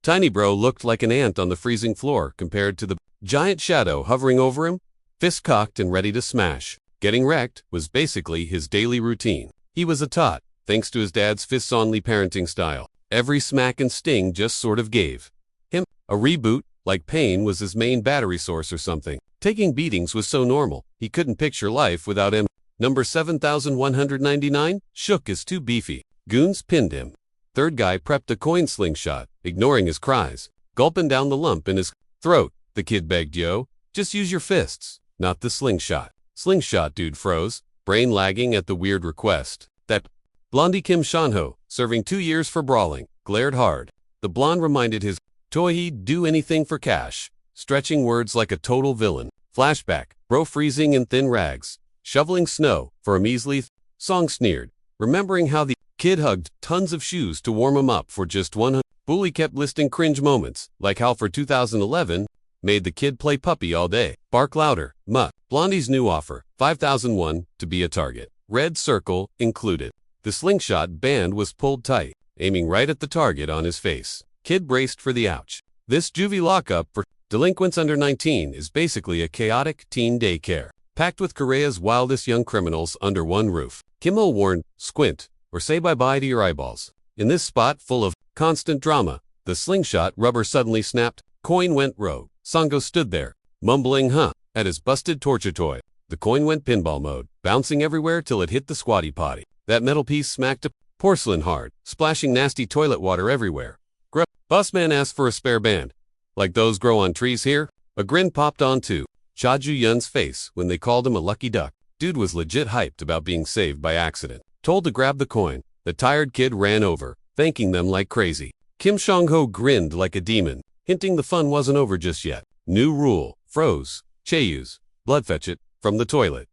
Tiny bro looked like an ant on the freezing floor compared to the giant shadow hovering over him, fist cocked and ready to smash. Getting wrecked was basically his daily routine. He was a tot, thanks to his dad's fists-only parenting style. Every smack and sting just sort of gave him a reboot, like pain was his main battery source or something. Taking beatings was so normal, he couldn't picture life without him. Number 7199, shook is too beefy. Goons pinned him. Third guy prepped a coin slingshot, ignoring his cries, gulping down the lump in his throat. The kid begged, yo, just use your fists, not the slingshot. Slingshot dude froze, brain lagging at the weird request. That blondie Kim Shanho, serving 2 years for brawling, glared hard. The blonde reminded his toy he'd do anything for cash, stretching words like a total villain. Flashback, bro freezing in thin rags, shoveling snow for a measly song sneered, remembering how the kid hugged tons of shoes to warm him up for just 100. Bully kept listing cringe moments, like how for 2011, made the kid play puppy all day. Bark louder, muh. Blondie's new offer, 5,001 to be a target. Red circle included. The slingshot band was pulled tight, aiming right at the target on his face. Kid braced for the ouch. This juvie lockup for delinquents under 19 is basically a chaotic teen daycare, packed with Korea's wildest young criminals under one roof. Kim Il warned, squint, or say bye-bye to your eyeballs. In this spot full of constant drama, the slingshot rubber suddenly snapped, coin went rogue. Sango stood there, mumbling at his busted torture toy. The coin went pinball mode, bouncing everywhere till it hit the squatty potty. That metal piece smacked a porcelain hard, splashing nasty toilet water everywhere. Bossman asked for a spare band. Like those grow on trees here? A grin popped onto Cha Ju-yun's face when they called him a lucky duck. Dude was legit hyped about being saved by accident. Told to grab the coin, the tired kid ran over, thanking them like crazy. Kim Song-ho grinned like a demon, hinting the fun wasn't over just yet. New rule, froze, Cheyus, blood fetch it, from the toilet.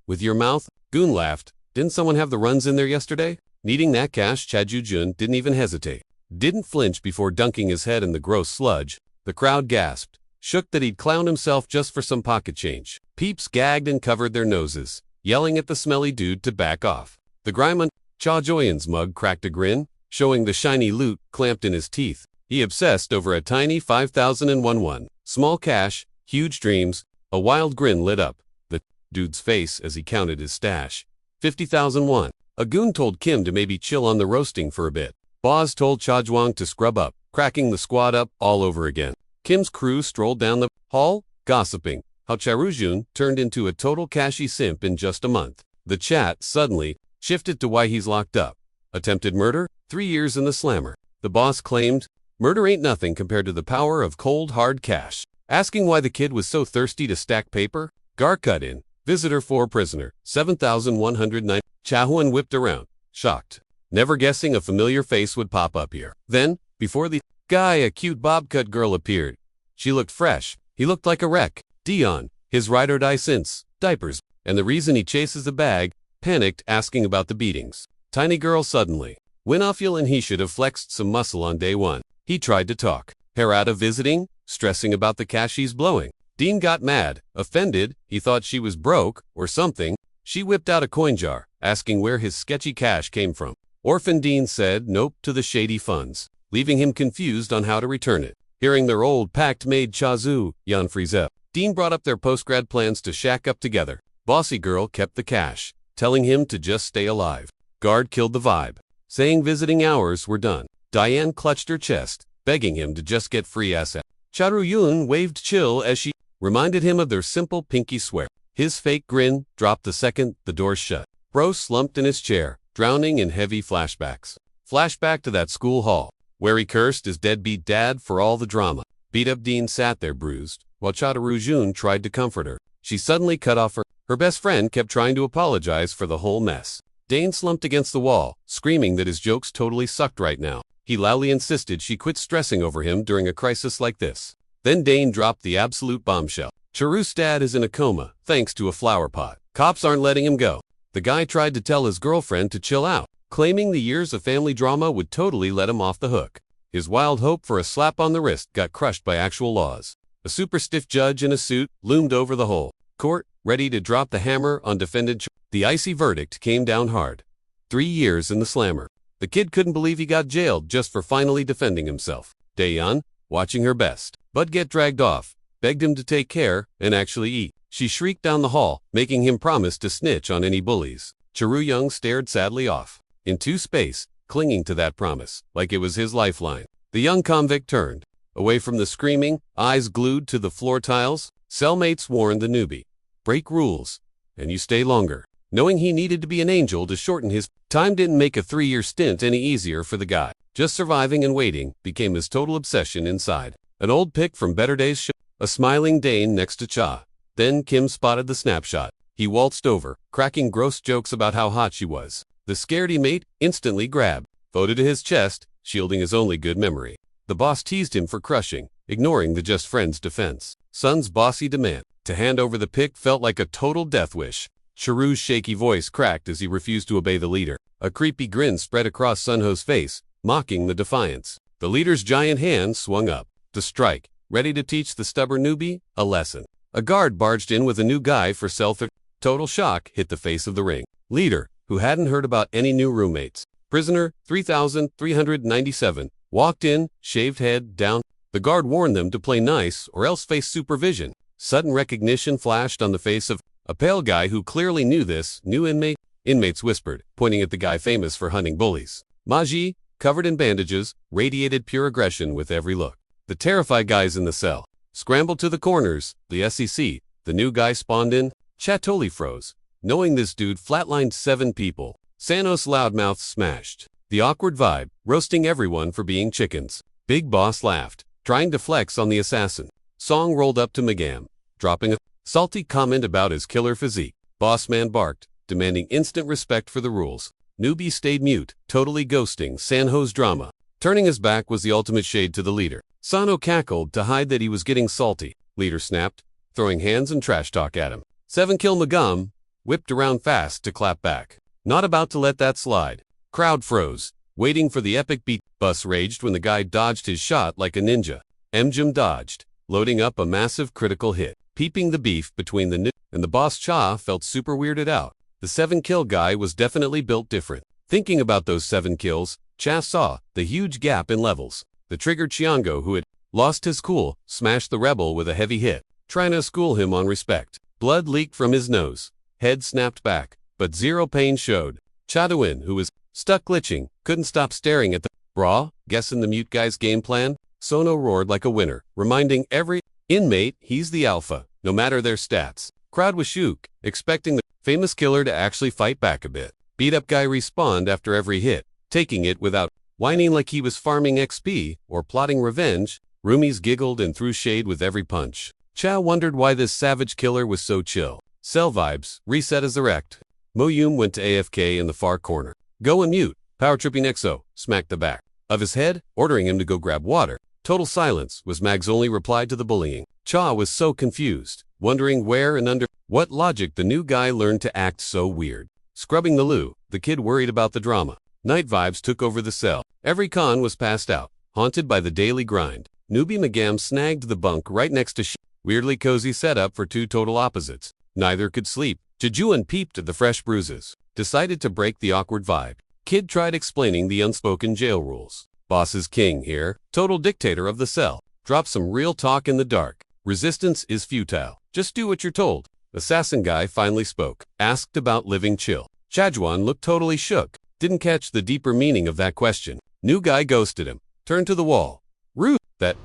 With your mouth? Goon laughed. Didn't someone have the runs in there yesterday? Needing that cash, Cha Ju-jun didn't even hesitate. Didn't flinch before dunking his head in the gross sludge. The crowd gasped, shook that he'd clowned himself just for some pocket change. Peeps gagged and covered their noses, yelling at the smelly dude to back off. The grime on Cha Joyon's mug cracked a grin, showing the shiny loot clamped in his teeth. He obsessed over a tiny 5,001 small cash, huge dreams. A wild grin lit up the dude's face as he counted his stash. 50,001. A goon told Kim to maybe chill on the roasting for a bit. Boz told Cha Juang to scrub up, cracking the squad up all over again. Kim's crew strolled down the hall, gossiping how Charujun turned into a total cashy simp in just a month. The chat suddenly shifted to why he's locked up. Attempted murder? 3 years in the slammer. The boss claimed, murder ain't nothing compared to the power of cold hard cash. Asking why the kid was so thirsty to stack paper, Gar cut in. Visitor 4 prisoner, 7,109. Chahuan whipped around, shocked, never guessing a familiar face would pop up here. Then, before the guy, a cute bob-cut girl appeared. She looked fresh. He looked like a wreck. Dion, his ride or die since, diapers, and the reason he chases the bag, panicked asking about the beatings. Tiny girl suddenly went off and he should have flexed some muscle on day one. He tried to talk. Harada visiting, stressing about the cash she's blowing. Dean got mad, offended, he thought she was broke, or something. She whipped out a coin jar, asking where his sketchy cash came from. Orphan Dean said nope to the shady funds, leaving him confused on how to return it. Hearing their old pact made Chazu, Yan Frieze. Dean brought up their post-grad plans to shack up together. Bossy girl kept the cash, telling him to just stay alive. Guard killed the vibe, saying visiting hours were done. Diane clutched her chest, begging him to just get free asset. Charu Yun waved chill as she reminded him of their simple pinky swear. His fake grin dropped the second the door shut. Bro slumped in his chair, drowning in heavy flashbacks. Flashback to that school hall, where he cursed his deadbeat dad for all the drama. Beat-up Dean sat there bruised, while Chataru Jun tried to comfort her. She suddenly cut off her best friend kept trying to apologize for the whole mess. Dane slumped against the wall, screaming that his jokes totally sucked right now. He loudly insisted she quit stressing over him during a crisis like this. Then Dane dropped the absolute bombshell. Charu's dad is in a coma, thanks to a flower pot. Cops aren't letting him go. The guy tried to tell his girlfriend to chill out, claiming the years of family drama would totally let him off the hook. His wild hope for a slap on the wrist got crushed by actual laws. A super stiff judge in a suit loomed over the whole court, ready to drop the hammer on defendant. The icy verdict came down hard. 3 years in the slammer. The kid couldn't believe he got jailed just for finally defending himself. Daeyeon, watching her best bud get dragged off, begged him to take care and actually eat. She shrieked down the hall, making him promise to snitch on any bullies. Charu-young stared sadly off into space, clinging to that promise like it was his lifeline. The young convict turned away from the screaming, eyes glued to the floor tiles. Cellmates warned the newbie, break rules, and you stay longer. Knowing he needed to be an angel to shorten his time didn't make a 3-year stint any easier for the guy. Just surviving and waiting became his total obsession inside. An old pic from Better Days showed a smiling Dane next to Cha. Then Kim spotted the snapshot. He waltzed over, cracking gross jokes about how hot she was. The scaredy mate instantly grabbed, voted to his chest, shielding his only good memory. The boss teased him for crushing, ignoring the just friend's defense. Sun's bossy demand to hand over the pic felt like a total death wish. Charu's shaky voice cracked as he refused to obey the leader. A creepy grin spread across Sunho's face, mocking the defiance. The leader's giant hand swung up to strike, ready to teach the stubborn newbie a lesson. A guard barged in with a new guy for self. Total shock hit the face of the ring leader, who hadn't heard about any new roommates. Prisoner 3397 walked in, shaved head down. The guard warned them to play nice or else face supervision. Sudden recognition flashed on the face of a pale guy who clearly knew this new inmate. Inmates whispered, pointing at the guy famous for hunting bullies. Maji, covered in bandages, radiated pure aggression with every look. The terrified guys in the cell scrambled to the corners. The SEC, the new guy spawned in. Cha totally froze, knowing this dude flatlined 7 people. Sanos' loudmouth smashed. The awkward vibe, roasting everyone for being chickens. Big Boss laughed, trying to flex on the assassin. Song rolled up to Megam, dropping a salty comment about his killer physique. Bossman barked, demanding instant respect for the rules. Newbie stayed mute, totally ghosting Sanho's drama. Turning his back was the ultimate shade to the leader. Sano cackled to hide that he was getting salty. Leader snapped, throwing hands and trash talk at him. 7-kill Megam whipped around fast to clap back. Not about to let that slide. Crowd froze, waiting for the epic beat. Bus raged when the guy dodged his shot like a ninja. Mjum dodged, loading up a massive critical hit. Peeping the beef between the new and the boss. Cha felt super weirded out. The 7-kill guy was definitely built different. Thinking about those 7 kills, Cha saw the huge gap in levels. The triggered Chiango, who had lost his cool, smashed the rebel with a heavy hit, trying to school him on respect. Blood leaked from his nose. Head snapped back, but zero pain showed. Chadwin, who was stuck glitching, couldn't stop staring at the bra. Guessing the mute guy's game plan? Sono roared like a winner, reminding every inmate he's the alpha, no matter their stats. Crowd was shook, expecting the famous killer to actually fight back a bit. Beat up guy respawned after every hit, taking it without whining like he was farming XP or plotting revenge. Roomies giggled and threw shade with every punch. Cha wondered why this savage killer was so chill. Cell vibes, reset as erect. Moyum went to AFK in the far corner. Go and mute. Power tripping Exo smacked the back of his head, ordering him to go grab water. Total silence was Mag's only reply to the bullying. Cha was so confused, wondering where and under what logic the new guy learned to act so weird. Scrubbing the loo, the kid worried about the drama. Night vibes took over the cell. Every con was passed out, haunted by the daily grind. Newbie Megam snagged the bunk right next to weirdly cozy setup for 2 total opposites. Neither could sleep. Jejuan peeped at the fresh bruises, decided to break the awkward vibe. Kid tried explaining the unspoken jail rules. Boss is king here, total dictator of the cell. Drop some real talk in the dark. Resistance is futile. Just do what you're told. Assassin guy finally spoke, asked about living chill. Chadjuan looked totally shook, didn't catch the deeper meaning of that question. New guy ghosted him, turned to the wall. Rude. That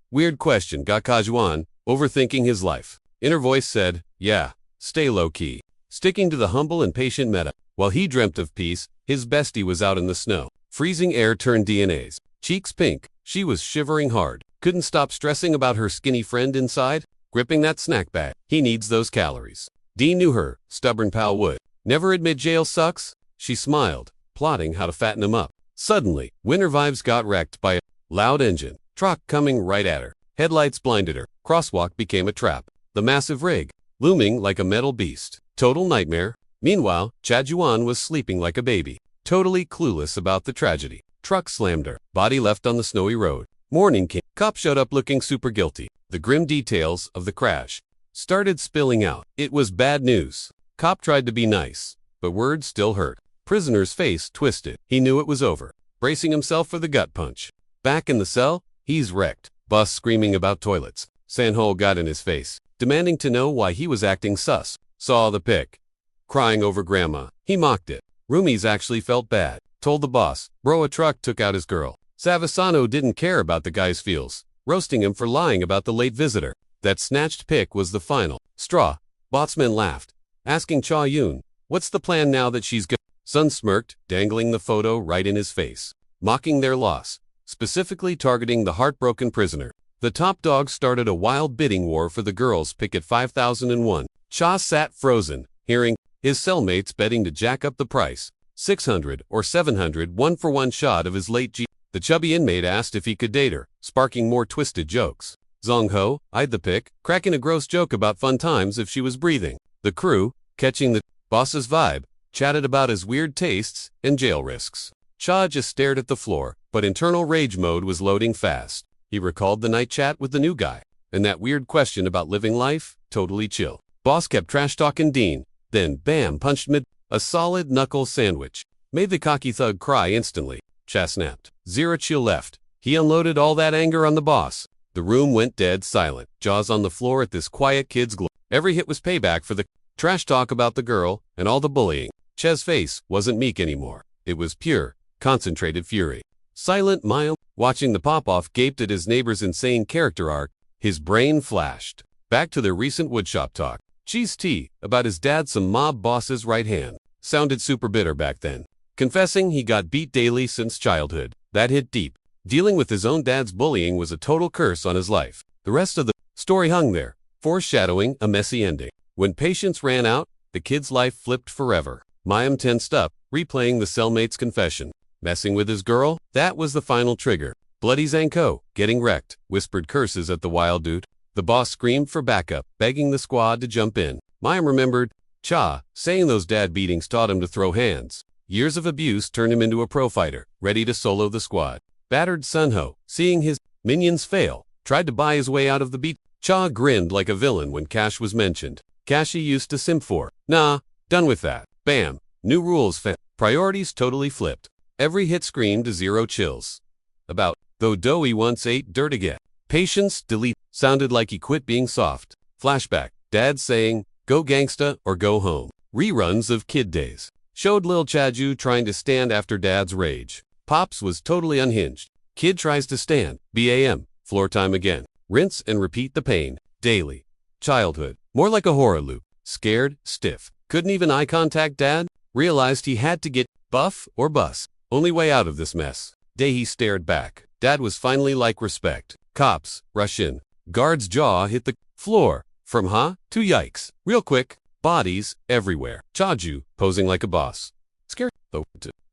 weird question got Kajuan overthinking his life. Inner voice said, yeah, stay low-key. Sticking to the humble and patient meta. While he dreamt of peace, his bestie was out in the snow. Freezing air turned DNAs. Cheeks pink. She was shivering hard. Couldn't stop stressing about her skinny friend inside, gripping that snack bag. He needs those calories. Dee knew her, stubborn pal would never admit jail sucks. She smiled, plotting how to fatten him up. Suddenly, winter vibes got wrecked by a loud engine truck coming right at her. Headlights blinded her. Crosswalk became a trap. The massive rig, looming like a metal beast. Total nightmare. Meanwhile, Chadjuan was sleeping like a baby, totally clueless about the tragedy. Truck slammed her. Body left on the snowy road. Morning came. Cop showed up looking super guilty. The grim details of the crash started spilling out. It was bad news. Cop tried to be nice, but words still hurt. Prisoner's face twisted. He knew it was over, bracing himself for the gut punch. Back in the cell, He's wrecked. Boss screaming about toilets. Sanho got in his face, demanding to know why he was acting sus. Saw the pic. Crying over grandma. He mocked it. Roomies actually felt bad. Told the boss, bro, a truck took out his girl. Savisano didn't care about the guy's feels, roasting him for lying about the late visitor. That snatched pic was the final straw. Botsman laughed, asking Cha Yun, what's the plan now that she's gone? Sun smirked, dangling the photo right in his face, mocking their loss, specifically targeting the heartbroken prisoner. The top dog started a wild bidding war for the girl's pick at 5,001. Cha sat frozen, hearing his cellmates betting to jack up the price. 600 or 700 one-for-one shot of his late G. The chubby inmate asked if he could date her, sparking more twisted jokes. Zhang Ho eyed the pic, cracking a gross joke about fun times if she was breathing. The crew, catching the boss's vibe, chatted about his weird tastes and jail risks. Cha just stared at the floor, but internal rage mode was loading fast. He recalled the night chat with the new guy, and that weird question about living life, totally chill. Boss kept trash-talking Dean, then bam, punched mid. A solid knuckle sandwich made the cocky thug cry instantly. Cha snapped. Zero chill left. He unloaded all that anger on the boss. The room went dead silent, jaws on the floor at this quiet kid's glow. Every hit was payback for the trash talk about the girl and all the bullying. Cha's face wasn't meek anymore. It was pure, concentrated fury. Silent Mile, watching the pop-off, gaped at his neighbor's insane character arc. His brain flashed back to their recent woodshop talk. Cheese tea about his dad, some mob boss's right hand. Sounded super bitter back then. Confessing he got beat daily since childhood. That hit deep. Dealing with his own dad's bullying was a total curse on his life. The rest of the story hung there, foreshadowing a messy ending. When patience ran out, the kid's life flipped forever. Mayim tensed up, replaying the cellmate's confession. Messing with his girl? That was the final trigger. Bloody Zanko, getting wrecked, whispered curses at the wild dude. The boss screamed for backup, begging the squad to jump in. Mayim remembered Cha saying those dad beatings taught him to throw hands. Years of abuse turned him into a pro fighter, ready to solo the squad. Battered Sunho, seeing his minions fail, tried to buy his way out of the beat. Cha grinned like a villain when cash was mentioned. Cash he used to simp for. Nah, done with that. Bam. New rules priorities totally flipped. Every hit screamed to zero chills. About, though Doughy once ate dirt again. Patience, delete, sounded like he quit being soft. Flashback, dad saying, go gangsta or go home. Reruns of kid days. Showed Lil Chaju trying to stand after dad's rage. Pops was totally unhinged. Kid tries to stand. BAM. Floor time again. Rinse and repeat the pain. Daily. Childhood. More like a horror loop. Scared, stiff. Couldn't even eye contact dad. Realized he had to get buff or bus. Only way out of this mess. Day he stared back. Dad was finally like respect. Cops, rush in. Guard's jaw hit the floor. From huh to yikes. Real quick. Bodies everywhere. Chaju, posing like a boss. Scared though.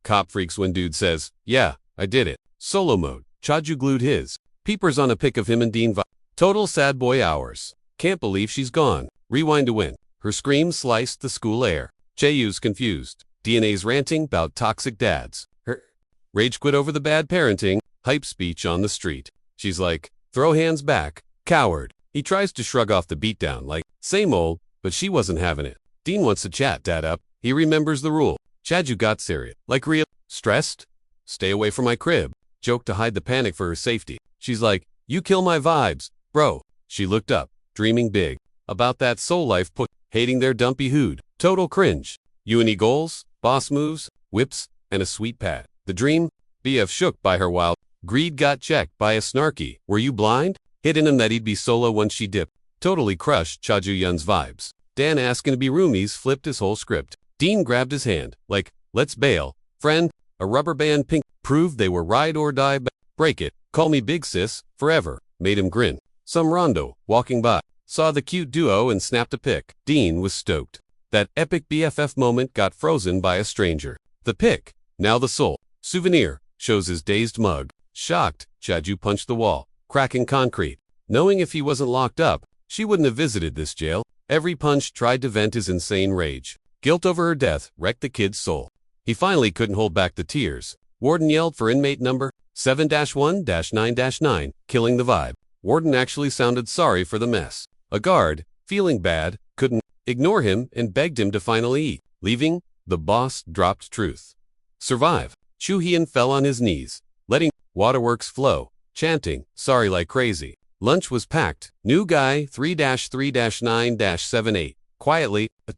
Cop freaks when dude says, yeah, I did it. Solo mode. Chaju glued his peepers on a pic of him and Dean. Total sad boy hours. Can't believe she's gone. Rewind to win. Her scream sliced the school air. Cheyu's confused. DNA's ranting about toxic dads. Her rage quit over the bad parenting. Hype speech on the street. She's like, throw hands back. Coward. He tries to shrug off the beatdown like, same old, but she wasn't having it. Dean wants to chat dad up. He remembers the rule. Chaju got serious. Like real. Stressed? Stay away from my crib. Joke to hide the panic for her safety. She's like, you kill my vibes, bro. She looked up, dreaming big. About that soul life put, hating their dumpy hood. Total cringe. You any goals? Boss moves? Whips? And a sweet pat. The dream? BF shook by her wild. Greed got checked by a snarky. Were you blind? Hidden him that he'd be solo once she dipped. Totally crushed Chaju Yun's vibes. Dan asking to be roomies flipped his whole script. Dean grabbed his hand, like, let's bail. Friend, a rubber band pink, proved they were ride or die. Break it, call me big sis, forever, made him grin. Some rondo, walking by, saw the cute duo and snapped a pic. Dean was stoked. That epic BFF moment got frozen by a stranger. The pic, now the soul. Souvenir, shows his dazed mug. Shocked, Chaju punched the wall, cracking concrete. Knowing if he wasn't locked up, she wouldn't have visited this jail. Every punch tried to vent his insane rage. Guilt over her death wrecked the kid's soul. He finally couldn't hold back the tears. Warden yelled for inmate number 7-1-9-9, killing the vibe. Warden actually sounded sorry for the mess. A guard, feeling bad, couldn't ignore him and begged him to finally eat. Leaving, the boss dropped truth. Survive. Chu Hyun fell on his knees, letting waterworks flow. chanting, sorry like crazy. Lunch was packed. New guy 3-3-9-78. Quietly, a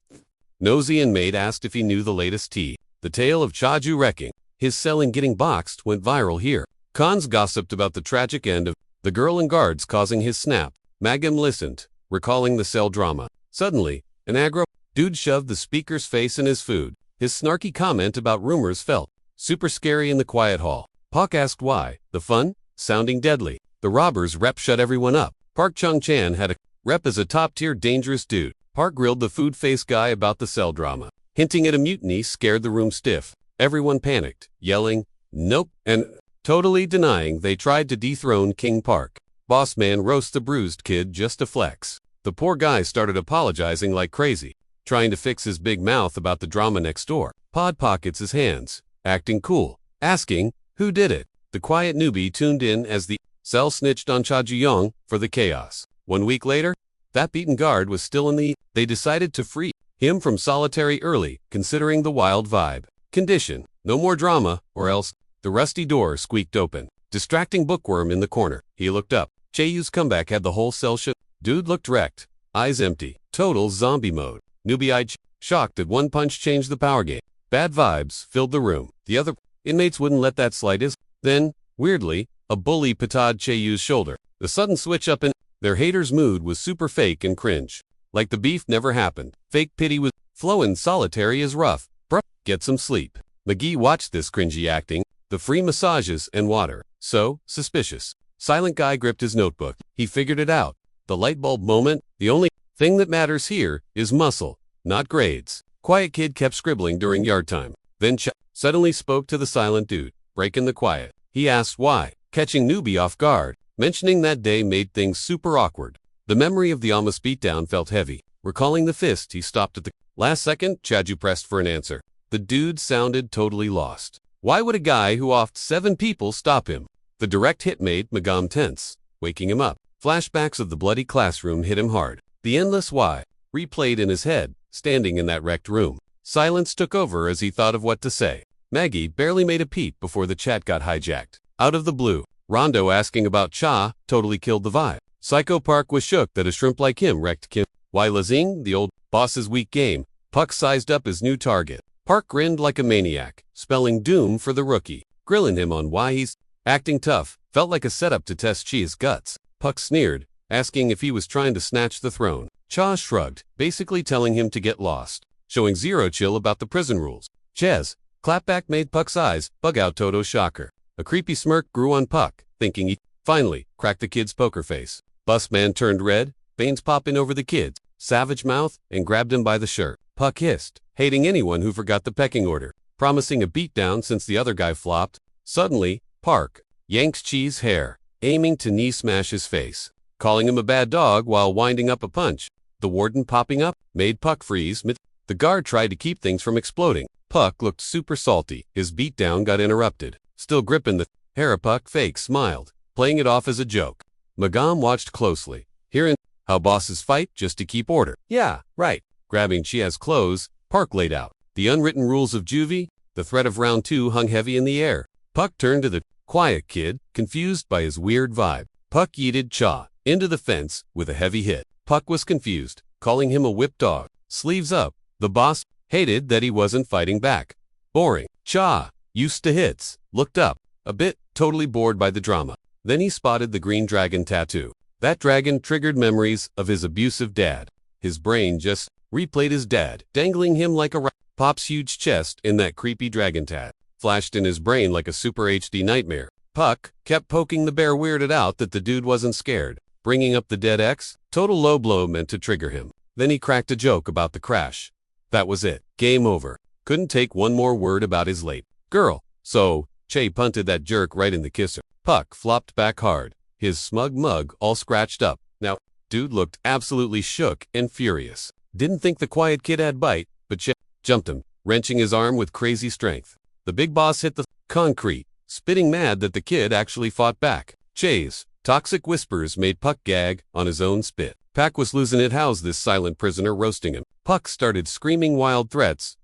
nosy inmate asked if he knew the latest tea. The tale of Chaju wrecking. His selling getting boxed went viral here. Cons gossiped about the tragic end of the girl and guards causing his snap. Magam listened, recalling the cell drama. Suddenly, an aggro dude shoved the speaker's face in his food. His snarky comment about rumors felt super scary in the quiet hall. Pak asked why. The fun? Sounding deadly. The robbers rep shut everyone up. Park Chung-chan had a rep as a top-tier dangerous dude. Park grilled the food-face guy about the cell drama. Hinting at a mutiny scared the room stiff. Everyone panicked, yelling, nope, and totally denying they tried to dethrone King Park. Boss man roasts the bruised kid just to flex. The poor guy started apologizing like crazy, trying to fix his big mouth about the drama next door. Pod pockets his hands, acting cool, asking, who did it? The quiet newbie tuned in as the cell snitched on Cha Ju-young for the chaos. 1 week later, that beaten guard was still in the. They decided to free him from solitary early, considering the wild vibe. Condition, no more drama, or else. The rusty door squeaked open. Distracting bookworm in the corner. He looked up. Chaeyo's comeback had the whole cell shut. Dude looked wrecked. Eyes empty. Total zombie mode. Newbie-eyed, shocked that one punch changed the power game. Bad vibes filled the room. The other inmates wouldn't let that slide. Then, weirdly, a bully patted Chaeyo's shoulder. The sudden switch up in their haters' mood was super fake and cringe. Like the beef never happened. Fake pity was flowing. Solitary is rough. Bruh, get some sleep. McGee watched this cringy acting, the free massages and water. So, suspicious. Silent guy gripped his notebook. He figured it out. The light bulb moment, the only thing that matters here is muscle, not grades. Quiet kid kept scribbling during yard time. Then suddenly spoke to the silent dude, breaking the quiet. He asked why, catching newbie off guard. Mentioning that day made things super awkward. The memory of the almost beatdown felt heavy. Recalling the fist, he stopped at the last second. Chaju pressed for an answer. The dude sounded totally lost. Why would a guy who offed 7 people stop him? The direct hit made Magam tense, waking him up. Flashbacks of the bloody classroom hit him hard. The endless why replayed in his head, standing in that wrecked room. Silence took over as he thought of what to say. Maggie barely made a peep before the chat got hijacked. Out of the blue, Rondo asking about Cha totally killed the vibe. Psycho Park was shook that a shrimp like him wrecked Kim. Why Lazing, the old boss's weak game. Puck sized up his new target. Park grinned like a maniac, spelling doom for the rookie. Grilling him on why he's acting tough felt like a setup to test Chi's guts. Puck sneered, asking if he was trying to snatch the throne. Cha shrugged, basically telling him to get lost, showing zero chill about the prison rules. Ches, clapback made Puck's eyes bug out. Toto shocker. A creepy smirk grew on Puck, thinking he finally cracked the kid's poker face. Busman turned red, veins popping over the kid's savage mouth, and grabbed him by the shirt. Puck hissed, hating anyone who forgot the pecking order, promising a beatdown since the other guy flopped. Suddenly, Park yanks Chi's hair, aiming to knee smash his face, calling him a bad dog while winding up a punch. The warden popping up made Puck freeze. The guard tried to keep things from exploding. Puck looked super salty. His beatdown got interrupted. Still gripping the hair, Puck fake smiled, playing it off as a joke. Magam watched closely, hearing how bosses fight just to keep order. Yeah, right. Grabbing Chia's clothes, Park laid out the unwritten rules of juvie. The threat of round 2 hung heavy in the air. Puck turned to the quiet kid, confused by his weird vibe. Puck yeeted Cha into the fence with a heavy hit. Puck was confused, calling him a whip dog. Sleeves up. The boss hated that he wasn't fighting back. Boring. Cha, used to hits, looked up, a bit totally bored by the drama. Then he spotted the green dragon tattoo. That dragon triggered memories of his abusive dad. His brain just replayed his dad, dangling him like a rat. Pop's huge chest in that creepy dragon tat flashed in his brain like a super HD nightmare. Puck kept poking the bear, weirded out that the dude wasn't scared. Bringing up the dead ex, total low blow meant to trigger him. Then he cracked a joke about the crash. That was it. Game over. Couldn't take one more word about his late girl. So, Che punted that jerk right in the kisser. Puck flopped back hard, his smug mug all scratched up. Now, dude looked absolutely shook and furious. Didn't think the quiet kid had bite, but Che jumped him, wrenching his arm with crazy strength. The big boss hit the concrete, spitting mad that the kid actually fought back. Che's toxic whispers made Puck gag on his own spit. Pack was losing it. How's this silent prisoner roasting him? Puck started screaming wild threats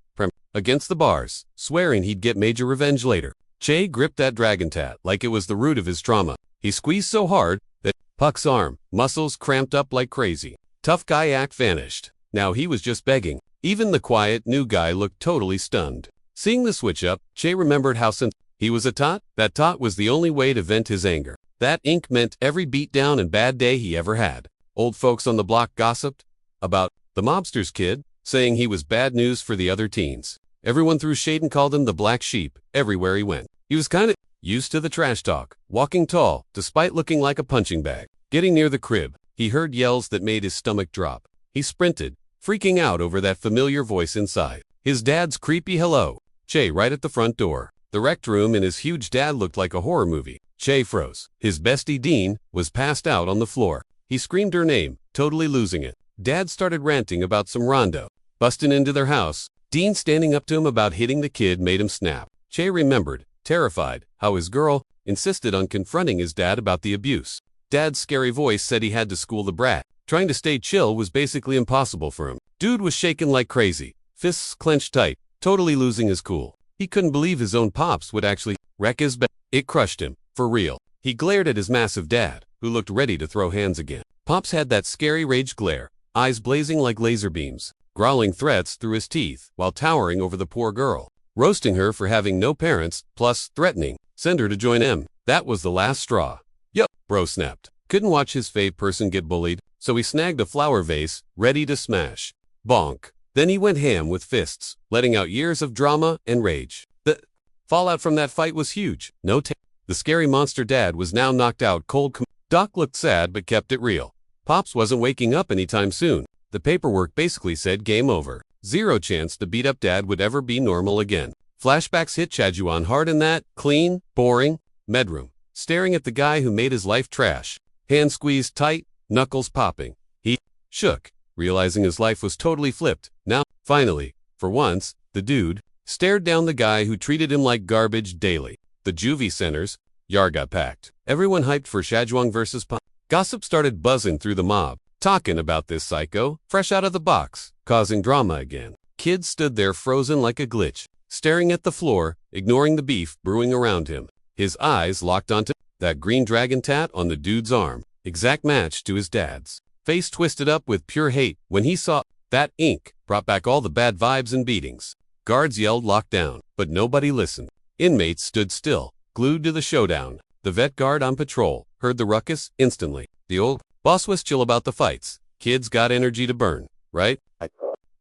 against the bars, swearing he'd get major revenge later. Che gripped that dragon tat like it was the root of his trauma. He squeezed so hard that Puck's arm muscles cramped up like crazy. Tough guy act vanished. Now he was just begging. Even the quiet new guy looked totally stunned. Seeing the switch up, Che remembered how since he was a tot, that tot was the only way to vent his anger. That ink meant every beatdown and bad day he ever had. Old folks on the block gossiped about the mobster's kid, saying he was bad news for the other teens. Everyone threw shade and called him the black sheep everywhere he went. He was kinda used to the trash talk, walking tall, despite looking like a punching bag. Getting near the crib, he heard yells that made his stomach drop. He sprinted, freaking out over that familiar voice inside. His dad's creepy hello. Che right at the front door. The rec room in his huge dad looked like a horror movie. Che froze. His bestie Dean was passed out on the floor. He screamed her name, totally losing it. Dad started ranting about some rondo. Busting into their house, Dean standing up to him about hitting the kid made him snap. Che remembered, terrified, how his girl insisted on confronting his dad about the abuse. Dad's scary voice said he had to school the brat. Trying to stay chill was basically impossible for him. Dude was shaking like crazy, fists clenched tight, totally losing his cool. He couldn't believe his own pops would actually wreck his bed. It crushed him, for real. He glared at his massive dad, who looked ready to throw hands again. Pops had that scary rage glare, eyes blazing like laser beams, growling threats through his teeth while towering over the poor girl, roasting her for having no parents, plus threatening, send her to join him. That was the last straw. Yup, bro snapped. Couldn't watch his fave person get bullied, so he snagged a flower vase, ready to smash. Bonk. Then he went ham with fists, letting out years of drama and rage. The fallout from that fight was huge. The scary monster dad was now knocked out cold. Doc looked sad but kept it real. Pops wasn't waking up anytime soon. The paperwork basically said game over. Zero chance the beat-up dad would ever be normal again. Flashbacks hit Chajuan hard in that clean, boring bedroom, staring at the guy who made his life trash. Hands squeezed tight, knuckles popping. He shook, realizing his life was totally flipped. Now, finally, for once, the dude stared down the guy who treated him like garbage daily. The juvie centers, Yar got packed. Everyone hyped for Chajuan versus Pop. Gossip started buzzing through the mob, talking about this psycho, fresh out of the box, causing drama again. Kids stood there frozen like a glitch, staring at the floor, ignoring the beef brewing around him. His eyes locked onto that green dragon tat on the dude's arm, exact match to his dad's. Face twisted up with pure hate when he saw that ink brought back all the bad vibes and beatings. Guards yelled lockdown, but nobody listened. Inmates stood still, glued to the showdown. The vet guard on patrol heard the ruckus instantly. The old boss was chill about the fights. Kids got energy to burn, right?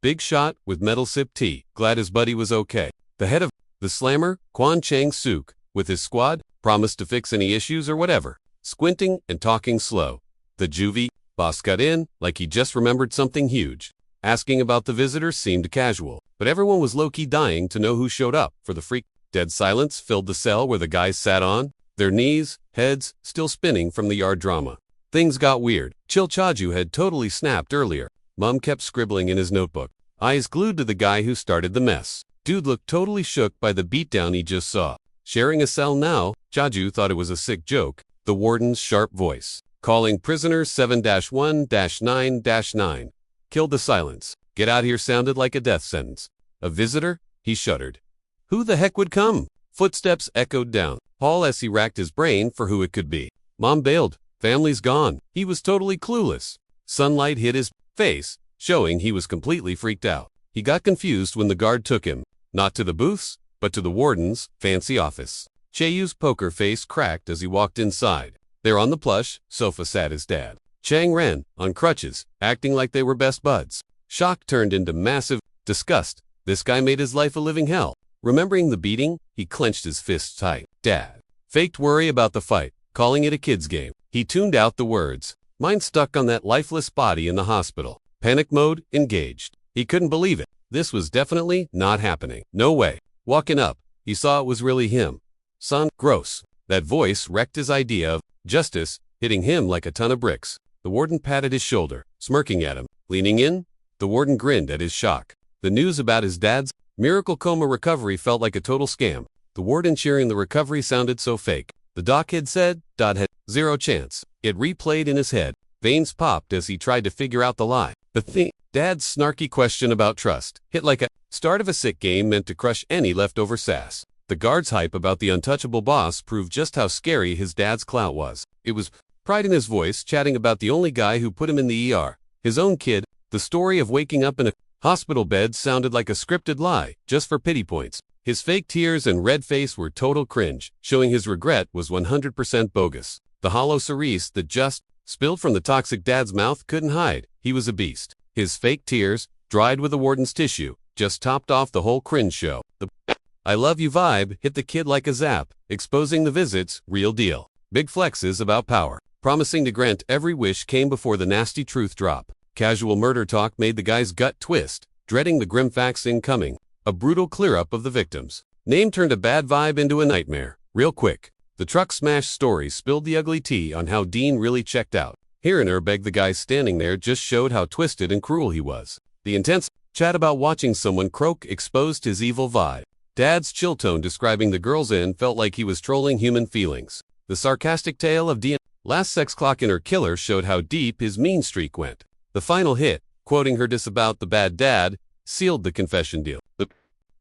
Big shot with metal sip tea, glad his buddy was okay. The head of the slammer, Quan Chang Suk, with his squad, promised to fix any issues or whatever. Squinting and talking slow. The juvie boss got in like he just remembered something huge. Asking about the visitors seemed casual, but everyone was low-key dying to know who showed up for the freak. Dead silence filled the cell where the guys sat on, their knees, heads, still spinning from the yard drama. Things got weird. Chil Chaju had totally snapped earlier. Mom kept scribbling in his notebook, eyes glued to the guy who started the mess. Dude looked totally shook by the beatdown he just saw. Sharing a cell now, Chaju thought it was a sick joke. The warden's sharp voice, calling prisoner 7-1-9-9, killed the silence. Get out here sounded like a death sentence. A visitor? He shuddered. Who the heck would come? Footsteps echoed down hall as he racked his brain for who it could be. Mom bailed. Family's gone. He was totally clueless. Sunlight hit his face, showing he was completely freaked out. He got confused when the guard took him, not to the booths, but to the warden's fancy office. Cheyu's poker face cracked as he walked inside. There on the plush sofa sat his dad, Chang Ren, on crutches, acting like they were best buds. Shock turned into massive disgust. This guy made his life a living hell. Remembering the beating, he clenched his fists tight. Dad faked worry about the fight, calling it a kid's game. He tuned out the words. Mind stuck on that lifeless body in the hospital. Panic mode engaged. He couldn't believe it. This was definitely not happening. No way. Walking up, he saw it was really him. Son, gross. That voice wrecked his idea of justice, hitting him like a ton of bricks. The warden patted his shoulder, smirking at him. Leaning in, the warden grinned at his shock. The news about his dad's miracle coma recovery felt like a total scam. The warden cheering the recovery sounded so fake. The doc had said, had zero chance. It replayed in his head. Veins popped as he tried to figure out the lie. Dad's snarky question about trust hit like a start of a sick game meant to crush any leftover sass. The guard's hype about the untouchable boss proved just how scary his dad's clout was. It was pride in his voice, chatting about the only guy who put him in the ER, his own kid. The story of waking up in a hospital bed sounded like a scripted lie, just for pity points. His fake tears and red face were total cringe, showing his regret was 100% bogus. The hollow cerise that just spilled from the toxic dad's mouth couldn't hide. He was a beast. His fake tears, dried with the warden's tissue, just topped off the whole cringe show. The I love you vibe hit the kid like a zap, exposing the visit's real deal. Big flexes about power, promising to grant every wish came before the nasty truth drop. Casual murder talk made the guy's gut twist, dreading the grim facts incoming. A brutal clear-up of the victims. Name turned a bad vibe into a nightmare, real quick. The truck smash story spilled the ugly tea on how Dean really checked out. Hearing her beg the guy standing there just showed how twisted and cruel he was. The intense chat about watching someone croak exposed his evil vibe. Dad's chill tone describing the girl's end felt like he was trolling human feelings. The sarcastic tale of Dean's last sex clock in her killer showed how deep his mean streak went. The final hit, quoting her diss about the bad dad, sealed the confession deal. The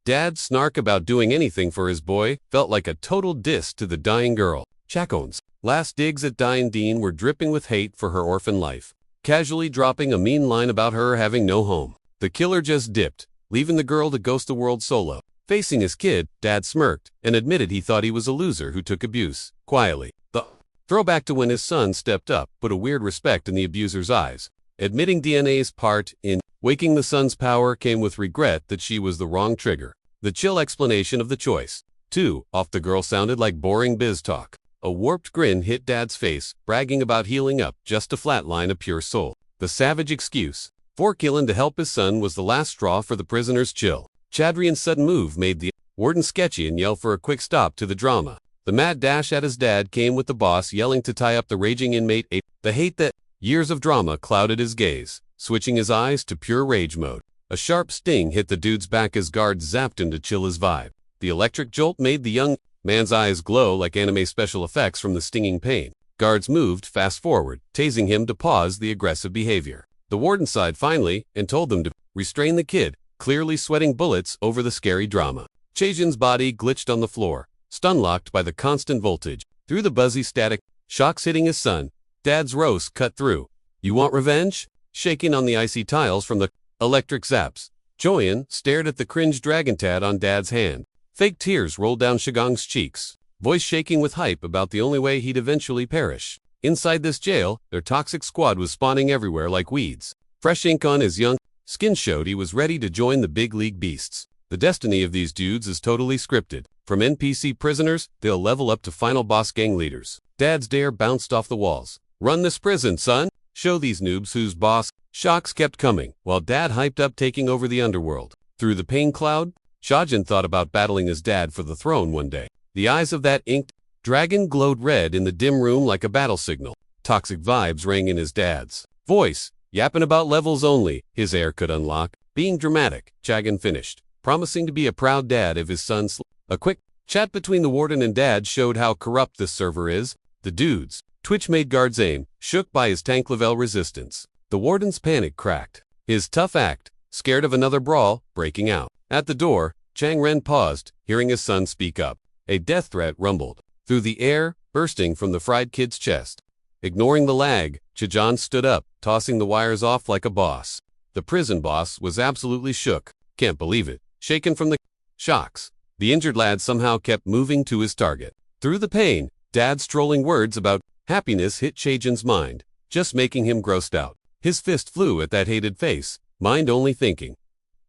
dad's snark about doing anything for his boy felt like a total diss to the dying girl. Chacon's last digs at dying Dean were dripping with hate for her orphan life, casually dropping a mean line about her having no home. The killer just dipped, leaving the girl to ghost the world solo. Facing his kid, Dad smirked and admitted he thought he was a loser who took abuse, quietly. The throwback to when his son stepped up put a weird respect in the abuser's eyes. Admitting DNA's part in waking the son's power came with regret that she was the wrong trigger. The chill explanation of the choice. 2. Off the girl sounded like boring biz talk. A warped grin hit Dad's face, bragging about healing up just to flatline a pure soul. The savage excuse. 4. Killing to help his son was the last straw for the prisoner's chill. Chadrian's sudden move made the warden sketchy and yell for a quick stop to the drama. The mad dash at his dad came with the boss yelling to tie up the raging inmate. The hate that years of drama clouded his gaze, switching his eyes to pure rage mode. A sharp sting hit the dude's back as guards zapped him to chill his vibe. The electric jolt made the young man's eyes glow like anime special effects from the stinging pain. Guards moved fast forward, tasing him to pause the aggressive behavior. The warden sighed finally and told them to restrain the kid, clearly sweating bullets over the scary drama. Chajin's body glitched on the floor, stun-locked by the constant voltage. Through the buzzy static, shocks hitting his son, Dad's roast cut through. You want revenge? Shaking on the icy tiles from the electric zaps. Joyan stared at the cringe dragon tat on Dad's hand. Fake tears rolled down Shigong's cheeks, voice shaking with hype about the only way he'd eventually perish. Inside this jail, their toxic squad was spawning everywhere like weeds. Fresh ink on his young skin showed he was ready to join the big league beasts. The destiny of these dudes is totally scripted. From NPC prisoners, they'll level up to final boss gang leaders. Dad's dare bounced off the walls. Run this prison, son. Show these noobs whose boss. Shocks kept coming, while Dad hyped up taking over the underworld. Through the pain cloud, Shajin thought about battling his dad for the throne one day. The eyes of that inked dragon glowed red in the dim room like a battle signal. Toxic vibes rang in his dad's voice, yapping about levels only his heir could unlock. Being dramatic, Chagin finished, promising to be a proud dad if his son A quick chat between the warden and Dad showed how corrupt this server is. The dude's twitch made guards aim, shook by his tank level resistance. The warden's panic cracked. His tough act, scared of another brawl, breaking out. At the door, Chang Ren paused, hearing his son speak up. A death threat rumbled through the air, bursting from the fried kid's chest. Ignoring the lag, Chajan stood up, tossing the wires off like a boss. The prison boss was absolutely shook. Can't believe it. Shaken from the shocks, the injured lad somehow kept moving to his target. Through the pain, Dad's trolling words about happiness hit Chajan's mind, just making him grossed out. His fist flew at that hated face, mind only thinking.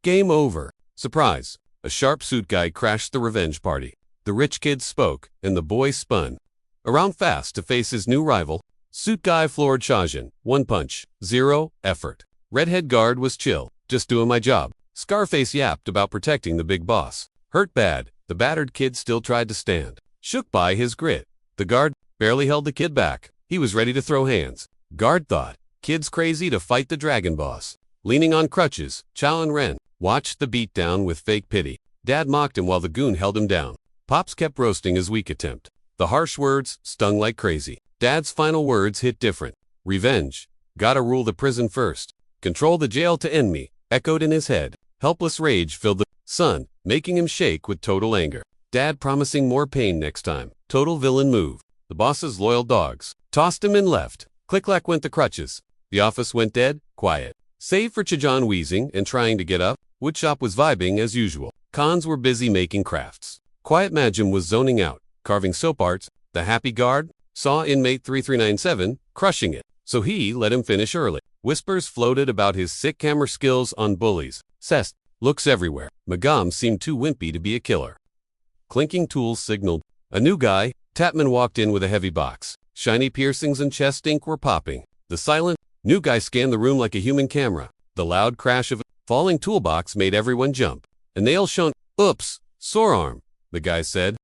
Game over. Surprise. A sharp suit guy crashed the revenge party. The rich kid spoke, and the boy spun around fast to face his new rival. Suit guy floored Chajan. 1 punch, 0 effort. Redhead guard was chill. Just doing my job. Scarface yapped about protecting the big boss. Hurt bad, the battered kid still tried to stand. Shook by his grit. The guard barely held the kid back. He was ready to throw hands. Guard thought, kid's crazy to fight the dragon boss. Leaning on crutches, Chao and Ren watched the beatdown with fake pity. Dad mocked him while the goon held him down. Pops kept roasting his weak attempt. The harsh words stung like crazy. Dad's final words hit different. Revenge. Gotta rule the prison first. Control the jail to end me, echoed in his head. Helpless rage filled the son, making him shake with total anger. Dad promising more pain next time. Total villain move. The boss's loyal dogs tossed him and left. Click-clack went the crutches. The office went dead, quiet. Save for Chajan wheezing and trying to get up, woodshop was vibing as usual. Cons were busy making crafts. Quiet Majim was zoning out, carving soap arts. The happy guard saw inmate 3397 crushing it, so he let him finish early. Whispers floated about his sick camera skills on bullies. Cest looks everywhere. Magam seemed too wimpy to be a killer. Clinking tools signaled. A new guy. Tapman walked in with a heavy box. Shiny piercings and chest ink were popping. The silent new guy scanned the room like a human camera. The loud crash of a falling toolbox made everyone jump. A nail shone. Oops, sore arm, the guy said.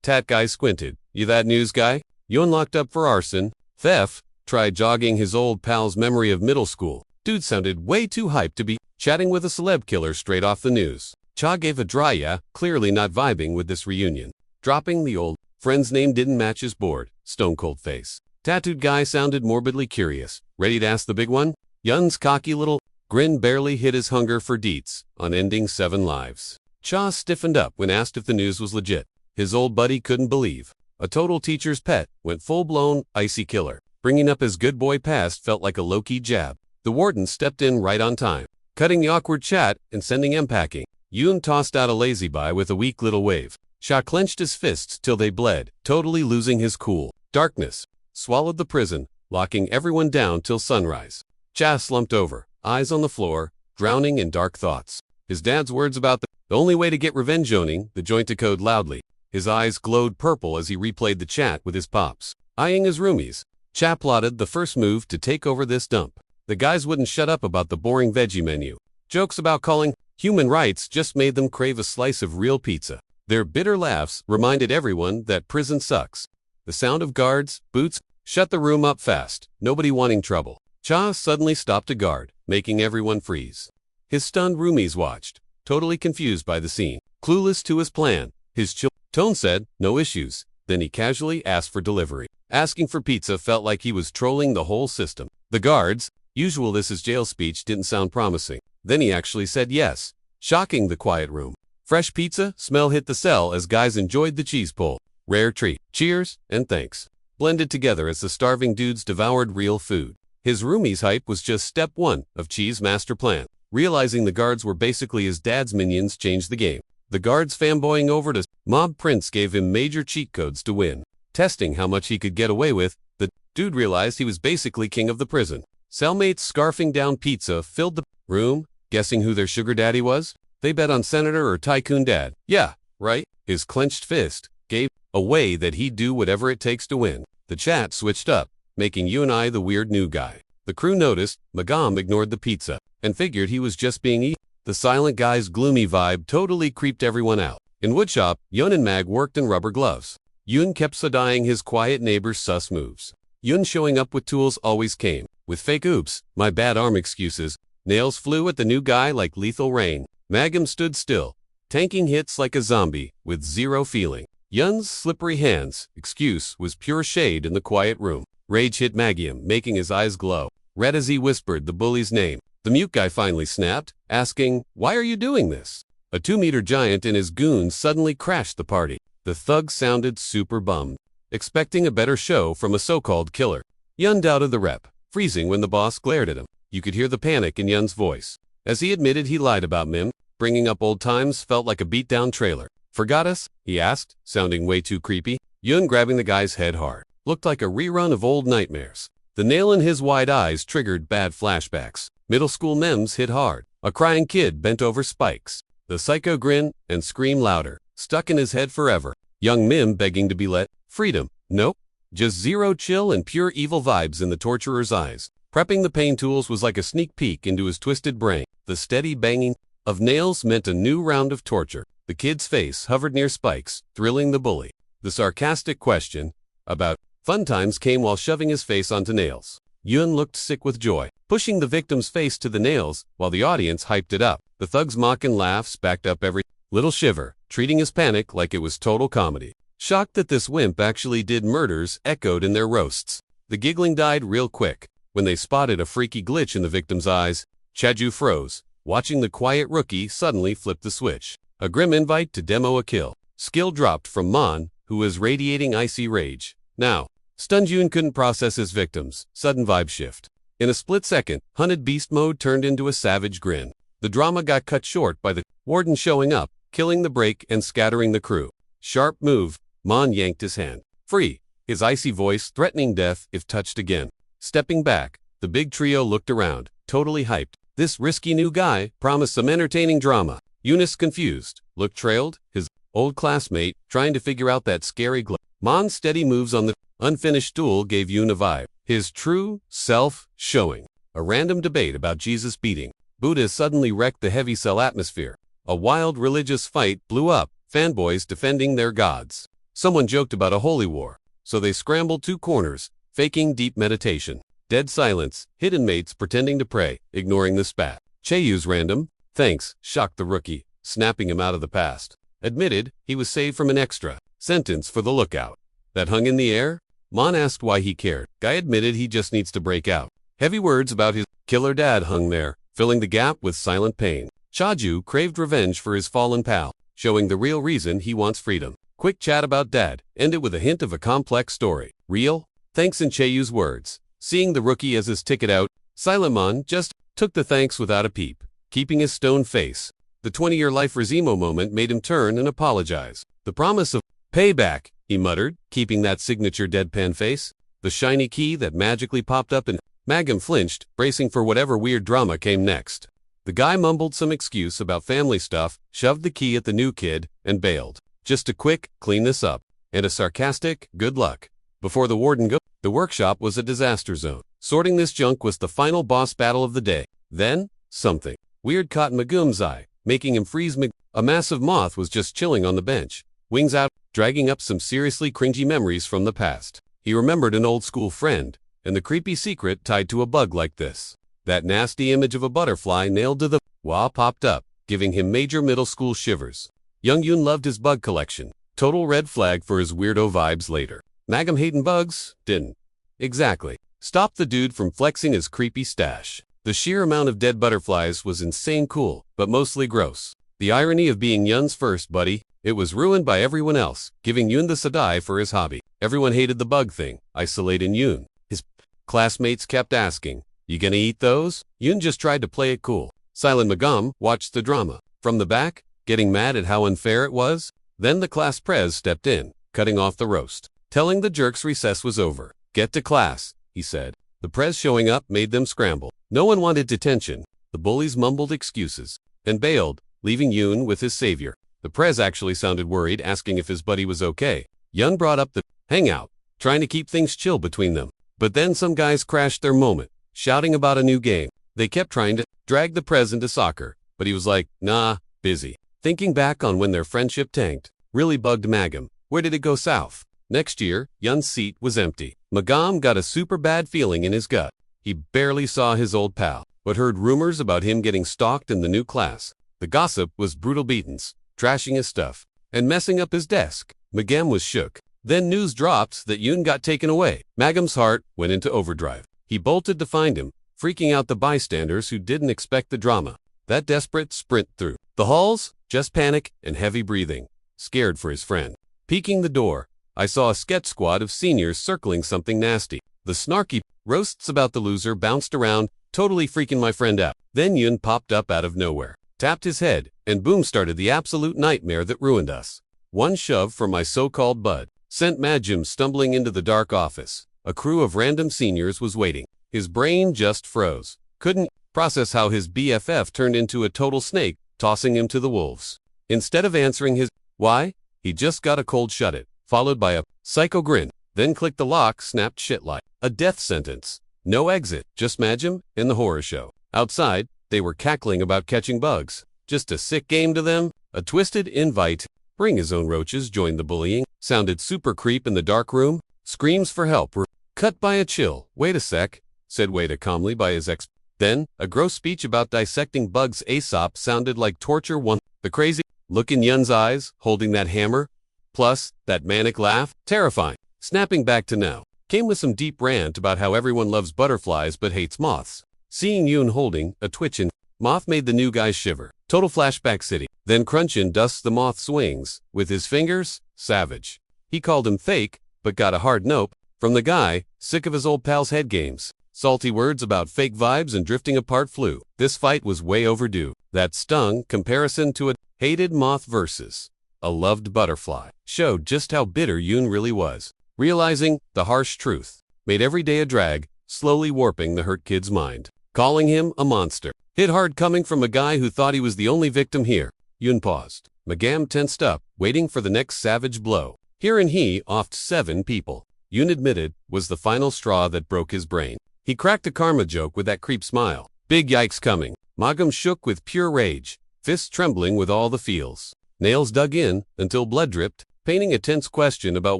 Tat guy squinted. You that news guy? Yon locked up for arson. Theft. Tried jogging his old pal's memory of middle school. Dude sounded way too hyped to be chatting with a celeb killer straight off the news. Cha gave a dry yeah, clearly not vibing with this reunion. Dropping the old friend's name didn't match his bored, stone-cold face. Tattooed guy sounded morbidly curious. Ready to ask the big one? Yun's cocky little grin barely hid his hunger for deets on ending 7 lives. Cha stiffened up when asked if the news was legit. His old buddy couldn't believe. A total teacher's pet went full-blown icy killer. Bringing up his good boy past felt like a low-key jab. The warden stepped in right on time, cutting the awkward chat and sending him packing. Yun tossed out a lazy-bye with a weak little wave. Sha clenched his fists till they bled, totally losing his cool. Darkness swallowed the prison, locking everyone down till sunrise. Cha slumped over, eyes on the floor, drowning in dark thoughts. His dad's words about the only way to get revenge owning the joint echoed loudly. His eyes glowed purple as he replayed the chat with his pops. Eyeing his roomies, Cha plotted the first move to take over this dump. The guys wouldn't shut up about the boring veggie menu. Jokes about calling human rights just made them crave a slice of real pizza. Their bitter laughs reminded everyone that prison sucks. The sound of guards' boots shut the room up fast, nobody wanting trouble. Cha suddenly stopped a guard, making everyone freeze. His stunned roomies watched, totally confused by the scene. Clueless to his plan, his chill tone said, no issues. Then he casually asked for delivery. Asking for pizza felt like he was trolling the whole system. The guards, usual this is jail speech, didn't sound promising. Then he actually said yes, shocking the quiet room. Fresh pizza smell hit the cell as guys enjoyed the cheese pull. Rare treat. Cheers and thanks blended together as the starving dudes devoured real food. His roomie's hype was just step 1 of Chi's master plan. Realizing the guards were basically his dad's minions changed the game. The guards fanboying over to Mob Prince gave him major cheat codes to win. Testing how much he could get away with, the dude realized he was basically king of the prison. Cellmates scarfing down pizza filled the room, guessing who their sugar daddy was? They bet on Senator or Tycoon Dad. Yeah, right? His clenched fist gave away that he'd do whatever it takes to win. The chat switched up, making you and I the weird new guy. The crew noticed, Magam ignored the pizza, and figured he was just being eaten. The silent guy's gloomy vibe totally creeped everyone out. In woodshop, Yun and Mag worked in rubber gloves. Yun kept sadaing his quiet neighbor's sus moves. Yun showing up with tools always came, with fake oops, my bad arm excuses. Nails flew at the new guy like lethal rain. Magam stood still, tanking hits like a zombie, with zero feeling. Yun's slippery hands, excuse, was pure shade in the quiet room. Rage hit Magium, making his eyes glow. Red as he whispered the bully's name. The mute guy finally snapped, asking, why are you doing this? A 2-meter giant and his goons suddenly crashed the party. The thug sounded super bummed, expecting a better show from a so-called killer. Yun doubted the rep, freezing when the boss glared at him. You could hear the panic in Yun's voice. As he admitted he lied about Mim, bringing up old times felt like a beat-down trailer. Forgot us? He asked, sounding way too creepy. Yun grabbing the guy's head hard. Looked like a rerun of old nightmares. The nail in his wide eyes triggered bad flashbacks. Middle school memes hit hard. A crying kid bent over spikes. The psycho grin and scream louder. Stuck in his head forever. Young Mim begging to be let. Freedom. Nope. Just zero chill and pure evil vibes in the torturer's eyes. Prepping the pain tools was like a sneak peek into his twisted brain. The steady banging of nails meant a new round of torture. The kid's face hovered near spikes, thrilling the bully. The sarcastic question about fun times came while shoving his face onto nails. Yun looked sick with joy, pushing the victim's face to the nails while the audience hyped it up. The thug's mocking laughs backed up every little shiver, treating his panic like it was total comedy. Shocked that this wimp actually did murders echoed in their roasts. The giggling died real quick when they spotted a freaky glitch in the victim's eyes. Chaju froze, watching the quiet rookie suddenly flip the switch. A grim invite to demo a kill. skill dropped from Mon, who was radiating icy rage. Now, stunned Yoon couldn't process his victims. Sudden vibe shift. In a split second, hunted beast mode turned into a savage grin. The drama got cut short by the warden showing up, killing the break and scattering the crew. Sharp move, Mon yanked his hand free, his icy voice threatening death if touched again. Stepping back, the big trio looked around, totally hyped. This risky new guy promised some entertaining drama. Eunice confused, looked trailed, his old classmate trying to figure out that scary glow. Mon's steady moves on the unfinished stool gave Yoon a vibe. His true self showing. A random debate about Jesus beating Buddha suddenly wrecked the heavy cell atmosphere. A wild religious fight blew up, fanboys defending their gods. Someone joked about a holy war, so they scrambled two corners, faking deep meditation. Dead silence, hidden mates pretending to pray, ignoring the spat. Chaeyo's random thanks shocked the rookie, snapping him out of the past. Admitted he was saved from an extra sentence for the lookout that hung in the air. Mon asked why he cared. Guy admitted he just needs to break out. Heavy words about his killer dad hung there, filling the gap with silent pain. Chaju craved revenge for his fallen pal, showing the real reason he wants freedom. Quick chat about dad, ended with a hint of a complex story. Real? Thanks in Chaeyo's words. Seeing the rookie as his ticket out, Silent Mon just took the thanks without a peep, keeping his stone face. The 20-year life Rizimo moment made him turn and apologize. The promise of payback, he muttered, keeping that signature deadpan face. The shiny key that magically popped up and Magam flinched, bracing for whatever weird drama came next. The guy mumbled some excuse about family stuff, shoved the key at the new kid, and bailed. Just a quick, clean this up, and a sarcastic, good luck. Before the warden go, the workshop was a disaster zone. Sorting this junk was the final boss battle of the day. Then, something weird caught Magum's eye, making him freeze. A massive moth was just chilling on the bench, wings out, dragging up some seriously cringy memories from the past. He remembered an old school friend, and the creepy secret tied to a bug like this. That nasty image of a butterfly nailed to the wall popped up, giving him major middle school shivers. Young Yoon loved his bug collection. Total red flag for his weirdo vibes later. Magam hating bugs? Didn't exactly stop the dude from flexing his creepy stash. The sheer amount of dead butterflies was insane cool, but mostly gross. The irony of being Yoon's first buddy, it was ruined by everyone else, giving Yoon the sadai for his hobby. Everyone hated the bug thing, isolating Yoon. His classmates kept asking, "You gonna eat those?" Yoon just tried to play it cool. Silent Magam watched the drama from the back, getting mad at how unfair it was. Then the class prez stepped in, cutting off the roast, telling the jerks recess was over. "Get to class," he said. The prez showing up made them scramble. No one wanted detention. The bullies mumbled excuses and bailed, leaving Yoon with his savior. The prez actually sounded worried, asking if his buddy was okay. Young brought up the hangout, trying to keep things chill between them. But then some guys crashed their moment, shouting about a new game. They kept trying to drag the prez into soccer, but he was like, "Nah, busy." Thinking back on when their friendship tanked, really bugged Magam. Where did it go south? Next year, Yun's seat was empty. Magam got a super bad feeling in his gut. He barely saw his old pal, but heard rumors about him getting stalked in the new class. The gossip was brutal beatings, trashing his stuff, and messing up his desk. Magam was shook. Then news dropped that Yoon got taken away. Magam's heart went into overdrive. He bolted to find him, freaking out the bystanders who didn't expect the drama. That desperate sprint through the halls, just panic and heavy breathing, scared for his friend. Peeking the door, I saw a sketch squad of seniors circling something nasty. The snarky roasts about the loser bounced around, totally freaking my friend out. Then Yoon popped up out of nowhere, tapped his head, and boom started the absolute nightmare that ruined us. One shove from my so-called bud sent Majum stumbling into the dark office. A crew of random seniors was waiting. His brain just froze. Couldn't process how his BFF turned into a total snake, tossing him to the wolves. Instead of answering his why, he just got a cold shut it, followed by a psycho grin, then clicked the lock, snapped shit like a death sentence. No exit, just Majum and the horror show. Outside, they were cackling about catching bugs. Just a sick game to them. A twisted invite. Bring his own roaches joined the bullying. Sounded super creep in the dark room. Screams for help were cut by a chill. "Wait a sec," said Wada calmly by his ex. Then, a gross speech about dissecting bugs ASAP sounded like torture. The crazy look in Yun's eyes, holding that hammer, plus that manic laugh, terrifying. Snapping back to now, came with some deep rant about how everyone loves butterflies but hates moths. Seeing Yoon holding a twitching moth made the new guys shiver. Total flashback city. Then Crunchin dusts the moth's wings with his fingers. Savage. He called him fake, but got a hard nope from the guy, sick of his old pal's head games. Salty words about fake vibes and drifting apart flew. This fight was way overdue. That stung comparison to a hated moth versus a loved butterfly showed just how bitter Yoon really was. Realizing the harsh truth made every day a drag, slowly warping the hurt kid's mind. Calling him a monster hit hard coming from a guy who thought he was the only victim here. Yoon paused. Magam tensed up, waiting for the next savage blow. Here and he offed 7 people. Yoon admitted was the final straw that broke his brain. He cracked a karma joke with that creep smile. Big yikes coming. Magam shook with pure rage, fists trembling with all the feels. Nails dug in until blood dripped, painting a tense question about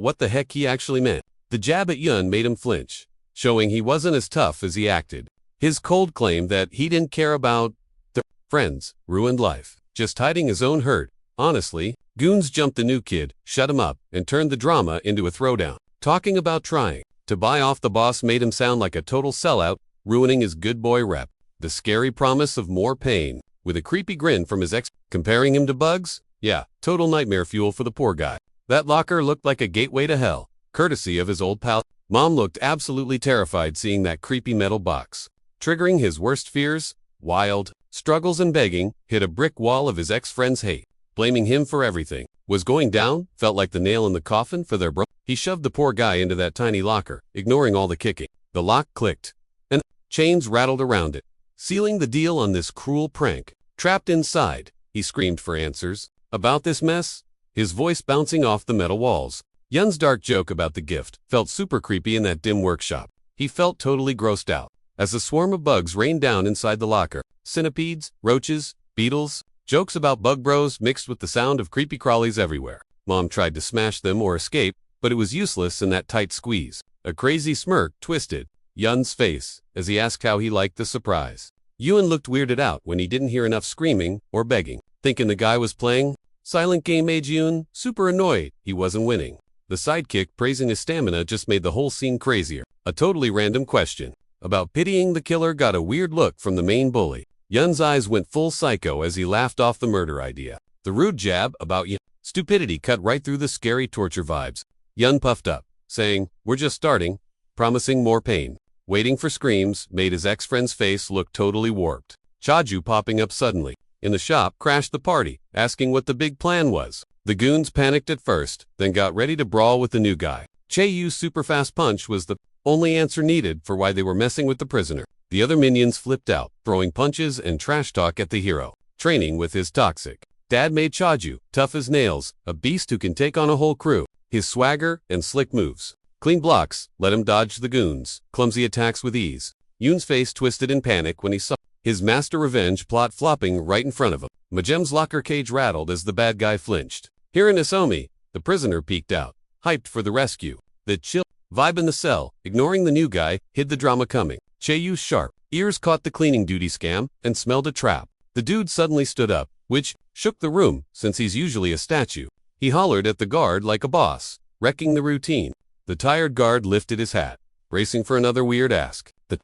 what the heck he actually meant. The jab at Yoon made him flinch, showing he wasn't as tough as he acted. His cold claim that he didn't care about the friends ruined life, just hiding his own hurt. Honestly, goons jumped the new kid, shut him up, and turned the drama into a throwdown. Talking about trying to buy off the boss made him sound like a total sellout, ruining his good boy rep. The scary promise of more pain, with a creepy grin from his ex, comparing him to Bugs? Yeah, total nightmare fuel for the poor guy. That locker looked like a gateway to hell, courtesy of his old pal. Mom looked absolutely terrified seeing that creepy metal box. Triggering his worst fears, wild struggles and begging, hit a brick wall of his ex-friend's hate. Blaming him for everything was going down, felt like the nail in the coffin for their bro. He shoved the poor guy into that tiny locker, ignoring all the kicking. The lock clicked, and chains rattled around it, sealing the deal on this cruel prank. Trapped inside, he screamed for answers. About this mess, his voice bouncing off the metal walls. Yun's dark joke about the gift felt super creepy in that dim workshop. He felt totally grossed out as a swarm of bugs rained down inside the locker. Centipedes, roaches, beetles, jokes about bug bros mixed with the sound of creepy crawlies everywhere. Mom tried to smash them or escape, but it was useless in that tight squeeze. A crazy smirk twisted Yun's face as he asked how he liked the surprise. Yun looked weirded out when he didn't hear enough screaming or begging. Thinking the guy was playing silent game made Yun super annoyed he wasn't winning. The sidekick praising his stamina just made the whole scene crazier. A totally random question about pitying the killer got a weird look from the main bully. Yun's eyes went full psycho as he laughed off the murder idea. The rude jab about Yun stupidity cut right through the scary torture vibes. Yun puffed up, saying, "We're just starting," promising more pain. Waiting for screams made his ex-friend's face look totally warped. Chaju popping up suddenly in the shop crashed the party, asking what the big plan was. The goons panicked at first, then got ready to brawl with the new guy. Che-Yu's super fast punch was the only answer needed for why they were messing with the prisoner. The other minions flipped out, throwing punches and trash talk at the hero. Training with his toxic dad made Chaju tough as nails, a beast who can take on a whole crew. His swagger and slick moves, clean blocks, let him dodge the goons' clumsy attacks with ease. Yoon's face twisted in panic when he saw his master revenge plot flopping right in front of him. Majem's locker cage rattled as the bad guy flinched. Hearing Isomi, the prisoner peeked out, hyped for the rescue. The chill vibe in the cell, ignoring the new guy, hid the drama coming. Che-Yu's sharp ears caught the cleaning duty scam and smelled a trap. The dude suddenly stood up, which shook the room since he's usually a statue. He hollered at the guard like a boss, wrecking the routine. The tired guard lifted his hat, bracing for another weird ask. The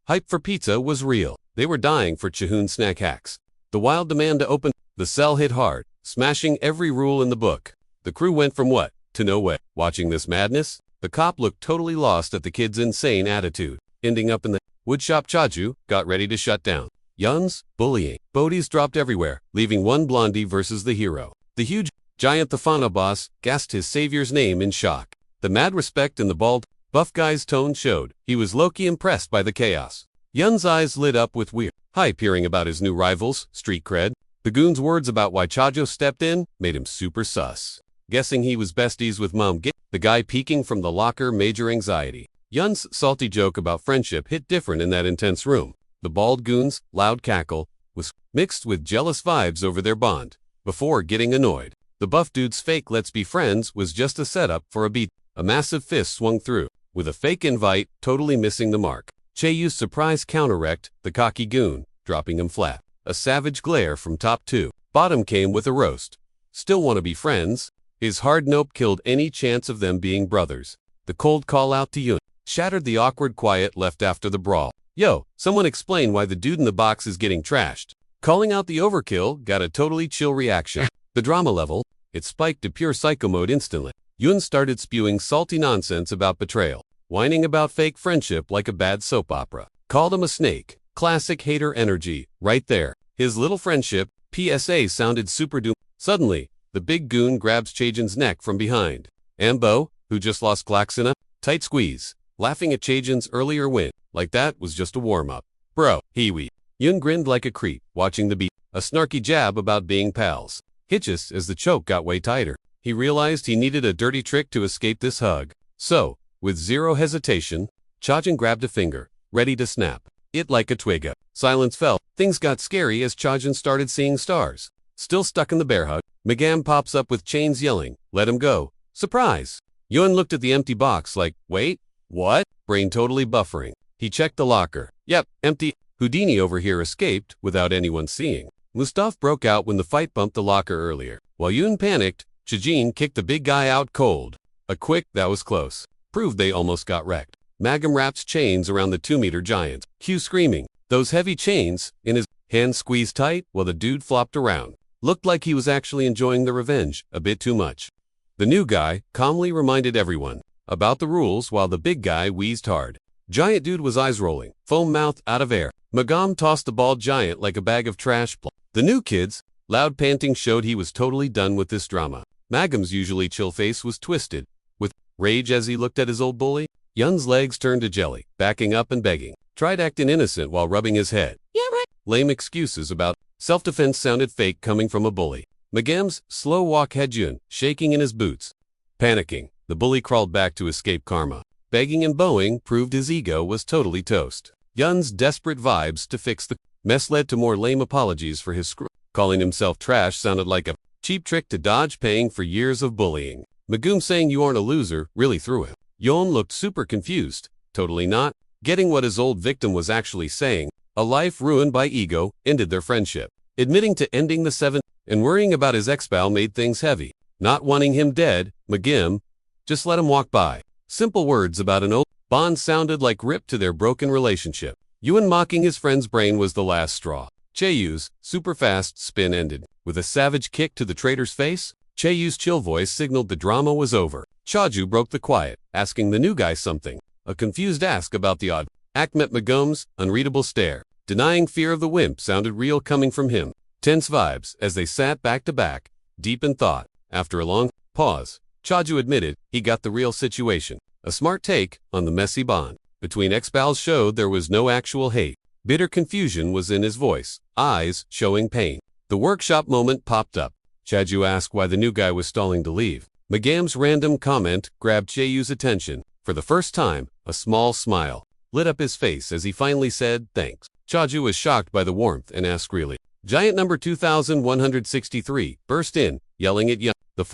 hype for pizza was real. They were dying for Chahoon snack hacks. The wild demand to open the cell hit hard, smashing every rule in the book. The crew went from what to no way. Watching this madness, the cop looked totally lost at the kid's insane attitude. Ending up in the woodshop, Chaju got ready to shut down Yun's bullying. Bodies dropped everywhere, leaving one blondie versus the hero. The huge giant Thafana boss gasped his savior's name in shock. The mad respect in the bald, buff guy's tone showed he was low-key impressed by the chaos. Yun's eyes lit up with weird hype hearing about his new rivals' street cred. The goon's words about why Chajo stepped in made him super sus. Guessing he was besties with Mom, the guy peeking from the locker, major anxiety. Yun's salty joke about friendship hit different in that intense room. The bald goon's loud cackle was mixed with jealous vibes over their bond. Before getting annoyed, the buff dude's fake "let's be friends" was just a setup for a beat. A massive fist swung through, with a fake invite totally missing the mark. Che-Yu's surprise counter-wrecked the cocky goon, dropping him flat. A savage glare from top to bottom came with a roast. Still want to be friends? His hard nope killed any chance of them being brothers. The cold call out to Yun shattered the awkward quiet left after the brawl. "Yo, someone explain why the dude in the box is getting trashed." Calling out the overkill got a totally chill reaction. The drama level, it spiked to pure psycho mode instantly. Yun started spewing salty nonsense about betrayal, whining about fake friendship like a bad soap opera. Called him a snake. Classic hater energy, right there. His little friendship PSA sounded super doom. Suddenly, the big goon grabs Chajin's neck from behind. Ambo, who just lost Klaxina, tight squeeze, laughing at Chajin's earlier win, like that was just a warm-up. Bro, Hiwi. Yun grinned like a creep, watching the beat, a snarky jab about being pals. Hitches as the choke got way tighter. He realized he needed a dirty trick to escape this hug. So, with zero hesitation, Chajin grabbed a finger, ready to snap it like a twig. Silence fell. Things got scary as Chajin started seeing stars. Still stuck in the bear hug, Magam pops up with chains yelling, "Let him go." Surprise! Yun looked at the empty box like, wait, what? Brain totally buffering. He checked the locker. Yep, empty. Houdini over here escaped without anyone seeing. Mustaf broke out when the fight bumped the locker earlier. While Yun panicked, Chajin kicked the big guy out cold. A quick, that was close. Proved they almost got wrecked. Magam wrapped chains around the 2-meter giant. Q screaming. Those heavy chains, in his hands squeezed tight while the dude flopped around. Looked like he was actually enjoying the revenge, a bit too much. The new guy calmly reminded everyone about the rules while the big guy wheezed hard. Giant dude was eyes rolling, foam mouthed out of air. Magam tossed the bald giant like a bag of trash. The new kid's loud panting showed he was totally done with this drama. Magam's usually chill face was twisted with rage as he looked at his old bully. Yun's legs turned to jelly, backing up and begging. Tried acting innocent while rubbing his head. Yeah, right. Lame excuses about self-defense sounded fake coming from a bully. Magam's slow walk had Yun shaking in his boots. Panicking, the bully crawled back to escape karma. Begging and bowing proved his ego was totally toast. Yun's desperate vibes to fix the mess led to more lame apologies for his screw. Calling himself trash sounded like a cheap trick to dodge paying for years of bullying. Magum saying you aren't a loser really threw him. Yon looked super confused, totally not getting what his old victim was actually saying. A life ruined by ego ended their friendship. Admitting to ending the 7 and worrying about his ex-pal made things heavy. Not wanting him dead, Magim, just let him walk by. Simple words about an old bond sounded like rip to their broken relationship. Yun mocking his friend's brain was the last straw. Cheyu's super fast spin ended with a savage kick to the traitor's face. Cheyu's chill voice signaled the drama was over. Chaju broke the quiet, asking the new guy something. A confused ask about the odd act met Magum's unreadable stare. Denying fear of the wimp sounded real coming from him. Tense vibes as they sat back to back, deep in thought. After a long pause, Chaju admitted he got the real situation. A smart take on the messy bond between ex-pals showed there was no actual hate. Bitter confusion was in his voice, eyes showing pain. The workshop moment popped up. Chaju asked why the new guy was stalling to leave. Magam's random comment grabbed Cheyu's attention. For the first time, a small smile lit up his face as he finally said, thanks. Chaju was shocked by the warmth and asked really. Giant number 2163 burst in, yelling at Yun. The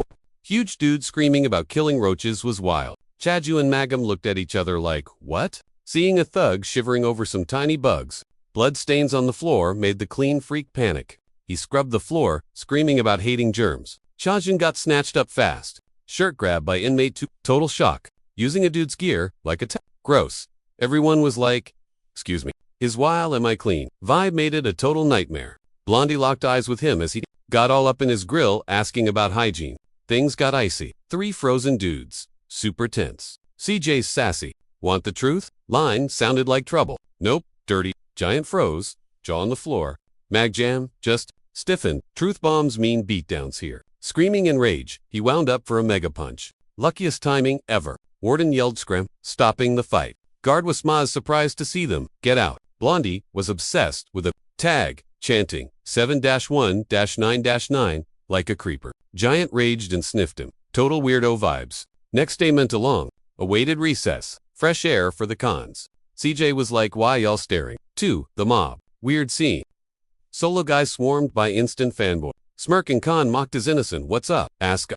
huge dude screaming about killing roaches was wild. Chaju and Magam looked at each other like, what? Seeing a thug shivering over some tiny bugs, blood stains on the floor made the clean freak panic. He scrubbed the floor, screaming about hating germs. Chajin got snatched up fast. Shirt grabbed by inmate 2. Total shock. Using a dude's gear like a gross. Everyone was like, excuse me. His while am I clean vibe made it a total nightmare. Blondie locked eyes with him as he got all up in his grill asking about hygiene. Things got icy. 3 frozen dudes. Super tense. CJ's sassy. Want the truth? Line sounded like trouble. Nope. Dirty. Giant froze. Jaw on the floor. Mag jam. Just stiffened. Truth bombs mean beatdowns here. Screaming in rage, he wound up for a mega punch. Luckiest timing ever. Warden yelled scram, stopping the fight. Guard was surprised to see them. Get out. Blondie was obsessed with a tag, chanting 7-1-9-9 like a creeper. Giant raged and sniffed him. Total weirdo vibes. Next day meant along. Awaited recess. Fresh air for the cons. CJ was like, why y'all staring? 2. The mob. Weird scene. Solo guy swarmed by instant fanboy. Smirking Khan mocked his innocent. What's up? Ask.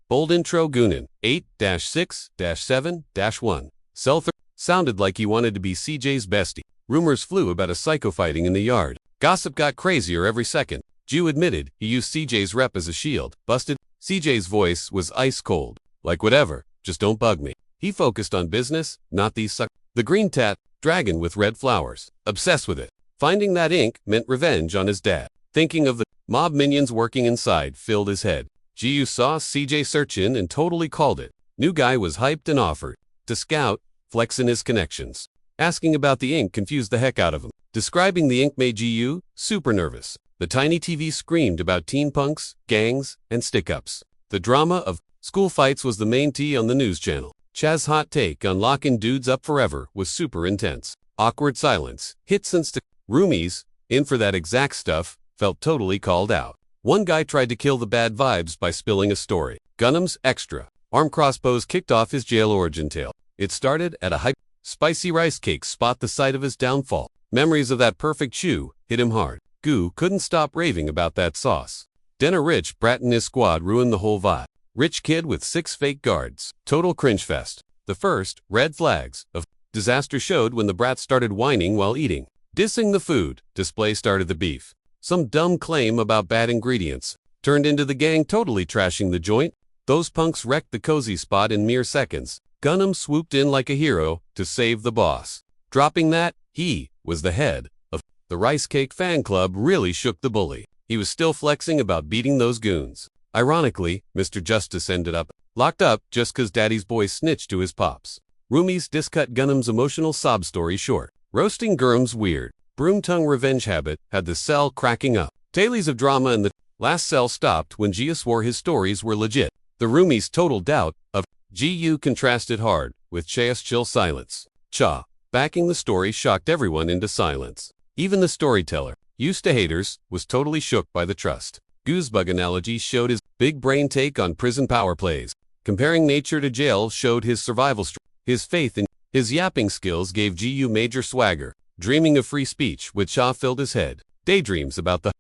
Bold intro Goonin. 8-6-7-1. Selther sounded like he wanted to be CJ's bestie. Rumors flew about a psycho fighting in the yard. Gossip got crazier every second. Jew admitted he used CJ's rep as a shield. Busted. CJ's voice was ice cold. Like whatever, just don't bug me. He focused on business, not these The green tat, dragon with red flowers. Obsessed with it. Finding that ink meant revenge on his dad. Thinking of the mob minions working inside filled his head. Jiyu saw CJ search in and totally called it. New guy was hyped and offered to scout, flexing his connections. Asking about the ink confused the heck out of him. Describing the ink made Jiyu super nervous. The tiny TV screamed about teen punks, gangs, and stick-ups. The drama of school fights was the main tea on the news channel. Chaz's hot take on locking dudes up forever was super intense. Awkward silence. Hits and roomies, in for that exact stuff, felt totally called out. One guy tried to kill the bad vibes by spilling a story. Gunham's extra. Arm crossbows kicked off his jail origin tale. It started at a hype. Spicy rice cakes spot the site of his downfall. Memories of that perfect chew hit him hard. Goo couldn't stop raving about that sauce. Then a rich brat and his squad ruined the whole vibe. Rich kid with 6 fake guards. Total cringe fest. The first red flags of disaster showed when the brat started whining while eating. Dissing the food display started the beef. Some dumb claim about bad ingredients turned into the gang totally trashing the joint. Those punks wrecked the cozy spot in mere seconds. Gunham swooped in like a hero to save the boss. Dropping that, he was the head of the Rice Cake fan club really shook the bully. He was still flexing about beating those goons. Ironically, Mr. Justice ended up locked up just 'cause daddy's boy snitched to his pops. Roomies discut Gunham's emotional sob story short. Roasting Gurham's weird, broom-tongue revenge habit had the cell cracking up. Tales of drama in the last cell stopped when Gia swore his stories were legit. The roomies' total doubt of Gu contrasted hard with Cha's chill silence. Cha, backing the story shocked everyone into silence. Even the storyteller, used to haters, was totally shook by the trust. Goosebug analogy showed his big brain take on prison power plays. Comparing nature to jail showed his survival strength. His faith in his yapping skills gave Gu major swagger. Dreaming of free speech with Cha filled his head. Daydreams about the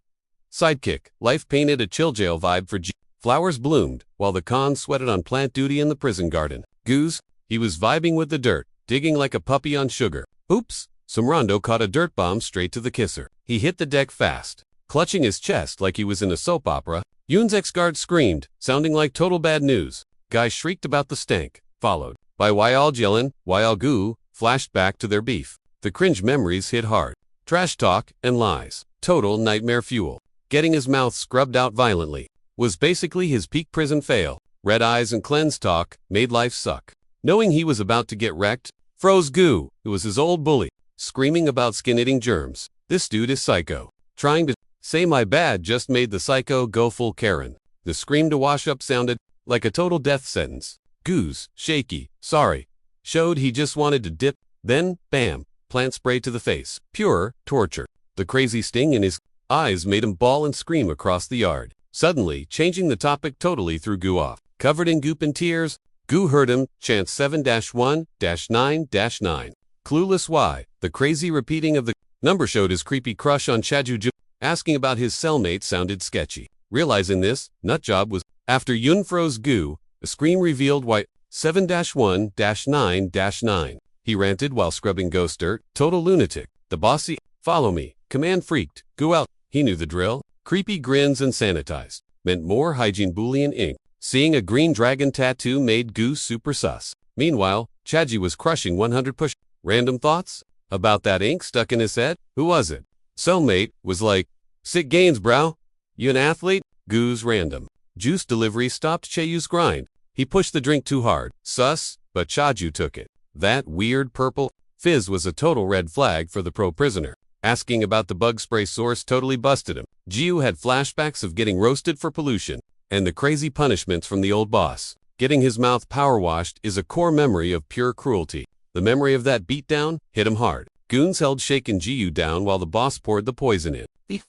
sidekick. Life painted a chill jail vibe for Gu. Flowers bloomed while the con sweated on plant duty in the prison garden. Goose, he was vibing with the dirt, digging like a puppy on sugar. Oops, some Rondo caught a dirt bomb straight to the kisser. He hit the deck fast, clutching his chest like he was in a soap opera. Yoon's ex-guard screamed, sounding like total bad news. Guys shrieked about the stank, followed by Wyal Jellin, Wyal Goo, flashed back to their beef. The cringe memories hit hard. Trash talk and lies. Total nightmare fuel. Getting his mouth scrubbed out violently was basically his peak prison fail. Red eyes and cleanse talk made life suck. Knowing he was about to get wrecked, froze Goo, who was his old bully, screaming about skin-eating germs. This dude is psycho. Trying to say my bad just made the psycho go full Karen. The scream to wash up sounded like a total death sentence. Goo's, shaky, sorry, showed he just wanted to dip, then, bam, plant spray to the face. Pure torture. The crazy sting in his eyes made him bawl and scream across the yard. Suddenly, changing the topic totally threw Goo off. Covered in goop and tears, Goo heard him chant 7-1-9-9. Clueless why, the crazy repeating of the number showed his creepy crush on Chajuju. Asking about his cellmate sounded sketchy. Realizing this, nutjob was after Yun froze Goo. A scream revealed why 7-1-9-9. He ranted while scrubbing ghost dirt. Total lunatic. The bossy, follow me, command freaked. Goo out. He knew the drill. Creepy grins and sanitized meant more hygiene Boolean ink. Seeing a green dragon tattoo made Goo super sus. Meanwhile, Chaji was crushing 100 push. Random thoughts about that ink stuck in his head? Who was it? Cellmate was like, sick gains, bro. You an athlete? Goo's random. Juice delivery stopped Cheyu's grind. He pushed the drink too hard. Sus, but Chaju took it. That weird purple fizz was a total red flag for the pro prisoner. Asking about the bug spray source totally busted him. Jiu had flashbacks of getting roasted for pollution and the crazy punishments from the old boss. Getting his mouth power washed is a core memory of pure cruelty. The memory of that beatdown hit him hard. Goons held shaken Jiu down while the boss poured the poison in. The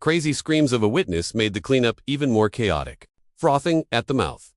crazy screams of a witness made the cleanup even more chaotic. Frothing at the mouth.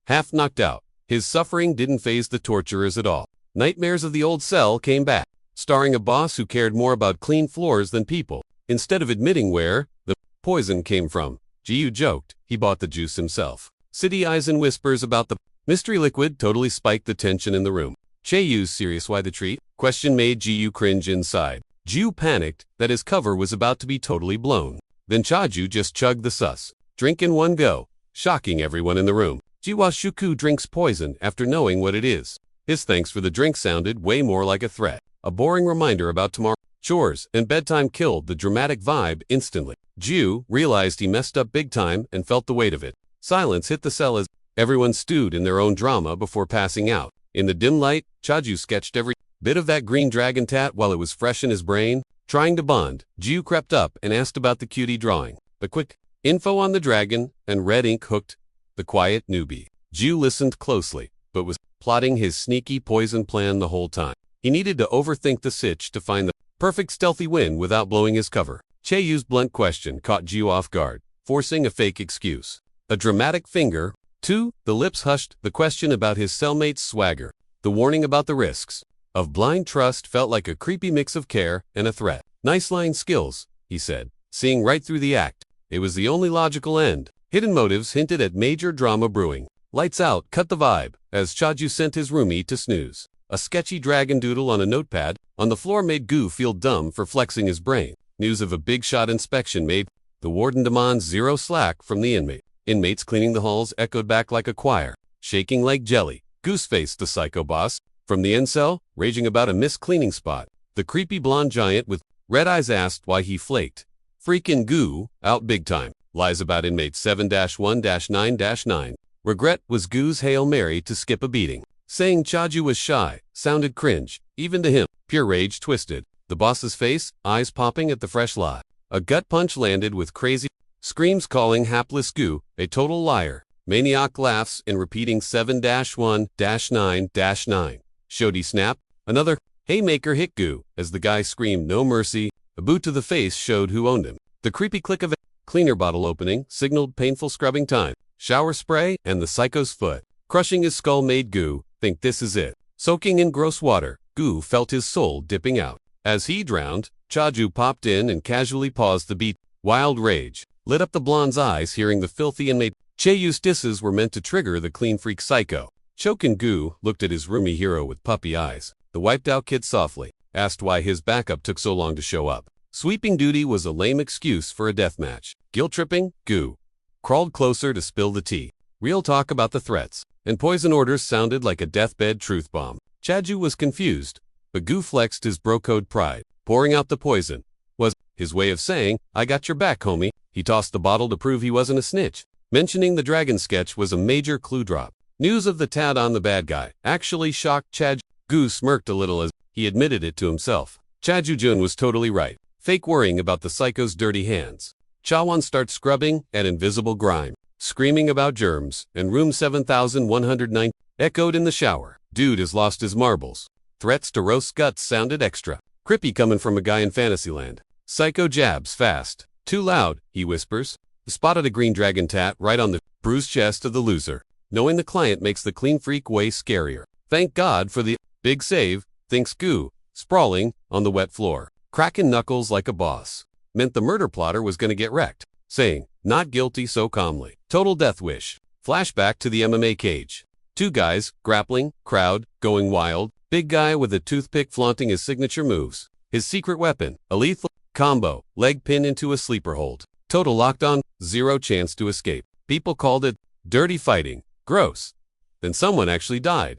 Half knocked out. His suffering didn't faze the torturers at all. Nightmares of the old cell came back, starring a boss who cared more about clean floors than people. Instead of admitting where the poison came from, Jiu joked he bought the juice himself. City eyes and whispers about the mystery liquid totally spiked the tension in the room. Cheyu's serious why the treat question made Jiu cringe inside. Jiu panicked that his cover was about to be totally blown. Then Chaju just chugged the sus drink in one go, shocking everyone in the room. Jiwa Shuku drinks poison after knowing what it is. His thanks for the drink sounded way more like a threat. A boring reminder about tomorrow. chores, and bedtime killed the dramatic vibe instantly. Ju realized he messed up big time and felt the weight of it. Silence hit the cell as everyone stewed in their own drama before passing out. In the dim light, Chaju sketched every bit of that green dragon tat while it was fresh in his brain. Trying to bond, Ju crept up and asked about the cutie drawing. The quick info on the dragon and red ink hooked the quiet newbie. Ju listened closely, but was plotting his sneaky poison plan the whole time. He needed to overthink the sitch to find the perfect stealthy win without blowing his cover. Cheyu's blunt question caught Ju off guard, forcing a fake excuse. A dramatic finger. 2. The lips hushed the question about his cellmate's swagger. The warning about the risks of blind trust felt like a creepy mix of care and a threat. Nice line skills, he said, seeing right through the act. It was the only logical end. Hidden motives hinted at major drama brewing. Lights out cut the vibe as Chaju sent his roomie to snooze. A sketchy dragon doodle on a notepad on the floor made Gu feel dumb for flexing his brain. News of a big shot inspection made the warden demands zero slack from the inmate. Inmates cleaning the halls echoed back like a choir, shaking like jelly. Gooseface, the psycho boss, from the end cell, raging about a missed cleaning spot. The creepy blonde giant with red eyes asked why he flaked. Freakin' Gu, out big time. Lies about inmate 7-1-9-9. Regret was Gu's Hail Mary to skip a beating. Saying Chaju was shy sounded cringe, even to him. Pure rage twisted the boss's face, eyes popping at the fresh lie. A gut punch landed with crazy screams calling hapless Gu a total liar. Maniac laughs in repeating 7-1-9-9. Shodi snap. Another haymaker hit Gu as the guy screamed no mercy. A boot to the face showed who owned him. The creepy click of a cleaner bottle opening signaled painful scrubbing time. Shower spray and the psycho's foot crushing his skull made Gu think this is it. Soaking in gross water, Gu felt his soul dipping out. As he drowned, Chaju popped in and casually paused the beat. Wild rage lit up the blonde's eyes hearing the filthy inmate. Cheyu's disses were meant to trigger the clean freak psycho. Chokin Gu looked at his roomie hero with puppy eyes. The wiped-out kid softly asked why his backup took so long to show up. Sweeping duty was a lame excuse for a deathmatch. Guilt-tripping, Gu crawled closer to spill the tea. Real talk about the threats and poison orders sounded like a deathbed truth bomb. Chaju was confused, but Gu flexed his bro-code pride. Pouring out the poison was his way of saying, I got your back, homie. He tossed the bottle to prove he wasn't a snitch. Mentioning the dragon sketch was a major clue drop. News of the tad on the bad guy actually shocked Chaju. Gu smirked a little as he admitted it to himself. Chaju-jun was totally right. Fake worrying about the psycho's dirty hands. Chawan starts scrubbing at invisible grime, screaming about germs, and room 7109 echoed in the shower. Dude has lost his marbles. Threats to roast guts sounded extra creepy coming from a guy in Fantasyland. Psycho jabs fast. Too loud, he whispers. Spotted a green dragon tat right on the bruised chest of the loser. Knowing the client makes the clean freak way scarier. Thank God for the big save, thinks Gu, sprawling on the wet floor. Cracking knuckles like a boss. Meant the murder plotter was gonna get wrecked. Saying, not guilty so calmly. Total death wish. Flashback to the MMA cage. Two guys, grappling, crowd, going wild. Big guy with a toothpick flaunting his signature moves. His secret weapon, a lethal combo, leg pin into a sleeper hold. Total locked on, zero chance to escape. People called it dirty fighting. Gross. Then someone actually died.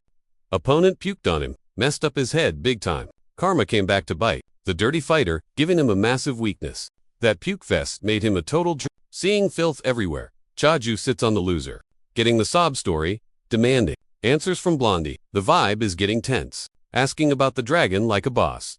Opponent puked on him, messed up his head big time. Karma came back to bite the dirty fighter, giving him a massive weakness. That puke fest made him a total seeing filth everywhere. Chaju sits on the loser, getting the sob story, demanding answers from Blondie. The vibe is getting tense. Asking about the dragon like a boss.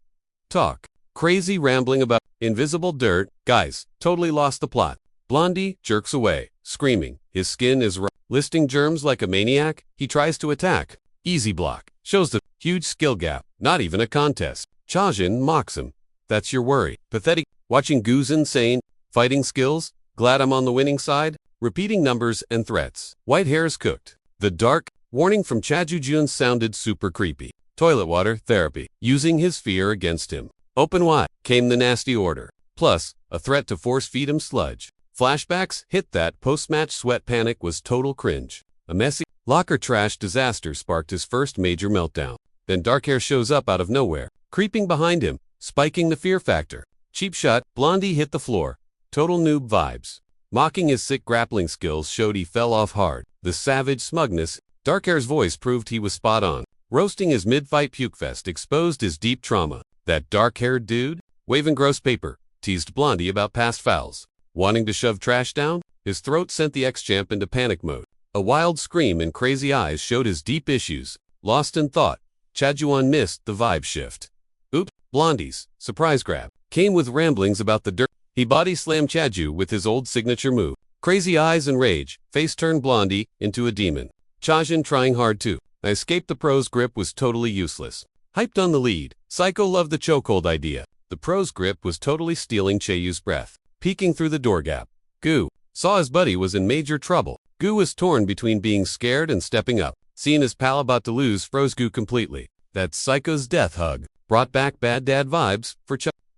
Talk. Crazy rambling about invisible dirt. Guys, totally lost the plot. Blondie jerks away, screaming. His skin is listing germs like a maniac. He tries to attack. Easy block. Shows the huge skill gap. Not even a contest. Chajin mocks him. That's your worry. Pathetic. Watching Gu's insane fighting skills. Glad I'm on the winning side. Repeating numbers and threats. White hairs cooked. The dark warning from Chaju-jun sounded super creepy. Toilet water therapy. Using his fear against him. Open wide came the nasty order. Plus, a threat to force feed him sludge. Flashbacks hit that post-match sweat panic was total cringe. A messy locker trash disaster sparked his first major meltdown. Then Darkhair shows up out of nowhere, creeping behind him, spiking the fear factor. Cheap shot, Blondie hit the floor. Total noob vibes. Mocking his sick grappling skills showed he fell off hard. The savage smugness, Darkhair's voice proved he was spot on. Roasting his mid-fight puke fest exposed his deep trauma. That dark-haired dude? waving gross paper, teased Blondie about past fouls. Wanting to shove trash down, his throat sent the ex-champ into panic mode. A wild scream and crazy eyes showed his deep issues. Lost in thought, Chajuan missed the vibe shift. Oops, Blondie's surprise grab came with ramblings about the dirt. He body slammed Chaju with his old signature move. Crazy eyes and rage, face turned Blondie into a demon. Chajin trying hard too. I escaped the pro's grip was totally useless. Hyped on the lead, Psycho loved the chokehold idea. The pro's grip was totally stealing Cheyu's breath. Peeking through the door gap, Gu saw his buddy was in major trouble. Gu was torn between being scared and stepping up. Seeing his pal about to lose froze Gu completely. That Psycho's death hug brought back bad dad vibes for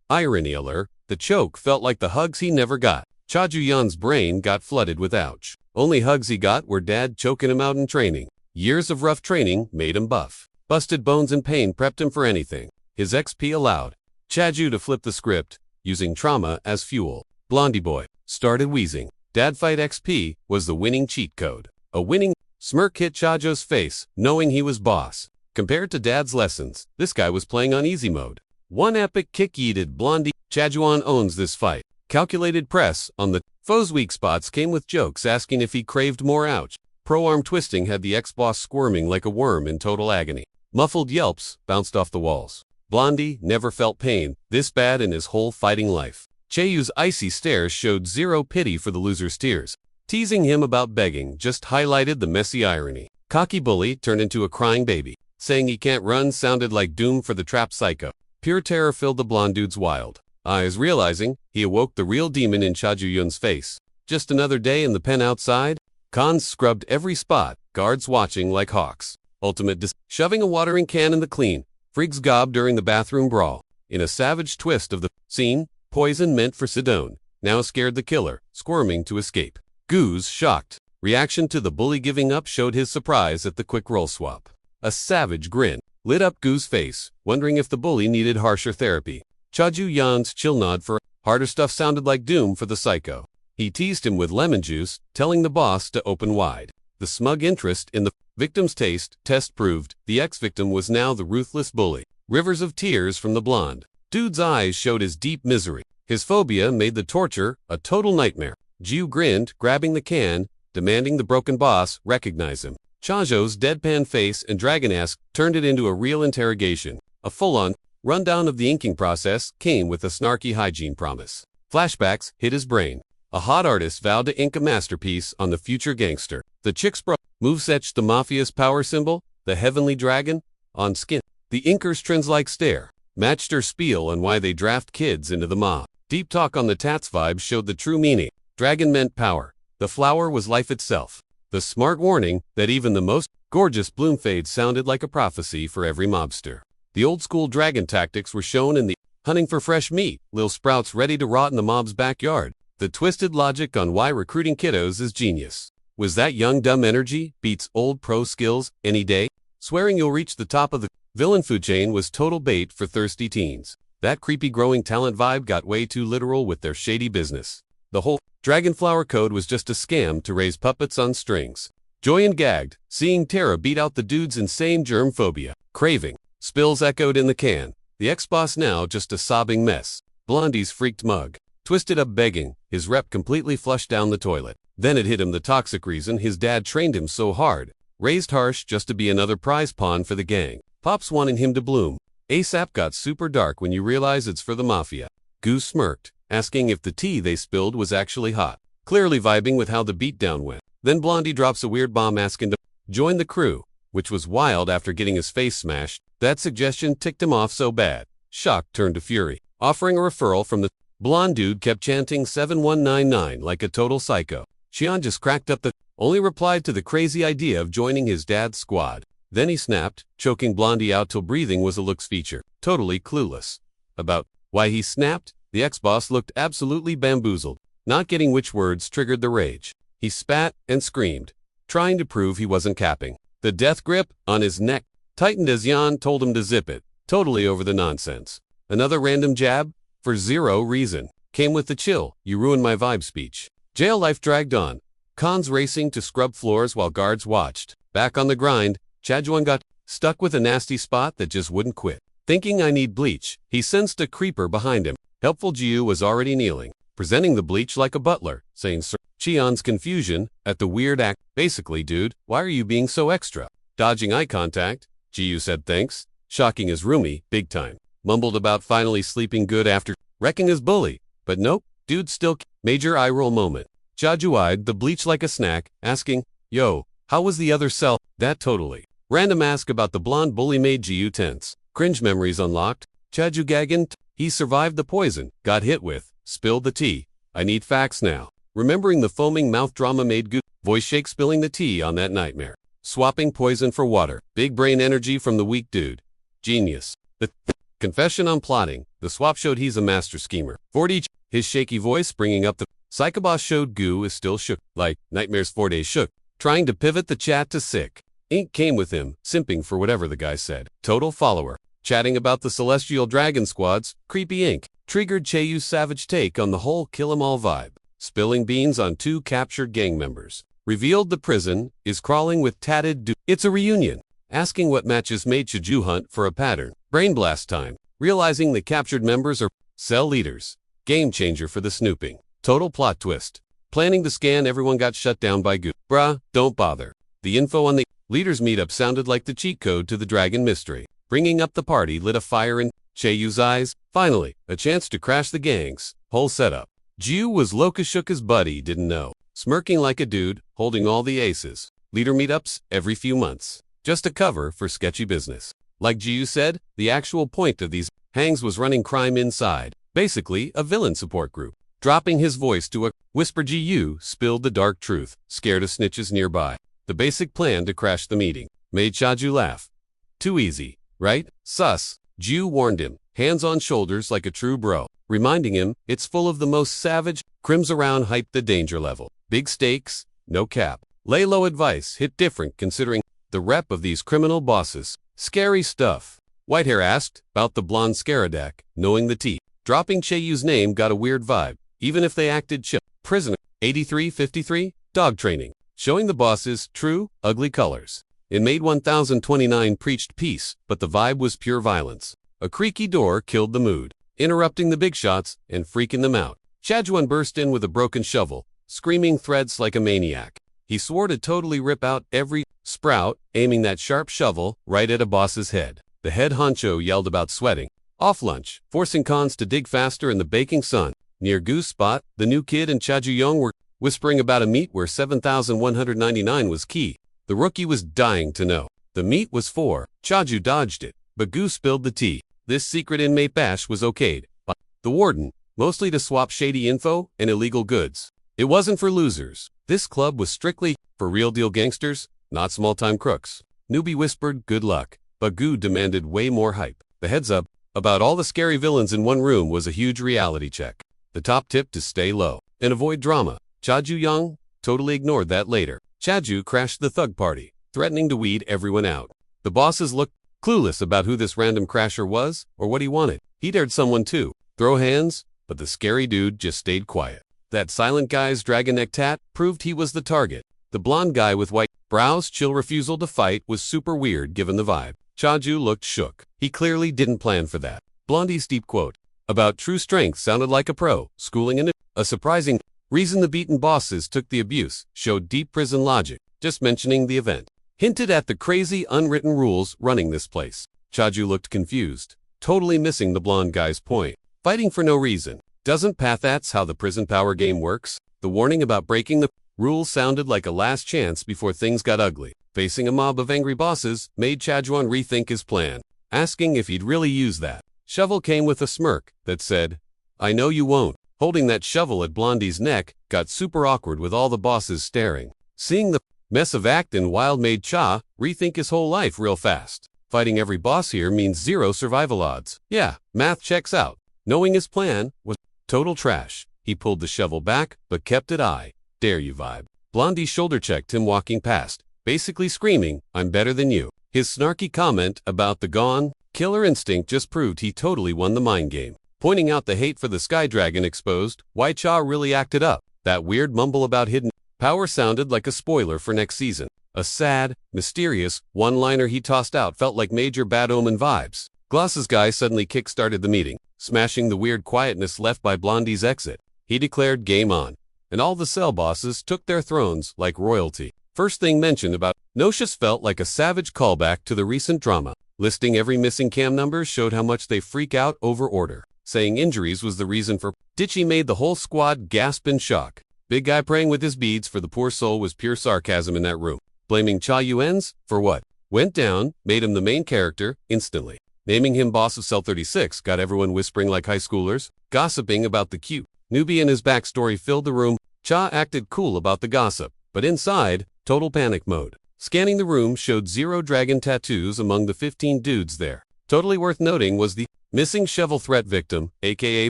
Irony alert, the choke felt like the hugs he never got. Cha Ju-yeon's brain got flooded with ouch. Only hugs he got were dad choking him out in training. Years of rough training made him buff. Busted bones and pain prepped him for anything. His XP allowed Chaju to flip the script, using trauma as fuel. Blondie boy started wheezing. Dad fight XP was the winning cheat code. A winning smirk hit Chajo's face, knowing he was boss. Compared to Dad's lessons, this guy was playing on easy mode. One epic kick yeeted Blondie. Chajuan owns this fight. Calculated press on the foe's weak spots came with jokes asking if he craved more ouch. Pro arm twisting had the ex-boss squirming like a worm in total agony. Muffled yelps bounced off the walls. Blondie never felt pain this bad in his whole fighting life. Cheyu's icy stares showed zero pity for the loser's tears. Teasing him about begging just highlighted the messy irony. Cocky bully turned into a crying baby. Saying he can't run sounded like doom for the trapped Psycho. Pure terror filled the blonde dude's wild eyes, realizing he awoke the real demon in Cha Ju-yeon's face. Just another day in the pen outside. Cons scrubbed every spot, guards watching like hawks. Ultimate shoving a watering can in the clean. Frigs gob during the bathroom brawl. In a savage twist of the scene, poison meant for Sidone now scared the killer, squirming to escape. Gu's shocked reaction to the bully giving up showed his surprise at the quick roll swap. A savage grin lit up Gu's face, wondering if the bully needed harsher therapy. Cha Ju-yeon's chill nod for harder stuff sounded like doom for the Psycho. He teased him with lemon juice, telling the boss to open wide. The smug interest in the victim's taste test proved the ex-victim was now the ruthless bully. Rivers of tears from the blonde dude's eyes showed his deep misery. His phobia made the torture a total nightmare. Jiu grinned, grabbing the can, demanding the broken boss recognize him. Chajo's deadpan face and dragon-esque turned it into a real interrogation. A full-on rundown of the inking process came with a snarky hygiene promise. Flashbacks hit his brain. A hot artist vowed to ink a masterpiece on the future gangster. The chick's moves etched the mafia's power symbol, the heavenly dragon, on skin. The inker's trends-like stare matched her spiel on why they draft kids into the mob. Deep talk on the tats vibe showed the true meaning. Dragon meant power. The flower was life itself. The smart warning that even the most gorgeous bloom fade sounded like a prophecy for every mobster. The old-school dragon tactics were shown in the hunting for fresh meat, lil sprouts ready to rot in the mob's backyard. The twisted logic on why recruiting kiddos is genius. Was that young dumb energy beats old pro skills any day? Swearing you'll reach the top of the villain food chain was total bait for thirsty teens. That creepy growing talent vibe got way too literal with their shady business. The whole Dragonflower code was just a scam to raise puppets on strings. Joyan gagged, seeing Tara beat out the dude's insane germ phobia. Craving. Spills echoed in the can. The ex-boss now just a sobbing mess. Blondie's freaked mug. Twisted up begging, his rep completely flushed down the toilet. Then it hit him the toxic reason his dad trained him so hard. Raised harsh just to be another prize pawn for the gang. Pops wanting him to bloom. ASAP got super dark when you realize it's for the mafia. Goose smirked, asking if the tea they spilled was actually hot. Clearly vibing with how the beatdown went. Then Blondie drops a weird bomb asking to join the crew, which was wild after getting his face smashed. That suggestion ticked him off so bad. Shock turned to fury. Offering a referral from the blonde dude kept chanting 7199 like a total psycho. Xian just cracked up the only replied to the crazy idea of joining his dad's squad. Then he snapped, choking Blondie out till breathing was a looks feature. Totally clueless about why he snapped, the ex-boss looked absolutely bamboozled, not getting which words triggered the rage. He spat and screamed, trying to prove he wasn't capping. The death grip on his neck tightened as Jan told him to zip it, totally over the nonsense. Another random jab, for zero reason, came with the chill, you ruined my vibe speech. Jail life dragged on, cons racing to scrub floors while guards watched. Back on the grind, Chajuan got stuck with a nasty spot that just wouldn't quit. Thinking I need bleach, he sensed a creeper behind him. Helpful Jiu was already kneeling, presenting the bleach like a butler, saying Sir. Cheon's confusion at the weird act. Basically, dude, why are you being so extra? Dodging eye contact, Jiu said thanks, shocking his roomie, big time. Mumbled about finally sleeping good after wrecking his bully. But nope, dude still. Major eye roll moment. Chaju eyed the bleach like a snack, asking, yo, how was the other cell? That totally. Random ask about the blonde bully made Jiu tense. Cringe memories unlocked. Chaju gagging. He survived the poison, got hit with, spilled the tea. I need facts now. Remembering the foaming mouth drama made good. Voice shake spilling the tea on that nightmare. Swapping poison for water. Big brain energy from the weak dude. Genius. The confession on plotting. The swap showed he's a master schemer. 40. His shaky voice bringing up the Psychoboss showed Goo is still shook. Like, Nightmare's 4 days shook. Trying to pivot the chat to sick. Ink came with him, simping for whatever the guy said. Total follower. Chatting about the Celestial Dragon Squads. Creepy Ink. Triggered Cheyu's savage take on the whole kill 'em all vibe. Spilling beans on 2 captured gang members. Revealed the prison is crawling with tatted It's a reunion. Asking what matches made Chiju hunt for a pattern. Brain blast time. Realizing the captured members are cell leaders. Game changer for the snooping. Total plot twist. Planning to scan everyone got shut down by Goo. Bruh, don't bother. The info on the leaders meetup sounded like the cheat code to the dragon mystery. Bringing up the party lit a fire in Cheyu's eyes. Finally, a chance to crash the gangs. Whole setup. Jiu was loca shook his buddy didn't know. Smirking like a dude, holding all the aces. Leader meetups every few months. Just a cover for sketchy business. Like Jiu said, the actual point of these hangs was running crime inside. Basically, a villain support group. Dropping his voice to a whisper, Jiu spilled the dark truth, scared of snitches nearby. The basic plan to crash the meeting. Made Chaju laugh. Too easy, right? Sus. Jiu warned him, hands on shoulders like a true bro. Reminding him, it's full of the most savage, crims around hype the danger level. Big stakes, no cap. Lay low advice hit different considering the rep of these criminal bosses. Scary stuff. Whitehair asked about the blonde Scaradak, knowing the tea. Dropping Cheyu's name got a weird vibe, even if they acted chill. Prisoner, 8353, dog training. Showing the bosses true, ugly colors. It made 1029 preached peace, but the vibe was pure violence. A creaky door killed the mood, interrupting the big shots and freaking them out. Chajuan burst in with a broken shovel, screaming threats like a maniac. He swore to totally rip out every sprout, aiming that sharp shovel right at a boss's head. The head honcho yelled about sweating. Off lunch, forcing cons to dig faster in the baking sun. Near Goose Spot, the new kid and Chajuyong were whispering about a meet where 7,199 was key. The rookie was dying to know. The meet was 4. Chaju dodged it, but Goose spilled the tea. This secret inmate bash was okayed by the warden, mostly to swap shady info and illegal goods. It wasn't for losers. This club was strictly for real-deal gangsters, not small-time crooks. Newbie whispered good luck, but Goo demanded way more hype. The heads up about all the scary villains in one room was a huge reality check. The top tip to stay low and avoid drama. Chajuyong totally ignored that later. Chaju crashed the thug party, threatening to weed everyone out. The bosses looked clueless about who this random crasher was or what he wanted. He dared someone to throw hands, but the scary dude just stayed quiet. That silent guy's dragon neck tat proved he was the target. The blonde guy with white brows' chill refusal to fight was super weird given the vibe. Chaju looked shook. He clearly didn't plan for that. Blondie's deep quote about true strength sounded like a pro, schooling in it. A surprising reason the beaten bosses took the abuse showed deep prison logic. Just mentioning the event hinted at the crazy unwritten rules running this place. Chaju looked confused, totally missing the blonde guy's point. Fighting for no reason. Doesn't that's how the prison power game works? The warning about breaking the rules sounded like a last chance before things got ugly. Facing a mob of angry bosses made Chajuan rethink his plan, asking if he'd really use that. Shovel came with a smirk that said, I know you won't. Holding that shovel at Blondie's neck got super awkward with all the bosses staring. Seeing the mess of actin' wild made Cha rethink his whole life real fast. Fighting every boss here means 0 survival odds. Yeah, math checks out. Knowing his plan was total trash. He pulled the shovel back, but kept it I dare you vibe. Blondie shoulder checked him walking past, basically screaming, I'm better than you. His snarky comment about the gone killer instinct just proved he totally won the mind game. Pointing out the hate for the Sky Dragon exposed why Cha really acted up. That weird mumble about hidden power sounded like a spoiler for next season. A sad, mysterious one-liner he tossed out felt like major bad omen vibes. Glasses guy suddenly kick-started the meeting, smashing the weird quietness left by Blondie's exit. He declared game on, and all the cell bosses took their thrones like royalty. First thing mentioned about Notius felt like a savage callback to the recent drama. Listing every missing cam number showed how much they freak out over order. Saying injuries was the reason for Ditchy made the whole squad gasp in shock. Big guy praying with his beads for the poor soul was pure sarcasm in that room. Blaming Cha Yuen's for what went down made him the main character instantly. Naming him boss of Cell 36 got everyone whispering like high schoolers, gossiping about the cute newbie and his backstory filled the room. Cha acted cool about the gossip, but inside, total panic mode. Scanning the room showed 0 dragon tattoos among the 15 dudes there. Totally worth noting was the missing shovel threat victim, aka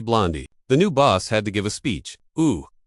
Blondie. The new boss had to give a speech.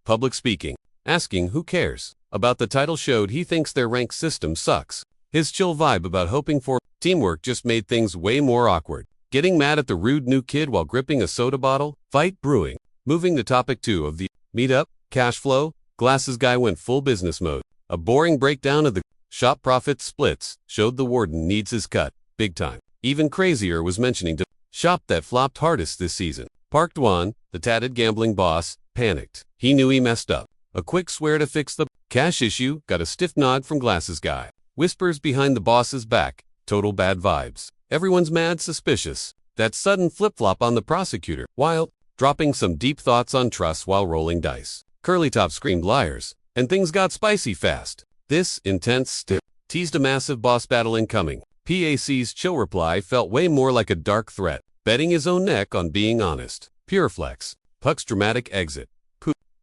Public speaking. Asking who cares. About the title showed he thinks their rank system sucks. His chill vibe about hoping for teamwork just made things way more awkward. Getting mad at the rude new kid while gripping a soda bottle? Fight brewing. Moving to topic 2 of the meetup, cash flow, Glasses guy went full business mode. A boring breakdown of the shop profit splits showed the warden needs his cut, big time. Even crazier was mentioning the shop that flopped hardest this season. Park Dwan, the tatted gambling boss, panicked. He knew he messed up. A quick swear to fix the cash issue got a stiff nod from Glasses guy. Whispers behind the boss's back, total bad vibes. Everyone's mad suspicious. That sudden flip-flop on the prosecutor, while dropping some deep thoughts on trust while rolling dice. Curlytop screamed liars, and things got spicy fast. This intense teased a massive boss battle incoming. PAC's chill reply felt way more like a dark threat, betting his own neck on being honest. Pure flex. Puck's dramatic exit.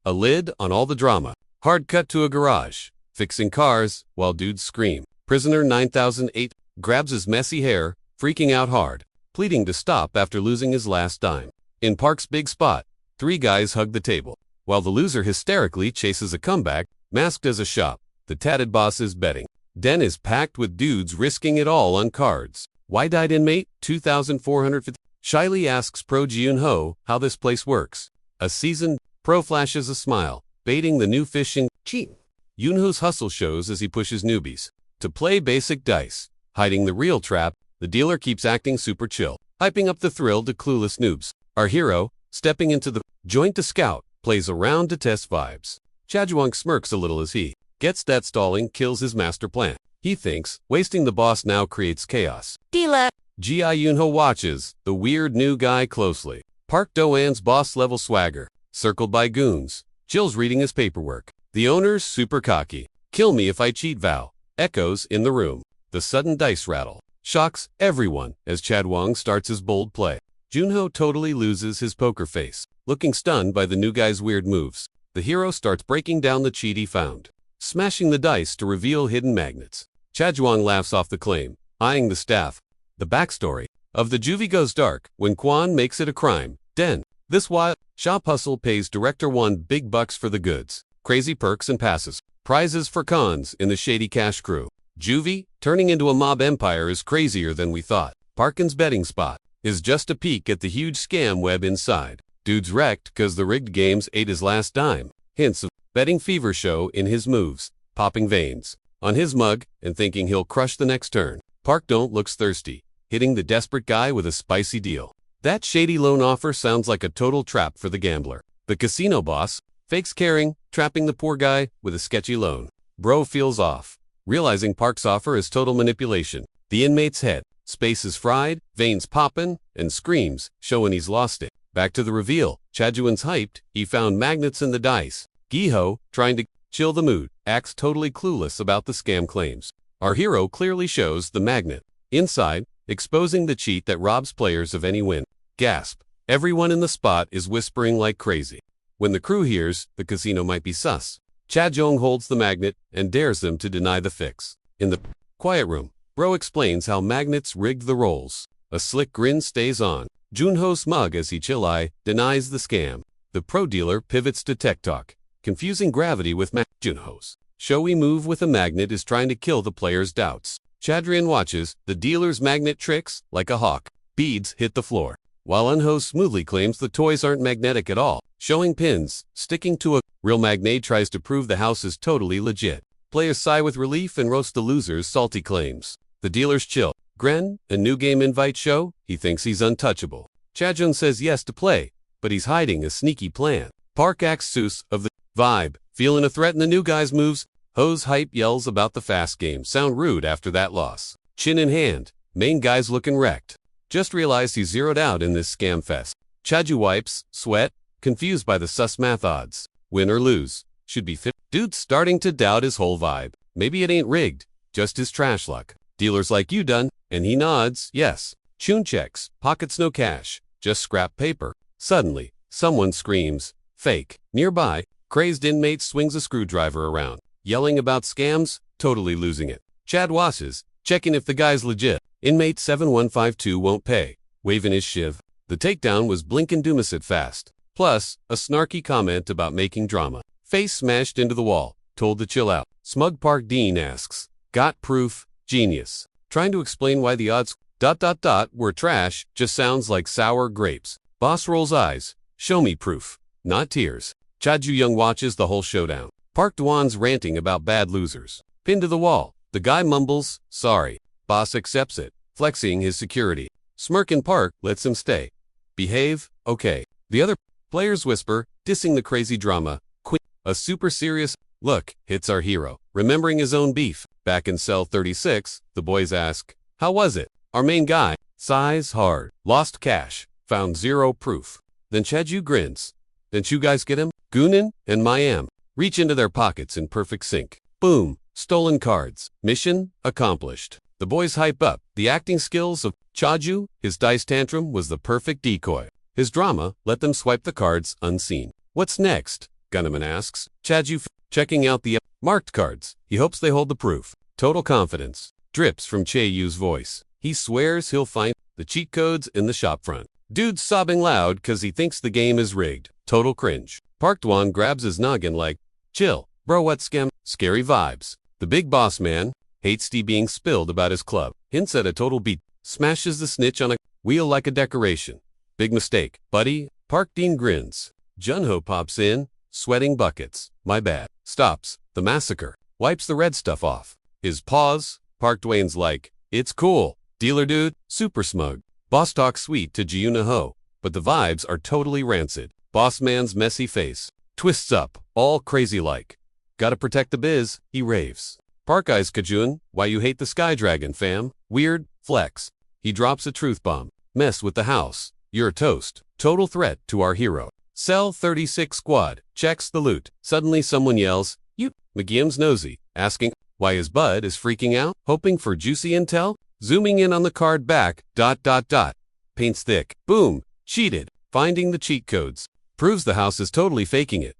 A lid on all the drama. Hard cut to a garage. Fixing cars, while dudes scream. Prisoner 9008 grabs his messy hair, freaking out hard, pleading to stop after losing his last dime. In Park's big spot, 3 guys hug the table, while the loser hysterically chases a comeback, masked as a shop. The tatted boss is betting. Den is packed with dudes risking it all on cards. Why died inmate 2450? Shyly asks Pro Ji-Eun-ho how this place works. A seasoned pro flashes a smile, baiting the new fish in cheap. Yoonho's hustle shows as he pushes newbies to play basic dice. Hiding the real trap, the dealer keeps acting super chill, hyping up the thrill to clueless noobs. Our hero, stepping into the joint to scout, plays around to test vibes. Chajuang smirks a little as he gets that stalling kills his master plan. He thinks wasting the boss now creates chaos. Dealer. Ji-Yoon-ho watches the weird new guy closely. Park Do-an's boss-level swagger, circled by goons. Jill's reading his paperwork. The owner's super cocky. Kill me if I cheat vow. Echoes in the room. The sudden dice rattle shocks everyone as Chadwong starts his bold play. Junho totally loses his poker face, looking stunned by the new guy's weird moves. The hero starts breaking down the cheat he found, smashing the dice to reveal hidden magnets. Chadwong laughs off the claim, eyeing the staff. The backstory of the juvie goes dark when Quan makes it a crime. Den. This wild shop hustle pays Director One big bucks for the goods. Crazy perks and passes. Prizes for cons in the shady cash crew. Juvie, turning into a mob empire is crazier than we thought. Parkin's betting spot is just a peek at the huge scam web inside. Dude's wrecked cause the rigged games ate his last dime. Hints of betting fever show in his moves, popping veins on his mug and thinking he'll crush the next turn. Park don't looks thirsty, hitting the desperate guy with a spicy deal. That shady loan offer sounds like a total trap for the gambler. The casino boss fakes caring, trapping the poor guy with a sketchy loan. Bro feels off, realizing Park's offer is total manipulation. The inmate's head, space is fried, veins poppin', and screams, showing he's lost it. Back to the reveal. Chajuan's hyped, he found magnets in the dice. Giho, trying to chill the mood, acts totally clueless about the scam claims. Our hero clearly shows the magnet. Inside, exposing the cheat that robs players of any win. Gasp. Everyone in the spot is whispering like crazy. When the crew hears, the casino might be sus. Chajong holds the magnet and dares them to deny the fix. In the quiet room, Bro explains how magnets rigged the rolls. A slick grin stays on. Junho's mug as he chill-eye denies the scam. The pro dealer pivots to tech talk, confusing gravity with Junho's showy move with a magnet is trying to kill the player's doubts. Chadrian watches the dealer's magnet tricks like a hawk. Beads hit the floor, while Unho smoothly claims the toys aren't magnetic at all, showing pins, sticking to a real magnet tries to prove the house is totally legit. Players sigh with relief and roast the loser's salty claims. The dealer's chill Gren, a new game invite show? He thinks he's untouchable. Chajun says yes to play, but he's hiding a sneaky plan. Park acts Seuss of the vibe, feeling a threat in the new guy's moves. Hose hype yells about the fast game, sound rude after that loss. Chin in hand, main guy's looking wrecked. Just realized he's zeroed out in this scam fest. Chaju wipes, sweat, confused by the sus math odds. Win or lose, should be fit. Dude's starting to doubt his whole vibe. Maybe it ain't rigged, just his trash luck. Dealers like you done, and he nods, yes. Chun checks, pockets no cash, just scrap paper. Suddenly, someone screams, fake. Nearby, crazed inmate swings a screwdriver around, yelling about scams, totally losing it. Chad washes, checking if the guy's legit. Inmate 7152 won't pay, waving his shiv. The takedown was blinkin' doomisit fast. Plus, a snarky comment about making drama. Face smashed into the wall, told to chill out. Smug Park Dean asks, got proof? Genius. Trying to explain why the odds ... were trash just sounds like sour grapes. Boss rolls eyes. Show me proof. Not tears. Chaju Young watches the whole showdown. Park Dwan's ranting about bad losers. Pinned to the wall. The guy mumbles, sorry. Boss accepts it, flexing his security. Smirkin' Park lets him stay. Behave, okay. The other players whisper, dissing the crazy drama. Quinn, a super serious look, hits our hero. Remembering his own beef. Back in cell 36, the boys ask, how was it? Our main guy sighs hard. Lost cash. Found zero proof. Then Chaju grins. Didn't you guys get him? Goonin and Mayam reach into their pockets in perfect sync. Boom. Stolen cards. Mission accomplished. The boys hype up. The acting skills of Chaju, his dice tantrum was the perfect decoy. His drama let them swipe the cards unseen. What's next? Gunnaman asks. Chaju checking out the marked cards. He hopes they hold the proof. Total confidence drips from Che-Yu's voice. He swears he'll find the cheat codes in the shop front. Dude's sobbing loud cause he thinks the game is rigged. Total cringe. Park Dwan grabs his noggin like, chill, bro, what scam? Scary vibes. The big boss man hates tea being spilled about his club. Hints at a total beat. Smashes the snitch on a wheel like a decoration. Big mistake, buddy. Park Dean grins. Junho pops in, sweating buckets. My bad. Stops the massacre. Wipes the red stuff off. His paws. Park Dwayne's like, it's cool. Dealer dude, super smug. Boss talks sweet to Jiuna Ho, but the vibes are totally rancid. Boss man's messy face twists up, all crazy like. Gotta protect the biz, he raves. Park eyes Kajun, why you hate the Sky Dragon, fam? Weird, flex. He drops a truth bomb. Mess with the house. You're a toast. Total threat to our hero. Cell 36 squad checks the loot. Suddenly someone yells, you. McGeeum's nosy, asking why his bud is freaking out, hoping for juicy intel. Zooming in on the card back, ... Paints thick. Boom. Cheated. Finding the cheat codes. Proves the house is totally faking it.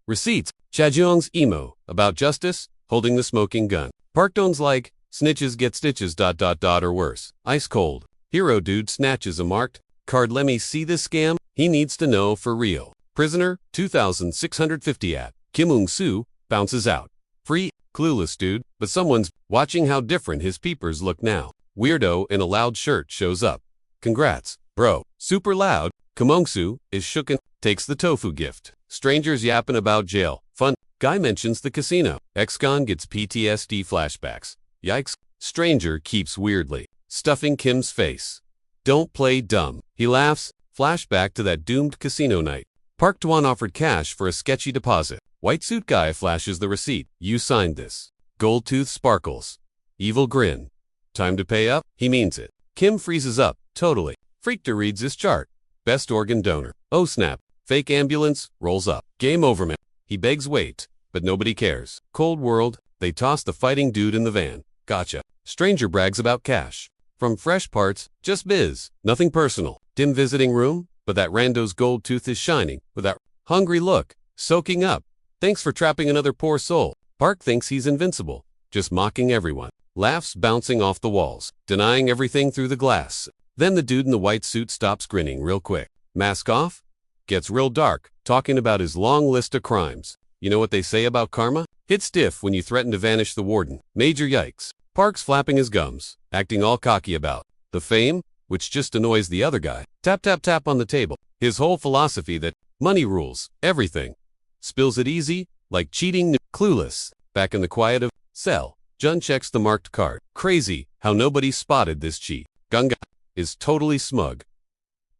Receipts. Chajuong's emo. About justice. Holding the smoking gun. Park Don's like, snitches get stitches ... or worse. Ice cold. Hero dude snatches a marked card. Let me see this scam. He needs to know for real. Prisoner, 2,650 at. Kim Ung-soo bounces out. Free. Clueless dude, but someone's watching how different his peepers look now. Weirdo in a loud shirt shows up. Congrats, bro. Super loud. Kamongsu is shooken. Takes the tofu gift. Strangers yapping about jail. Fun. Guy mentions the casino. Ex-con gets PTSD flashbacks. Yikes. Stranger keeps weirdly stuffing Kim's face. Don't play dumb. He laughs. Flashback to that doomed casino night. Park Dwan offered cash for a sketchy deposit. White suit guy flashes the receipt. You signed this. Gold tooth sparkles. Evil grin. Time to pay up? He means it. Kim freezes up. Totally. Freakter reads his chart. Best organ donor. Oh snap. Fake ambulance rolls up. Game over, man. He begs wait, but nobody cares. Cold world. They toss the fighting dude in the van. Gotcha. Stranger brags about cash. From fresh parts, just biz. Nothing personal. Dim visiting room, but that rando's gold tooth is shining with that hungry look. Soaking up. Thanks for trapping another poor soul. Park thinks he's invincible. Just mocking everyone. Laughs bouncing off the walls. Denying everything through the glass. Then the dude in the white suit stops grinning real quick. Mask off? Gets real dark, talking about his long list of crimes. You know what they say about karma? Hit stiff when you threaten to vanish the warden. Major yikes. Park's flapping his gums, acting all cocky about the fame, which just annoys the other guy. Tap tap tap on the table. His whole philosophy that money rules everything. Spills it easy, like cheating. Clueless. Back in the quiet of cell. Jun checks the marked card. Crazy how nobody spotted this cheat. Gunga is totally smug.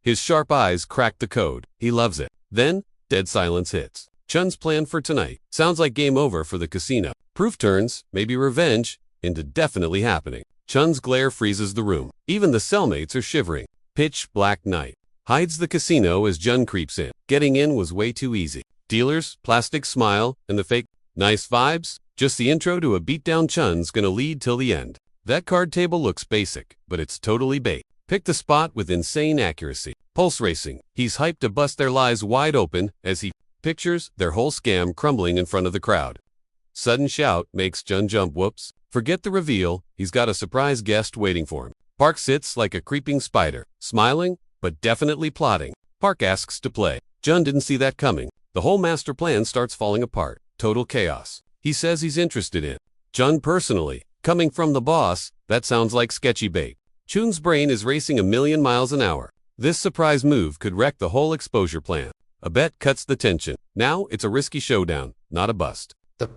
His sharp eyes crack the code. He loves it. Then, dead silence hits. Chun's plan for tonight sounds like game over for the casino. Proof turns, maybe revenge, into definitely happening. Chun's glare freezes the room. Even the cellmates are shivering. Pitch black night hides the casino as Jun creeps in. Getting in was way too easy. Dealers, plastic smile, and the fake nice vibes. Just the intro to a beatdown Chun's gonna lead till the end. That card table looks basic, but it's totally bait. Pick the spot with insane accuracy. Pulse racing. He's hyped to bust their lies wide open as he pictures their whole scam crumbling in front of the crowd. Sudden shout makes Jun jump. Whoops. Forget the reveal. He's got a surprise guest waiting for him. Park sits like a creeping spider, smiling, but definitely plotting. Park asks to play. Jun didn't see that coming. The whole master plan starts falling apart. Total chaos. He says he's interested in Jun personally. Coming from the boss, that sounds like sketchy bait. Chun's brain is racing 1,000,000 miles an hour. This surprise move could wreck the whole exposure plan. A bet cuts the tension. Now it's a risky showdown, not a bust. The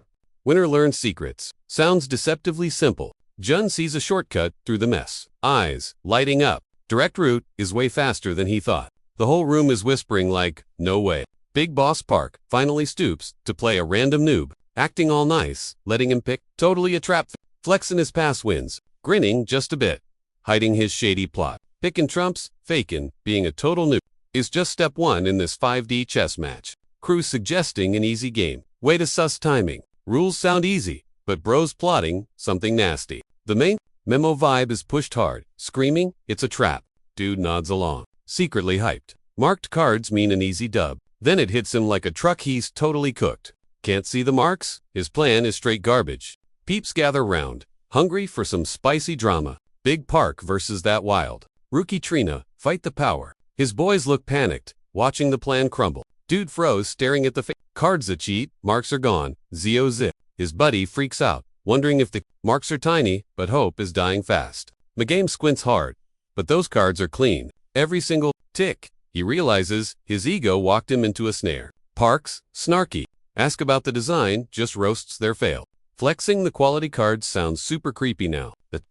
winner learns secrets. Sounds deceptively simple. Jun sees a shortcut through the mess. Eyes lighting up. Direct route is way faster than he thought. The whole room is whispering like, no way. Big Boss Park finally stoops to play a random noob, acting all nice, letting him pick. Totally a trap. Flexing his pass wins, grinning just a bit, hiding his shady plot. Picking trumps, faking, being a total noob, is just step one in this 5D chess match. Crew suggesting an easy game. Way to suss timing. Rules sound easy, but bro's plotting something nasty. The main memo vibe is pushed hard, screaming, it's a trap. Dude nods along, secretly hyped. Marked cards mean an easy dub. Then it hits him like a truck he's totally cooked. Can't see the marks? His plan is straight garbage. Peeps gather round, hungry for some spicy drama. Big Park versus that wild rookie Trina, fight the power. His boys look panicked, watching the plan crumble. Dude froze, staring at the cards that cheat, marks are gone, zio zip. His buddy freaks out, wondering if the marks are tiny, but hope is dying fast. McGame squints hard, but those cards are clean. Every single tick. He realizes his ego walked him into a snare. Parks, snarky, ask about the design, just roasts their fail. Flexing the quality cards sounds super creepy now. The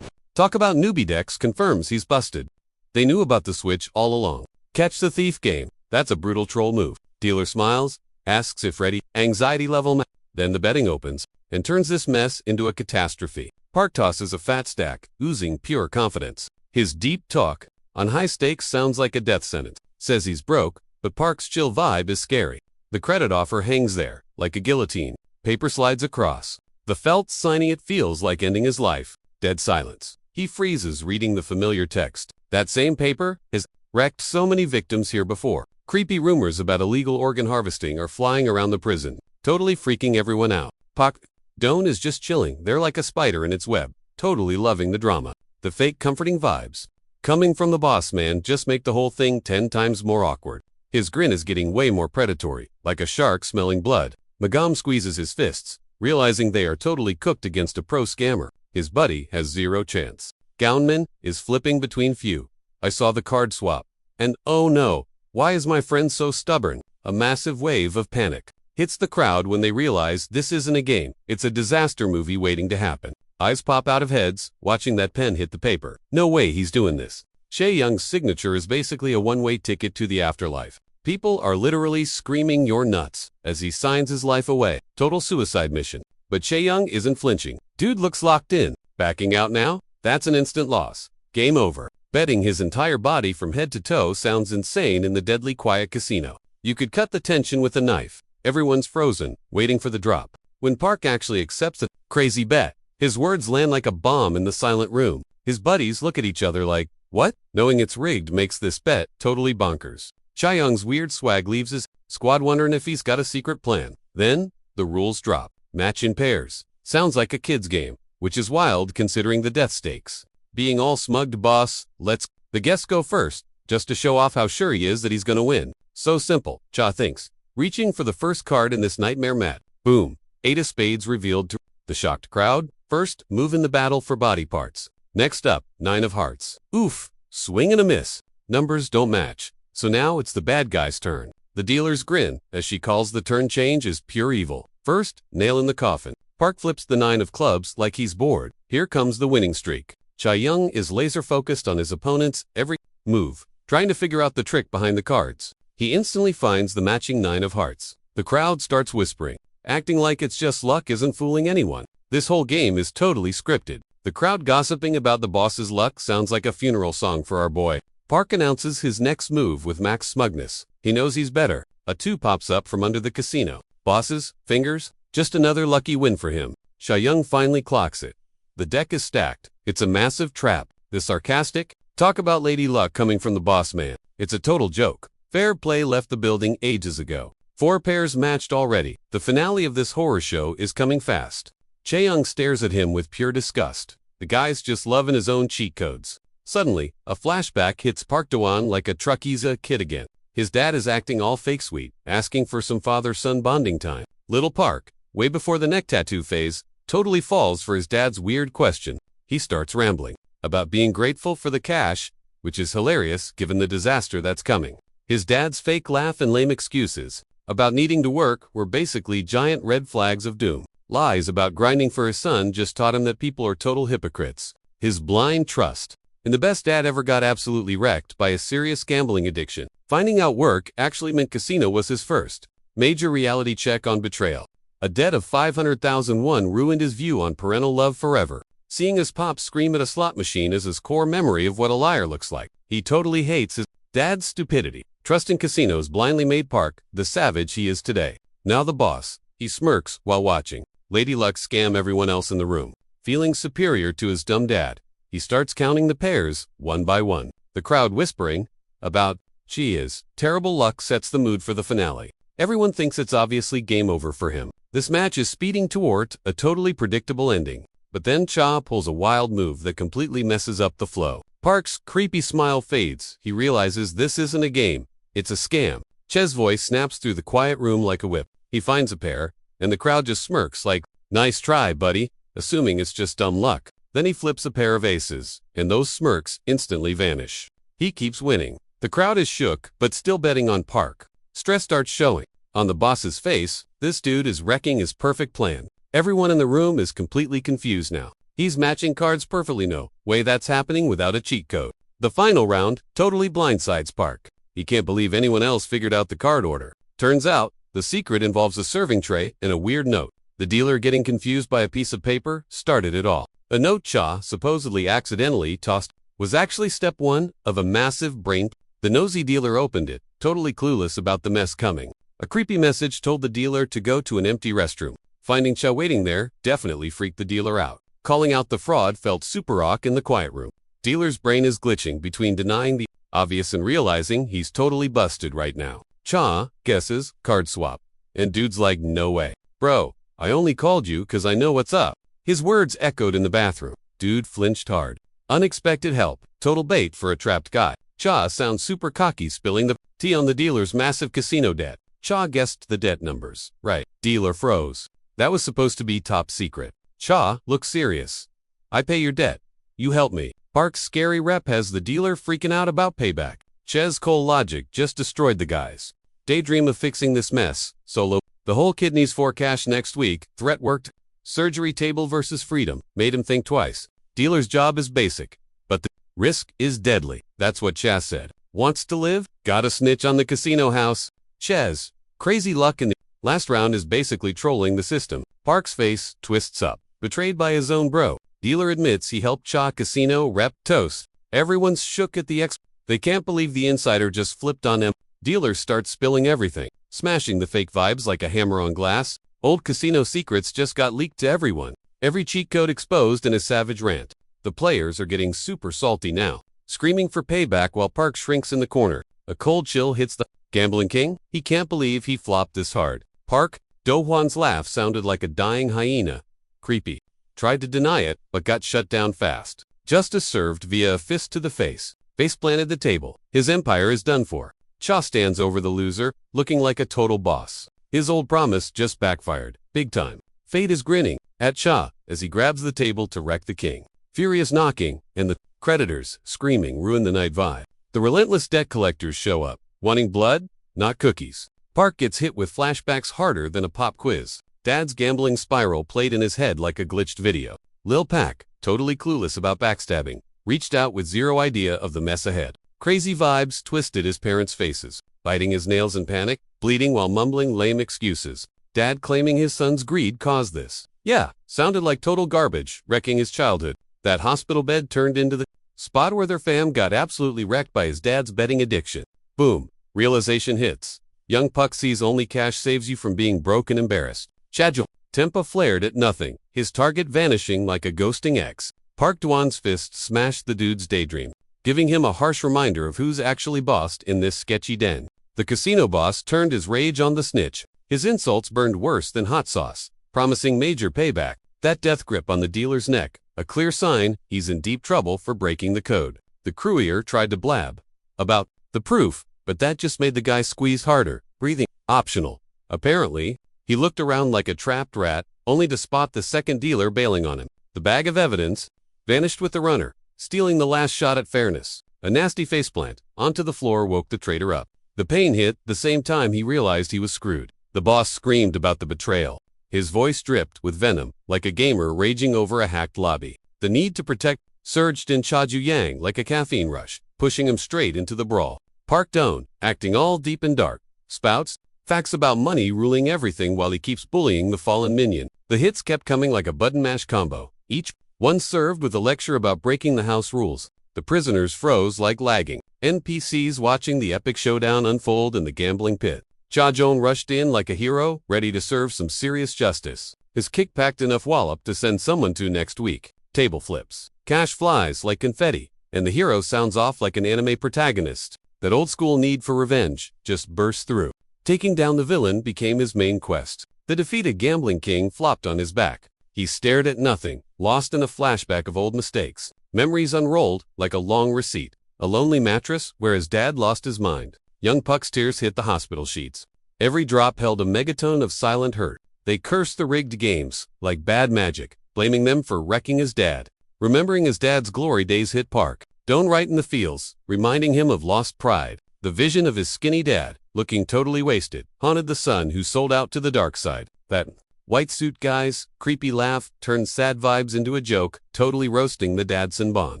talk about newbie decks confirms he's busted. They knew about the switch all along. Catch the thief game. That's a brutal troll move. Dealer smiles, asks if ready, anxiety level. Then the betting opens and turns this mess into a catastrophe. Park tosses a fat stack, oozing pure confidence. His deep talk on high stakes sounds like a death sentence. Says he's broke, but Park's chill vibe is scary. The credit offer hangs there, like a guillotine. Paper slides across. The felt signing it feels like ending his life. Dead silence. He freezes reading the familiar text. That same paper has wrecked so many victims here before. Creepy rumors about illegal organ harvesting are flying around the prison, totally freaking everyone out. Pak Doan is just chilling there like a spider in its web, totally loving the drama. The fake comforting vibes coming from the boss man just make the whole thing 10 times more awkward. His grin is getting way more predatory, like a shark smelling blood. Magam squeezes his fists, realizing they are totally cooked against a pro scammer. His buddy has zero chance. Gownman is flipping between few. I saw the card swap. And oh no, why is my friend so stubborn? A massive wave of panic hits the crowd when they realize this isn't a game. It's a disaster movie waiting to happen. Eyes pop out of heads, watching that pen hit the paper. No way he's doing this. Chae Young's signature is basically a one-way ticket to the afterlife. People are literally screaming you're nuts as he signs his life away. Total suicide mission. But Chae Young isn't flinching. Dude looks locked in. Backing out now? That's an instant loss. Game over. Betting his entire body from head to toe sounds insane in the deadly quiet casino. You could cut the tension with a knife. Everyone's frozen, waiting for the drop. When Park actually accepts a crazy bet, his words land like a bomb in the silent room. His buddies look at each other like, what? Knowing it's rigged makes this bet totally bonkers. Chae Young's weird swag leaves his squad wondering if he's got a secret plan. Then, the rules drop. Match in pairs. Sounds like a kid's game, which is wild considering the death stakes. Being all smugged boss, the guests go first, just to show off how sure he is that he's gonna win. So simple, Cha thinks. Reaching for the first card in this nightmare mat. Boom. 8 of spades revealed to the shocked crowd. First, move in the battle for body parts. Next up, 9 of hearts. Oof. Swing and a miss. Numbers don't match. So now it's the bad guy's turn. The dealer's grin, as she calls the turn change, is pure evil. First, nail in the coffin. Park flips the 9 of clubs like he's bored. Here comes the winning streak. Chae-young is laser-focused on his opponent's every move, trying to figure out the trick behind the cards. He instantly finds the matching 9 of hearts. The crowd starts whispering, acting like it's just luck isn't fooling anyone. This whole game is totally scripted. The crowd gossiping about the boss's luck sounds like a funeral song for our boy. Park announces his next move with max smugness. He knows he's better. A 2 pops up from under the casino. Bosses, fingers, just another lucky win for him. Chae-young finally clocks it. The deck is stacked. It's a massive trap. The sarcastic, talk about lady luck coming from the boss man. It's a total joke. Fair play left the building ages ago. 4 pairs matched already. The finale of this horror show is coming fast. Chae-young stares at him with pure disgust. The guy's just loving his own cheat codes. Suddenly, a flashback hits Park Do-won like a truck. He's a kid again. His dad is acting all fake sweet, asking for some father-son bonding time. Little Park, way before the neck tattoo phase, totally falls for his dad's weird question. He starts rambling about being grateful for the cash, which is hilarious given the disaster that's coming. His dad's fake laugh and lame excuses about needing to work were basically giant red flags of doom. Lies about grinding for his son just taught him that people are total hypocrites. His blind trust in the best dad ever got absolutely wrecked by a serious gambling addiction. Finding out work actually meant casino was his first major reality check on betrayal. A debt of 500,000 won ruined his view on parental love forever. Seeing his pops scream at a slot machine is his core memory of what a liar looks like. He totally hates his dad's stupidity. Trust in casinos blindly made Park the savage he is today. Now the boss. He smirks while watching Lady Luck scam everyone else in the room. Feeling superior to his dumb dad, he starts counting the pairs, one by one. The crowd whispering about she is. Terrible luck sets the mood for the finale. Everyone thinks it's obviously game over for him. This match is speeding toward a totally predictable ending. But then Cha pulls a wild move that completely messes up the flow. Park's creepy smile fades. He realizes this isn't a game, it's a scam. Che's voice snaps through the quiet room like a whip. He finds a pair, and the crowd just smirks like, nice try, buddy, assuming it's just dumb luck. Then he flips a pair of aces, and those smirks instantly vanish. He keeps winning. The crowd is shook, but still betting on Park. Stress starts showing on the boss's face. This dude is wrecking his perfect plan. Everyone in the room is completely confused now. He's matching cards perfectly. No way that's happening without a cheat code. The final round totally blindsides Park. He can't believe anyone else figured out the card order. Turns out, the secret involves a serving tray and a weird note. The dealer getting confused by a piece of paper started it all. A note Cha supposedly accidentally tossed was actually step 1 of a massive brain. The nosy dealer opened it, totally clueless about the mess coming. A creepy message told the dealer to go to an empty restroom. Finding Cha waiting there definitely freaked the dealer out. Calling out the fraud felt super awkward in the quiet room. Dealer's brain is glitching between denying the obvious and realizing he's totally busted right now. Cha guesses card swap. And dude's like, no way. Bro, I only called you because I know what's up. His words echoed in the bathroom. Dude flinched hard. Unexpected help. Total bait for a trapped guy. Cha sounds super cocky, spilling the tea on the dealer's massive casino debt. Cha guessed the debt numbers. Right. Dealer froze. That was supposed to be top secret. Cha looks serious. I pay your debt. You help me. Park's scary rep has the dealer freaking out about payback. Che's cold logic just destroyed the guys. Daydream of fixing this mess. Solo. The whole kidneys for cash next week. Threat worked. Surgery table versus freedom. Made him think twice. Dealer's job is basic, but the risk is deadly. That's what Cha said. Wants to live? Gotta snitch on the casino house. Chez. Crazy luck in the last round is basically trolling the system. Park's face twists up. Betrayed by his own bro. Dealer admits he helped Cha casino rep toast. Everyone's shook at the They can't believe the insider just flipped on them. Dealer starts spilling everything. Smashing the fake vibes like a hammer on glass. Old casino secrets just got leaked to everyone. Every cheat code exposed in a savage rant. The players are getting super salty now. Screaming for payback while Park shrinks in the corner. A cold chill hits the gambling king. He can't believe he flopped this hard. Park, Do-hwan's laugh sounded like a dying hyena. Creepy. Tried to deny it, but got shut down fast. Justice served via a fist to the face. Face planted the table. His empire is done for. Cha stands over the loser, looking like a total boss. His old promise just backfired. Big time. Fate is grinning at Cha as he grabs the table to wreck the king. Furious knocking, and the creditors screaming ruin the night vibe. The relentless debt collectors show up, wanting blood, not cookies. Park gets hit with flashbacks harder than a pop quiz. Dad's gambling spiral played in his head like a glitched video. Lil Pac, totally clueless about backstabbing, reached out with zero idea of the mess ahead. Crazy vibes twisted his parents' faces, biting his nails in panic, bleeding while mumbling lame excuses. Dad claiming his son's greed caused this. Yeah, sounded like total garbage, wrecking his childhood. That hospital bed turned into the spot where their fam got absolutely wrecked by his dad's betting addiction. Boom. Realization hits. Young Puck sees only cash saves you from being broke and embarrassed. Chadjo. Tempa flared at nothing, his target vanishing like a ghosting ex. Park Dwan's fist smashed the dude's daydream, giving him a harsh reminder of who's actually bossed in this sketchy den. The casino boss turned his rage on the snitch. His insults burned worse than hot sauce, promising major payback. That death grip on the dealer's neck, a clear sign he's in deep trouble for breaking the code. The croupier tried to blab about the proof, but that just made the guy squeeze harder, breathing optional. Apparently, he looked around like a trapped rat, only to spot the second dealer bailing on him. The bag of evidence vanished with the runner, stealing the last shot at fairness. A nasty faceplant onto the floor woke the traitor up. The pain hit the same time he realized he was screwed. The boss screamed about the betrayal. His voice dripped with venom, like a gamer raging over a hacked lobby. The need to protect surged in Chaju Yang like a caffeine rush, pushing him straight into the brawl. Park Doan, acting all deep and dark, spouts facts about money ruling everything while he keeps bullying the fallen minion. The hits kept coming like a button mash combo, each one served with a lecture about breaking the house rules. The prisoners froze like lagging NPCs watching the epic showdown unfold in the gambling pit. Cha Jong rushed in like a hero, ready to serve some serious justice. His kick packed enough wallop to send someone to next week. Table flips. Cash flies like confetti, and the hero sounds off like an anime protagonist. That old school need for revenge just burst through. Taking down the villain became his main quest. The defeated gambling king flopped on his back. He stared at nothing, lost in a flashback of old mistakes. Memories unrolled like a long receipt. A lonely mattress where his dad lost his mind. Young Puck's tears hit the hospital sheets. Every drop held a megaton of silent hurt. They cursed the rigged games like bad magic, blaming them for wrecking his dad. Remembering his dad's glory days hit Park Doan right in the feels, reminding him of lost pride. The vision of his skinny dad, looking totally wasted, haunted the son who sold out to the dark side. That white suit guy's creepy laugh turned sad vibes into a joke, totally roasting the Dadson bond.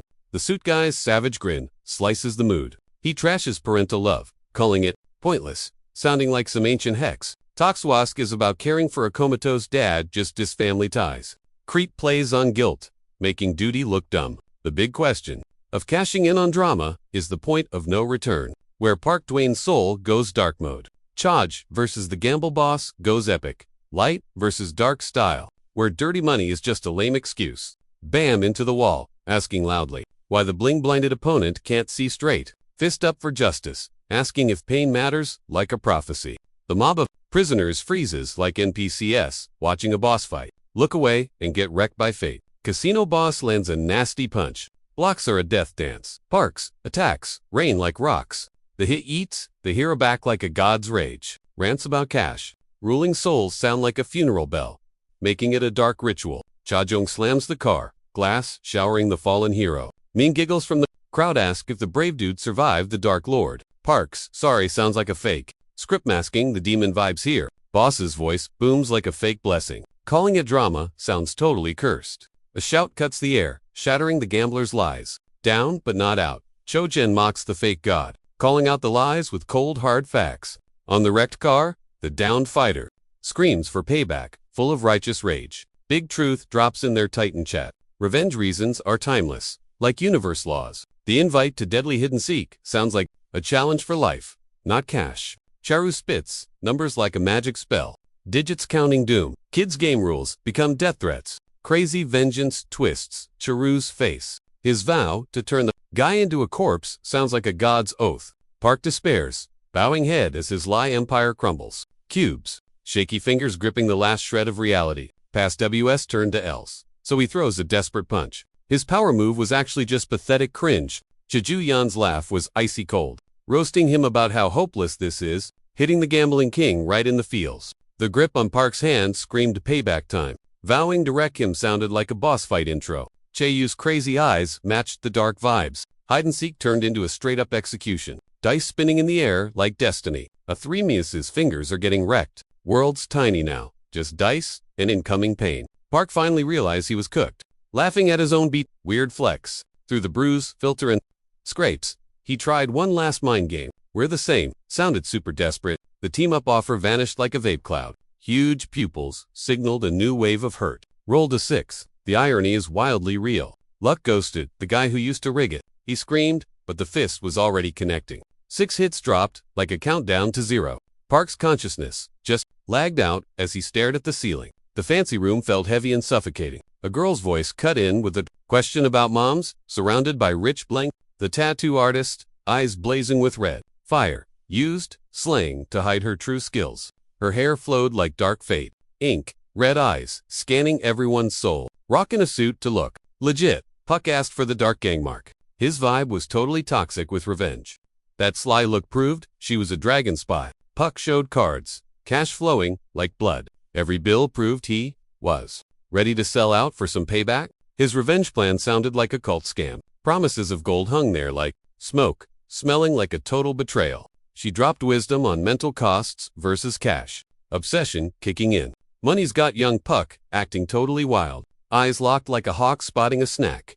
The suit guy's savage grin slices the mood. He trashes parental love, calling it pointless, sounding like some ancient hex. Toxwask is about caring for a comatose dad, just dis family ties. Creep plays on guilt, making duty look dumb. The big question of cashing in on drama is the point of no return, where Park Dwayne's soul goes dark mode. Chaj versus the gamble boss goes epic. Light versus dark style, where dirty money is just a lame excuse. Bam into the wall, asking loudly why the bling-blinded opponent can't see straight. Fist up for justice, asking if pain matters, like a prophecy. The mob of prisoners freezes like NPCs, watching a boss fight. Look away and get wrecked by fate. Casino boss lands a nasty punch. Blocks are a death dance. Parks, attacks, rain like rocks. The hit eats the hero back like a god's rage. Rants about cash. Ruling souls sound like a funeral bell, making it a dark ritual. Cha Jong slams the car, glass showering the fallen hero. Mean giggles from the crowd ask if the brave dude survived the Dark Lord. Parks, sorry sounds like a fake. Script masking the demon vibes here. Boss's voice booms like a fake blessing. Calling it drama sounds totally cursed. A shout cuts the air, shattering the gambler's lies. Down but not out. Chojen mocks the fake god, calling out the lies with cold hard facts. On the wrecked car, the downed fighter screams for payback, full of righteous rage. Big truth drops in their Titan chat. Revenge reasons are timeless, like universe laws. The invite to Deadly Hidden Seek sounds like a challenge for life, not cash. Charu spits numbers like a magic spell. Digits counting doom. Kids' game rules become death threats. Crazy vengeance twists Charu's face. His vow to turn the guy into a corpse sounds like a god's oath. Park despairs, bowing head as his lie empire crumbles. Cubes, shaky fingers gripping the last shred of reality. Past WS turned to else, so he throws a desperate punch. His power move was actually just pathetic cringe. Jeju Yan's laugh was icy cold, roasting him about how hopeless this is, hitting the gambling king right in the feels. The grip on Park's hand screamed payback time. Vowing to wreck him sounded like a boss fight intro. Chaeyu's crazy eyes matched the dark vibes. Hide-and-seek turned into a straight-up execution. Dice spinning in the air like destiny. A Thremius's fingers are getting wrecked. World's tiny now, just dice and incoming pain. Park finally realized he was cooked. Laughing at his own weird flex, through the bruise, filter, and scrapes, he tried one last mind game. We're the same. Sounded super desperate. The team-up offer vanished like a vape cloud. Huge pupils signaled a new wave of hurt. Rolled a 6. The irony is wildly real. Luck ghosted the guy who used to rig it. He screamed, but the fist was already connecting. 6 hits dropped, like a countdown to 0. Park's consciousness just lagged out as he stared at the ceiling. The fancy room felt heavy and suffocating. A girl's voice cut in with a question about moms, surrounded by rich blank. The tattoo artist, eyes blazing with red fire, used slang to hide her true skills. Her hair flowed like dark fate. Ink, red eyes, scanning everyone's soul. Rockin' a suit to look legit. Puck asked for the dark gang mark. His vibe was totally toxic with revenge. That sly look proved she was a dragon spy. Puck showed cards, cash flowing like blood. Every bill proved he was ready to sell out for some payback. His revenge plan sounded like a cult scam. Promises of gold hung there like smoke, smelling like a total betrayal. She dropped wisdom on mental costs versus cash. Obsession kicking in. Money's got young Puck acting totally wild. Eyes locked like a hawk spotting a snack.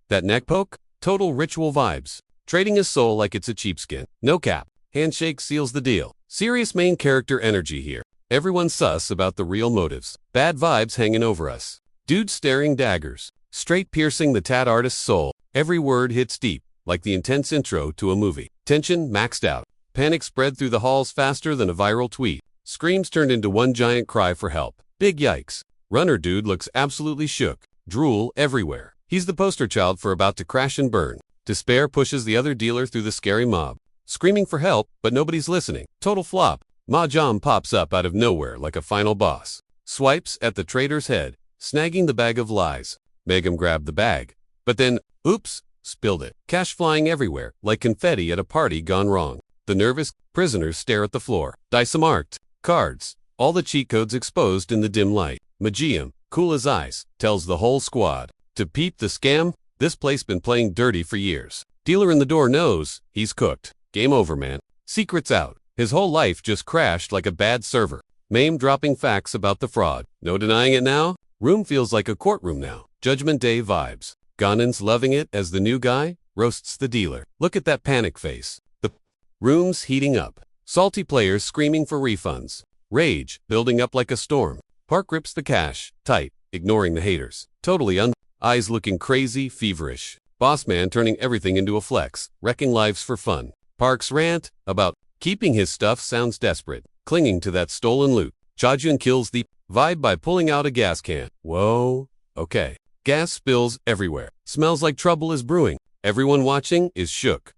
That neck poke? Total ritual vibes. Trading his soul like it's a cheapskin. No cap. Handshake seals the deal. Serious main character energy here. Everyone's sus about the real motives. Bad vibes hanging over us. Dude staring daggers. Straight piercing the tat artist's soul. Every word hits deep, like the intense intro to a movie. Tension maxed out. Panic spread through the halls faster than a viral tweet. Screams turned into one giant cry for help. Big yikes. Runner dude looks absolutely shook. Drool everywhere. He's the poster child for about to crash and burn. Despair pushes the other dealer through the scary mob. Screaming for help, but nobody's listening. Total flop. Mahjong pops up out of nowhere like a final boss. Swipes at the trader's head, snagging the bag of lies. Megam grabbed the bag. But then, oops, spilled it. Cash flying everywhere, like confetti at a party gone wrong. The nervous prisoners stare at the floor. Dice marked. Cards. All the cheat codes exposed in the dim light. Magium, cool as ice, tells the whole squad. To peep the scam, this place been playing dirty for years. Dealer in the door knows he's cooked. Game over, man. Secrets out. His whole life just crashed like a bad server. Mame dropping facts about the fraud. No denying it now? Room feels like a courtroom now. Judgment Day vibes. Ganon's loving it as the new guy roasts the dealer. Look at that panic face. The room's heating up. Salty players screaming for refunds. Rage building up like a storm. Park grips the cash, tight, ignoring the haters. Totally eyes looking crazy, feverish. Boss man turning everything into a flex, wrecking lives for fun. Park's rant about keeping his stuff sounds desperate, clinging to that stolen loot. Chajun kills the vibe by pulling out a gas can. Whoa, okay. Gas spills everywhere. Smells like trouble is brewing. Everyone watching is shook.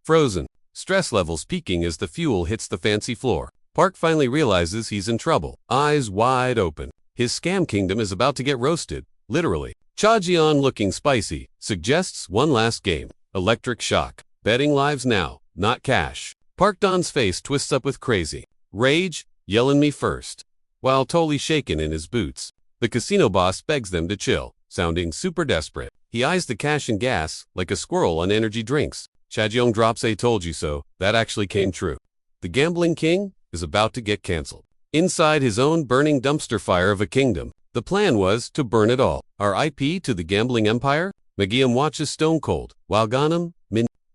Frozen. Stress levels peaking as the fuel hits the fancy floor. Park finally realizes he's in trouble. Eyes wide open. His scam kingdom is about to get roasted, literally. Chajian, looking spicy, suggests one last game. Electric shock. Betting lives now, not cash. Park Don's face twists up with crazy rage, yellin' me first. While totally shaken in his boots, the casino boss begs them to chill, sounding super desperate. He eyes the cash and gas like a squirrel on energy drinks. Chajiong drops a told you so. That actually came true. The gambling king is about to get cancelled. Inside his own burning dumpster fire of a kingdom, the plan was to burn it all. R.I.P. to the gambling empire. Magium watches stone cold, while Ganem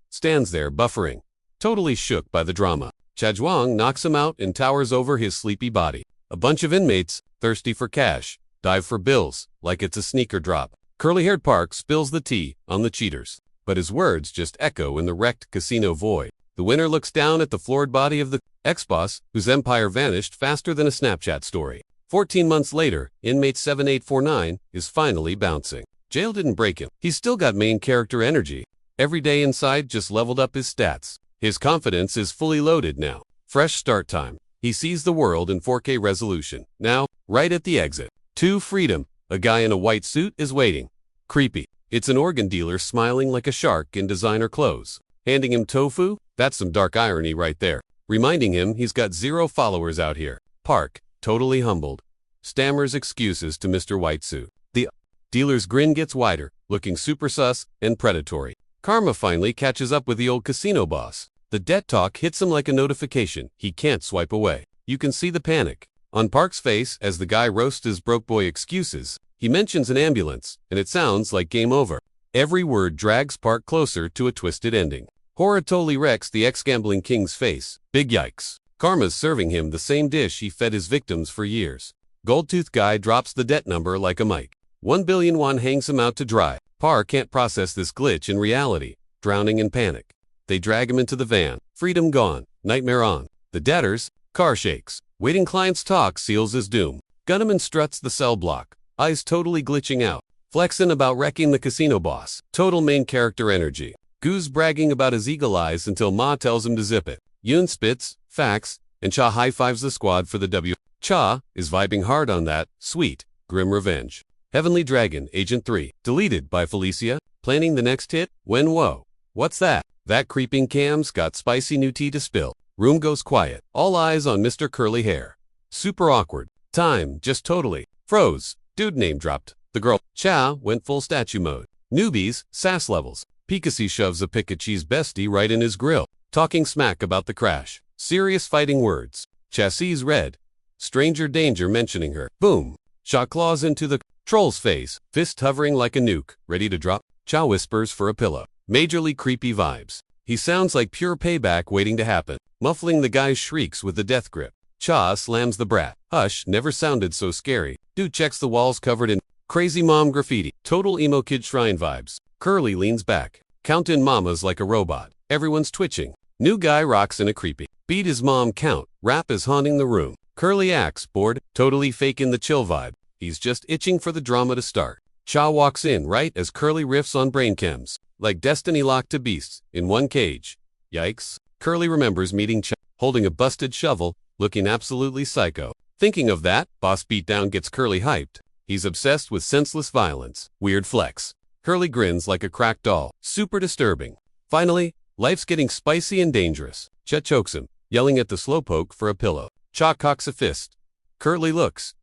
stands there buffering, totally shook by the drama. Chajuang knocks him out and towers over his sleepy body. A bunch of inmates, thirsty for cash, dive for bills, like it's a sneaker drop. Curly-haired Park spills the tea on the cheaters, but his words just echo in the wrecked casino void. The winner looks down at the floored body of the ex-boss, whose empire vanished faster than a Snapchat story. 14 months later, inmate 7849 is finally bouncing. Jail didn't break him. He's still got main character energy. Every day inside just leveled up his stats. His confidence is fully loaded now. Fresh start time. He sees the world in 4K resolution. Now, right at the exit. To freedom. A guy in a white suit is waiting. Creepy. It's an organ dealer smiling like a shark in designer clothes. Handing him tofu? That's some dark irony right there. Reminding him he's got 0 followers out here. Park, totally humbled, stammers excuses to Mr. White Suit. The dealer's grin gets wider, looking super sus and predatory. Karma finally catches up with the old casino boss. The debt talk hits him like a notification he can't swipe away. You can see the panic. On Park's face as the guy roasts his broke boy excuses. He mentions an ambulance, and it sounds like game over. Every word drags Park closer to a twisted ending. Horror totally wrecks the ex-gambling king's face. Big yikes. Karma's serving him the same dish he fed his victims for years. Gold-toothed guy drops the debt number like a mic. 1 billion won hangs him out to dry. Park can't process this glitch in reality, drowning in panic. They drag him into the van. Freedom gone. Nightmare on. The debtors. Car shakes. Waiting client's talk seals his doom. Gunman struts the cell block. Eyes totally glitching out. Flexing about wrecking the casino boss. Total main character energy. Goose bragging about his eagle eyes until Ma tells him to zip it. Yoon spits, facts, and Cha high-fives the squad for the W. Cha is vibing hard on that, sweet, grim revenge. Heavenly Dragon, Agent 3. Deleted by Felicia. Planning the next hit? When whoa. What's that? That creeping cam's got spicy new tea to spill. Room goes quiet. All eyes on Mr. Curly Hair. Super awkward. Time just totally froze. Dude name dropped. The girl, Cha, went full statue mode. Newbies, sass levels. Pikachu shoves a Pikachu's bestie right in his grill. Talking smack about the crash. Serious fighting words. Chassis red. Stranger danger mentioning her. Boom. Cha claws into the troll's face. Fist hovering like a nuke. Ready to drop. Cha whispers for a pillow. Majorly creepy vibes. He sounds like pure payback waiting to happen. Muffling the guy's shrieks with the death grip. Cha slams the brat. Hush, never sounded so scary. Dude checks the walls covered in crazy mom graffiti. Total emo kid shrine vibes. Curly leans back. Count in mamas like a robot. Everyone's twitching. New guy rocks in a creepy beat his mom count. Rap is haunting the room. Curly acts bored. Totally faking the chill vibe. He's just itching for the drama to start. Cha walks in right as Curly riffs on brain chems. Like destiny locked to beasts in one cage. Yikes. Curly remembers meeting Cha holding a busted shovel, looking absolutely psycho. Thinking of that, boss beatdown gets Curly hyped. He's obsessed with senseless violence. Weird flex. Curly grins like a cracked doll. Super disturbing. Finally, life's getting spicy and dangerous. Cha chokes him, yelling at the slowpoke for a pillow. Cha cocks a fist. Curly looks, ...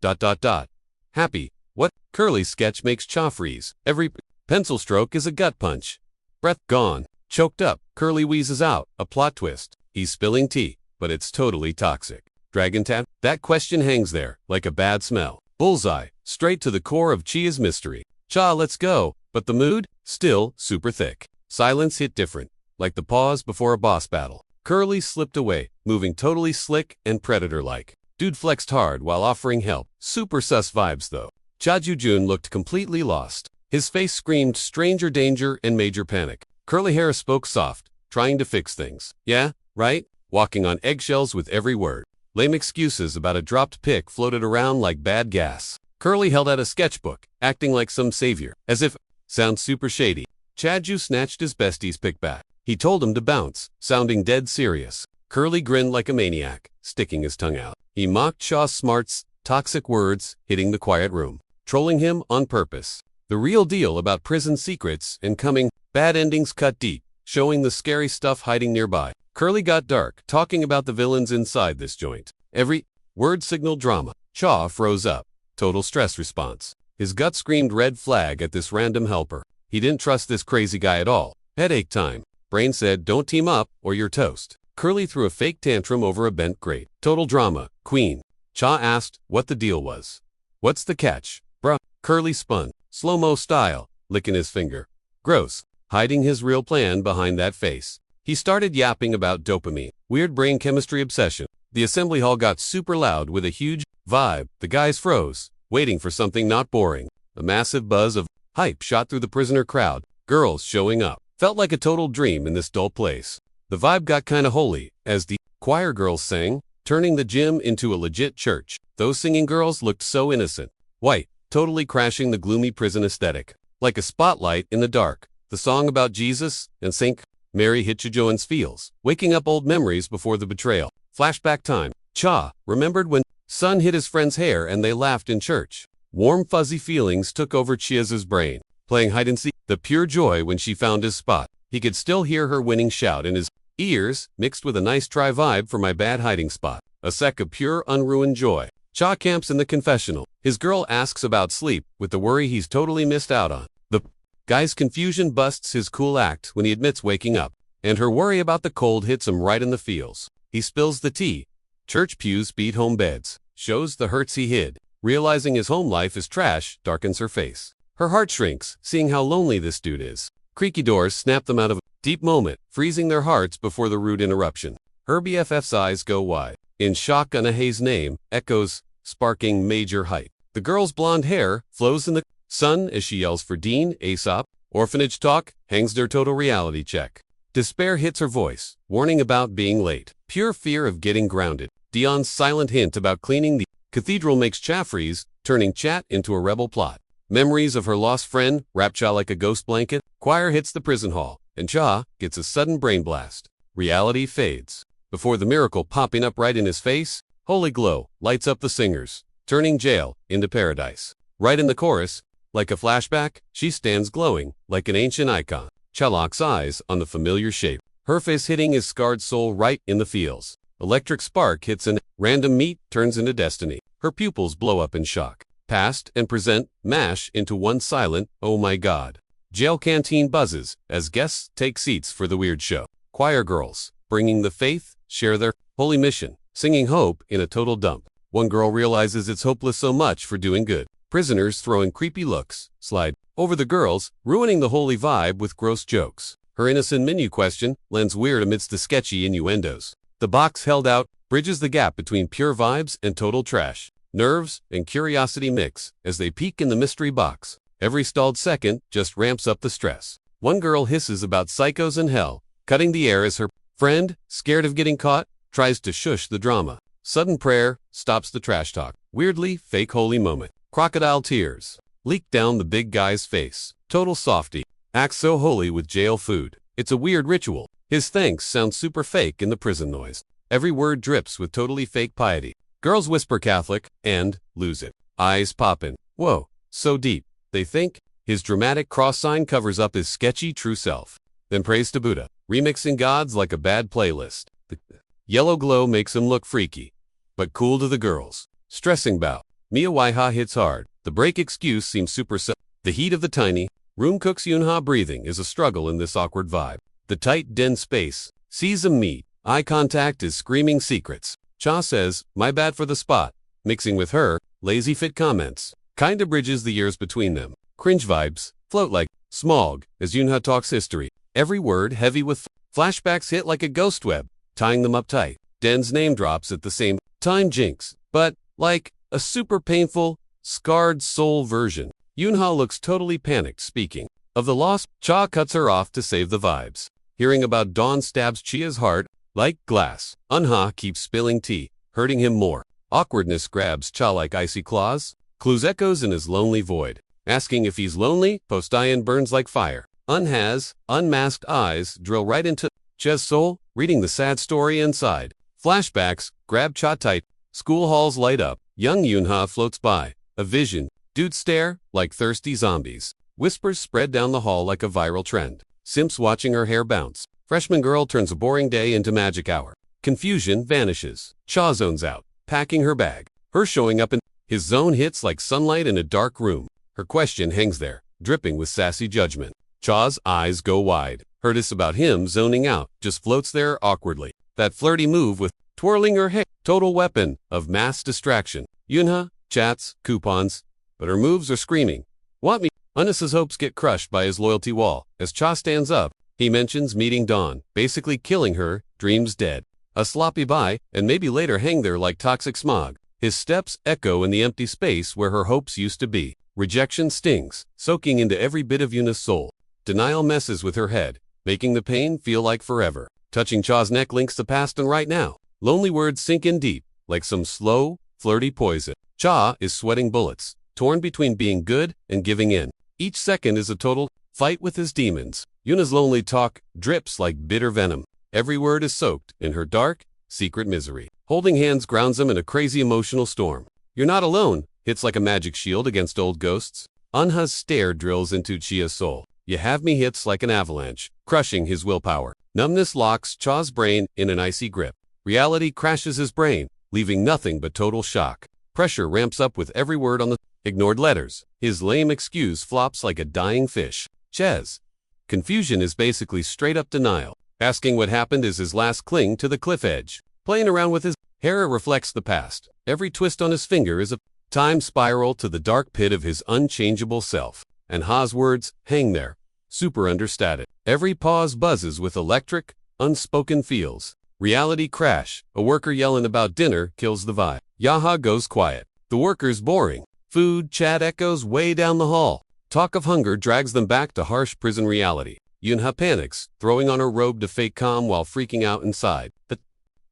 Happy. What? Curly's sketch makes Cha freeze. Every pencil stroke is a gut punch. Breath gone. Choked up. Curly wheezes out. A plot twist. He's spilling tea, but it's totally toxic. Dragon tap? That question hangs there, like a bad smell. Bullseye. Straight to the core of Chia's mystery. Cha, let's go. But the mood? Still super thick. Silence hit different, like the pause before a boss battle. Curly slipped away, moving totally slick and predator-like. Dude flexed hard while offering help. Super sus vibes though. Cha Jujun looked completely lost. His face screamed stranger danger and major panic. Curly Hair spoke soft, trying to fix things. Yeah, right? Walking on eggshells with every word. Lame excuses about a dropped pic floated around like bad gas. Curly held out a sketchbook, acting like some savior. As if, sounds super shady. Chadju snatched his bestie's pic back. He told him to bounce, sounding dead serious. Curly grinned like a maniac, sticking his tongue out. He mocked Shaw's smarts, toxic words, hitting the quiet room. Trolling him on purpose. The real deal about prison secrets and coming bad endings cut deep, showing the scary stuff hiding nearby. Curly got dark, talking about the villains inside this joint. Every word signaled drama. Cha froze up. Total stress response. His gut screamed red flag at this random helper. He didn't trust this crazy guy at all. Headache time. Brain said don't team up or you're toast. Curly threw a fake tantrum over a bent grate. Total drama. Queen. Cha asked what the deal was. What's the catch? Bruh. Curly spun. Slow-mo style. Licking his finger. Gross. Hiding his real plan behind that face. He started yapping about dopamine. Weird brain chemistry obsession. The assembly hall got super loud with a huge vibe. The guys froze, waiting for something not boring. A massive buzz of hype shot through the prisoner crowd. Girls showing up. Felt like a total dream in this dull place. The vibe got kinda holy, as the choir girls sang, turning the gym into a legit church. Those singing girls looked so innocent. White, totally crashing the gloomy prison aesthetic. Like a spotlight in the dark. The song about Jesus and Saint Mary hit Chijoan's feels, waking up old memories before the betrayal. Flashback time. Cha remembered when Sun hit his friend's hair and they laughed in church. Warm fuzzy feelings took over Chia's brain. Playing hide and seek, the pure joy when she found his spot. He could still hear her winning shout in his ears, mixed with a nice try vibe for my bad hiding spot. A sec of pure unruined joy. Cha camps in the confessional. His girl asks about sleep, with the worry he's totally missed out on. The guy's confusion busts his cool act when he admits waking up, and her worry about the cold hits him right in the feels. He spills the tea. Church pews beat home beds. shows the hurts he hid. Realizing his home life is trash darkens her face. Her heart shrinks, seeing how lonely this dude is. Creaky doors snap them out of a deep moment, freezing their hearts before the rude interruption. Her BFF's eyes go wide. In shock, Anahe's name echoes, sparking major hype. The girl's blonde hair flows in the sun as she yells for Dean, Aesop. Orphanage talk hangs their total reality check. Despair hits her voice, warning about being late. Pure fear of getting grounded. Dion's silent hint about cleaning the cathedral makes Cha freeze, turning chat into a rebel plot. Memories of her lost friend wrap Cha like a ghost blanket. Choir hits the prison hall, and Cha gets a sudden brain blast. Reality fades. Before the miracle popping up right in his face, holy glow lights up the singers, turning jail into paradise. Right in the chorus, like a flashback, she stands glowing like an ancient icon. Cha locks eyes on the familiar shape, her face hitting his scarred soul right in the feels. Electric spark hits and random meat turns into destiny. Her pupils blow up in shock. Past and present mash into one silent, oh my god. Jail canteen buzzes as guests take seats for the weird show. Choir girls, bringing the faith, share their holy mission, singing hope in a total dump. One girl realizes it's hopeless so much for doing good. Prisoners throwing creepy looks, slide over the girls, ruining the holy vibe with gross jokes. Her innocent menu question lends weird amidst the sketchy innuendos. The box held out bridges the gap between pure vibes and total trash. Nerves and curiosity mix as they peek in the mystery box. Every stalled second just ramps up the stress. One girl hisses about psychos and hell, cutting the air as her friend, scared of getting caught, tries to shush the drama. Sudden prayer stops the trash talk. Weirdly fake holy moment. Crocodile tears leak down the big guy's face. Total softy. Acts so holy with jail food. It's a weird ritual. His thanks sound super fake in the prison noise. Every word drips with totally fake piety. Girls whisper Catholic and lose it. Eyes poppin'. Whoa, so deep. They think his dramatic cross sign covers up his sketchy true self. Then praise to Buddha, remixing gods like a bad playlist. The yellow glow makes him look freaky, but cool to the girls. Stressing bout. Mia Waiha hits hard. The break excuse seems super The heat of the tiny room cooks Yunha breathing is a struggle in this awkward vibe. The tight den space sees him meet. Eye contact is screaming secrets. Cha says, my bad for the spot. Mixing with her, lazy fit comments. Kinda bridges the years between them. Cringe vibes float like smog as Yunha talks history. Every word heavy with flashbacks hit like a ghost web, tying them up tight. Den's name drops at the same time jinx, but like a super painful, scarred soul version. Yunha looks totally panicked speaking of the loss. Cha cuts her off to save the vibes. Hearing about Dawn stabs Chia's heart like glass. Unha keeps spilling tea, hurting him more. Awkwardness grabs Cha like icy claws. Clues echoes in his lonely void. Asking if he's lonely, Post-Ion burns like fire. Unhas, unmasked eyes drill right into Cha's soul, reading the sad story inside. Flashbacks grab Cha tight. School halls light up. Young Yunha floats by. A vision. Dudes stare like thirsty zombies. Whispers spread down the hall like a viral trend. Simps watching her hair bounce. Freshman girl turns a boring day into magic hour. Confusion vanishes. Cha zones out, packing her bag. Her showing up in his zone hits like sunlight in a dark room. Her question hangs there, dripping with sassy judgment. Cha's eyes go wide. Her diss about him zoning out just floats there awkwardly. That flirty move with twirling her hair. Total weapon of mass distraction. Yunha chats, coupons, but her moves are screaming. Want me? Unis's hopes get crushed by his loyalty wall. As Cha stands up, he mentions meeting Dawn, basically killing her, dreams dead. A sloppy bye, and maybe later hang there like toxic smog. His steps echo in the empty space where her hopes used to be. Rejection stings, soaking into every bit of Yuna's soul. Denial messes with her head, making the pain feel like forever. Touching Cha's neck links the past and right now. Lonely words sink in deep, like some slow, flirty poison. Cha is sweating bullets, torn between being good and giving in. Each second is a total fight with his demons. Yuna's lonely talk drips like bitter venom. Every word is soaked in her dark, secret misery. Holding hands grounds him in a crazy emotional storm. You're not alone hits like a magic shield against old ghosts. Anha's stare drills into Chia's soul. You have me hits like an avalanche, crushing his willpower. Numbness locks Cha's brain in an icy grip. Reality crashes his brain, leaving nothing but total shock. Pressure ramps up with every word on the ignored letters. His lame excuse flops like a dying fish. Ches. Confusion is basically straight up denial. Asking what happened is his last cling to the cliff edge. Playing around with his Hera reflects the past. Every twist on his finger is a time spiral to the dark pit of his unchangeable self. And Ha's words hang there, super understated. Every pause buzzes with electric, unspoken feels. Reality crash. A worker yelling about dinner kills the vibe. Yaha goes quiet. The worker's boring. Food chat echoes way down the hall. Talk of hunger drags them back to harsh prison reality. Yunha panics, throwing on her robe to fake calm while freaking out inside. The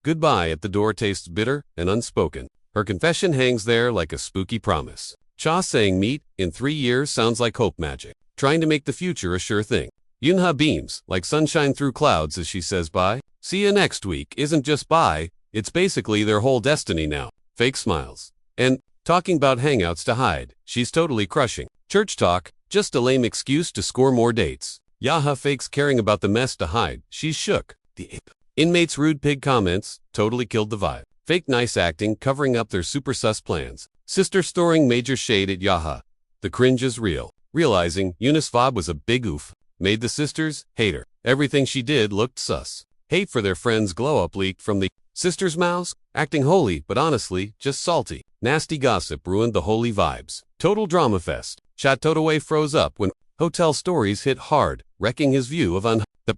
goodbye at the door tastes bitter and unspoken. Her confession hangs there like a spooky promise. Cha saying meet in 3 years sounds like hope magic, trying to make the future a sure thing. Yunha beams, like sunshine through clouds as she says bye. See ya next week isn't just bye, it's basically their whole destiny now. Fake smiles. And talking about hangouts to hide, she's totally crushing. Church talk, just a lame excuse to score more dates. Yaha fakes caring about the mess to hide, she's shook. The ape. Inmates' rude pig comments, totally killed the vibe. Fake nice acting, covering up their super sus plans. Sister storing major shade at Yaha. The cringe is real. Realizing Eunice Fob was a big oof, made the sisters hate her. Everything she did looked sus. Hate for their friends' glow-up leaked from the sisters' mouths, acting holy but honestly just salty. Nasty gossip ruined the holy vibes. Total drama fest. Chatotaway froze up when hotel stories hit hard, wrecking his view of the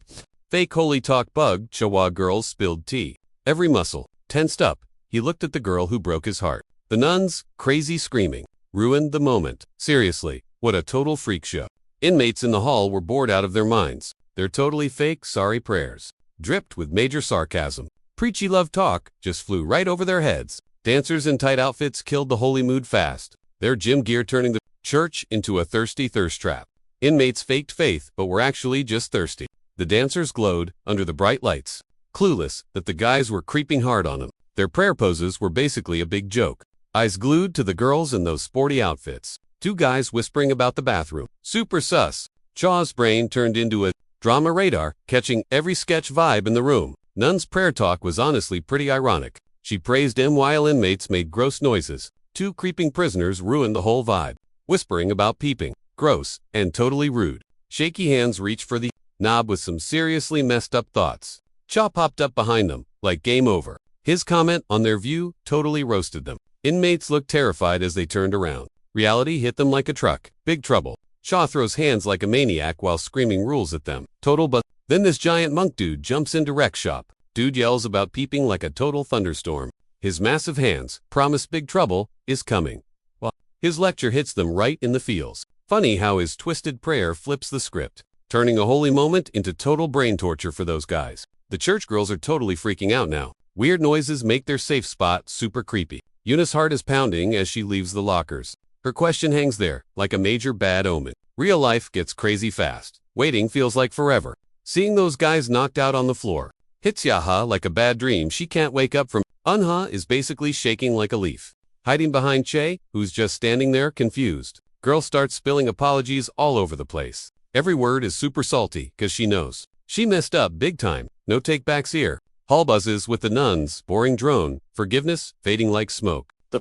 fake holy talk bug. Chawa girls spilled tea. Every muscle tensed up. He looked at the girl who broke his heart. The nuns, crazy screaming, ruined the moment. Seriously, what a total freak show. Inmates in the hall were bored out of their minds. Their totally fake sorry prayers dripped with major sarcasm. Preachy love talk just flew right over their heads. Dancers in tight outfits killed the holy mood fast. Their gym gear turning the church into a thirsty thirst trap. Inmates faked faith but were actually just thirsty. The dancers glowed under the bright lights, clueless that the guys were creeping hard on them. Their prayer poses were basically a big joke. Eyes glued to the girls in those sporty outfits. 2 guys whispering about the bathroom. Super sus. Chaw's brain turned into a drama radar, catching every sketch vibe in the room. Nun's prayer talk was honestly pretty ironic. She praised him while inmates made gross noises. 2 creeping prisoners ruined the whole vibe, whispering about peeping. Gross and totally rude. Shaky hands reached for the knob with some seriously messed up thoughts. Cha popped up behind them, like game over. His comment on their view totally roasted them. Inmates looked terrified as they turned around. Reality hit them like a truck. Big trouble. Cha throws hands like a maniac while screaming rules at them. Total buzz. Then this giant monk dude jumps into rec shop. Dude yells about peeping like a total thunderstorm. His massive hands promise big trouble is coming. While his lecture hits them right in the feels. Funny how his twisted prayer flips the script, turning a holy moment into total brain torture for those guys. The church girls are totally freaking out now. Weird noises make their safe spot super creepy. Eunice's heart is pounding as she leaves the lockers. Her question hangs there, like a major bad omen. Real life gets crazy fast. Waiting feels like forever. Seeing those guys knocked out on the floor hits Yaha like a bad dream she can't wake up from. Unha is basically shaking like a leaf, hiding behind Che, who's just standing there confused. Girl starts spilling apologies all over the place. Every word is super salty, cause she knows she messed up big time. No takebacks here. Hall buzzes with the nuns, boring drone, forgiveness, fading like smoke. The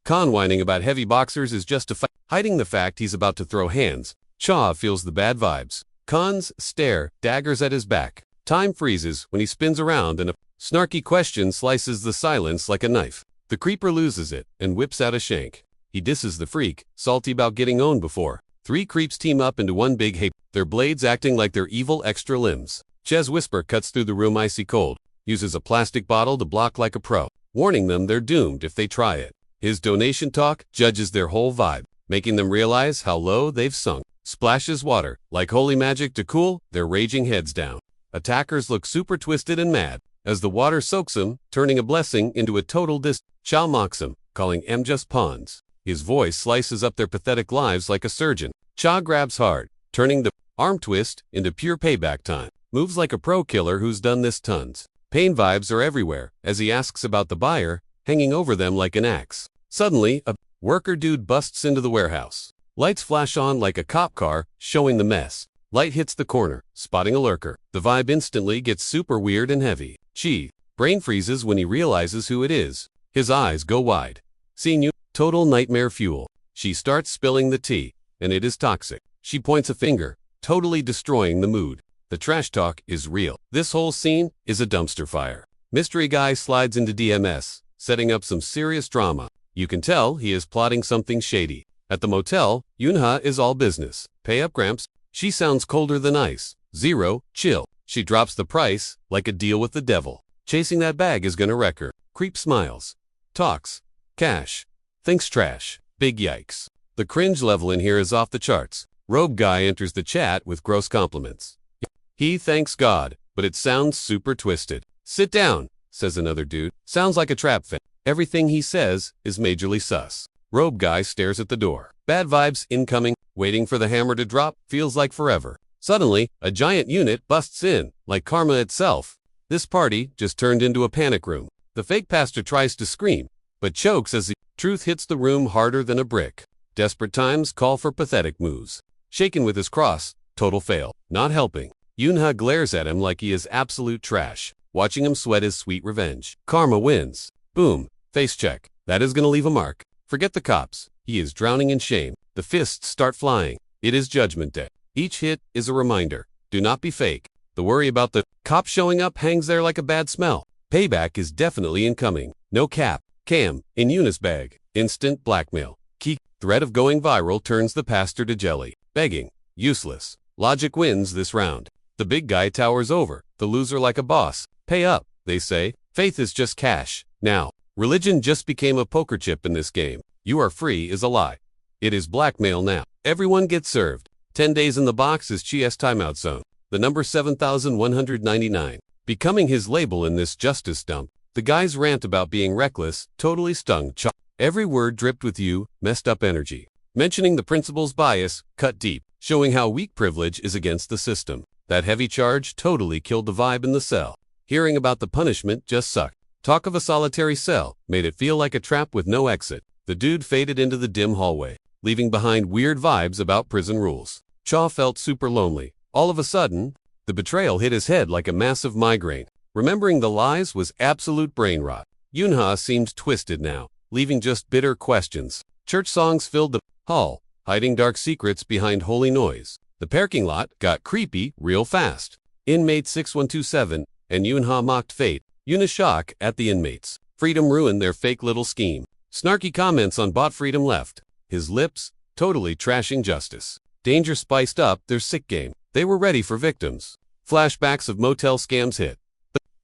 con whining about heavy boxers is justified, hiding the fact he's about to throw hands. Cha feels the bad vibes. Con's stare, daggers at his back. Time freezes when he spins around and a snarky question slices the silence like a knife. The creeper loses it and whips out a shank. He disses the freak, salty about getting owned before. 3 creeps team up into one big hate, their blades acting like their evil extra limbs. Che's whisper cuts through the room icy cold. Uses a plastic bottle to block like a pro, warning them they're doomed if they try it. His donation talk judges their whole vibe, making them realize how low they've sunk. Splashes water, like holy magic to cool their raging heads down. Attackers look super twisted and mad, as the water soaks them, turning a blessing into a total Chow mocks them, calling them just pawns. His voice slices up their pathetic lives like a surgeon. Cha grabs hard, turning the arm twist into pure payback time. Moves like a pro killer who's done this tons. Pain vibes are everywhere, as he asks about the buyer, hanging over them like an axe. Suddenly, a worker dude busts into the warehouse. Lights flash on like a cop car, showing the mess. Light hits the corner, spotting a lurker. The vibe instantly gets super weird and heavy. Chi, brain freezes when he realizes who it is. His eyes go wide. Seeing you, total nightmare fuel. She starts spilling the tea, and it is toxic. She points a finger, totally destroying the mood. The trash talk is real. This whole scene is a dumpster fire. Mystery guy slides into DMS, setting up some serious drama. You can tell he is plotting something shady. At the motel, Yunha is all business. Pay up, Gramps. She sounds colder than ice. 0, chill. She drops the price, like a deal with the devil. Chasing that bag is gonna wreck her. Creep smiles. Talks. Cash. Thinks trash. Big yikes. The cringe level in here is off the charts. Robe guy enters the chat with gross compliments. He thanks God, but it sounds super twisted. Sit down, says another dude. Sounds like a trap fan. Everything he says is majorly sus. Robe guy stares at the door. Bad vibes incoming. Waiting for the hammer to drop feels like forever. Suddenly, a giant unit busts in, like karma itself. This party just turned into a panic room. The fake pastor tries to scream, but chokes as the truth hits the room harder than a brick. Desperate times call for pathetic moves. Shaken with his cross, total fail. Not helping. Yunha glares at him like he is absolute trash, watching him sweat his sweet revenge. Karma wins. Boom. Face check. That is gonna leave a mark. Forget the cops. He is drowning in shame. The fists start flying. It is Judgment Day. Each hit is a reminder. Do not be fake. The worry about the cop showing up hangs there like a bad smell. Payback is definitely incoming. No cap. Cam. In Yuna's bag. Instant blackmail. Key. Threat of going viral turns the pastor to jelly. Begging. Useless. Logic wins this round. The big guy towers over. The loser like a boss. Pay up, they say. Faith is just cash. Now, religion just became a poker chip in this game. You are free is a lie. It is blackmail now. Everyone gets served. 10 days in the box is Chi's timeout zone. The number 7,199. Becoming his label in this justice dump. The guy's rant about being reckless totally stung Cha. Every word dripped with messed up energy. Mentioning the principal's bias, cut deep, showing how weak privilege is against the system. That heavy charge totally killed the vibe in the cell. Hearing about the punishment just sucked. Talk of a solitary cell made it feel like a trap with no exit. The dude faded into the dim hallway, leaving behind weird vibes about prison rules. Cha felt super lonely. All of a sudden, the betrayal hit his head like a massive migraine. Remembering the lies was absolute brain rot. Yunha seemed twisted now, leaving just bitter questions. Church songs filled the hall, hiding dark secrets behind holy noise. The parking lot got creepy real fast. Inmate 6127 and Yunha mocked fate. Yuna shock at the inmates. Freedom ruined their fake little scheme. Snarky comments on bot freedom left. His lips, totally trashing justice. Danger spiced up their sick game. They were ready for victims. Flashbacks of motel scams hit.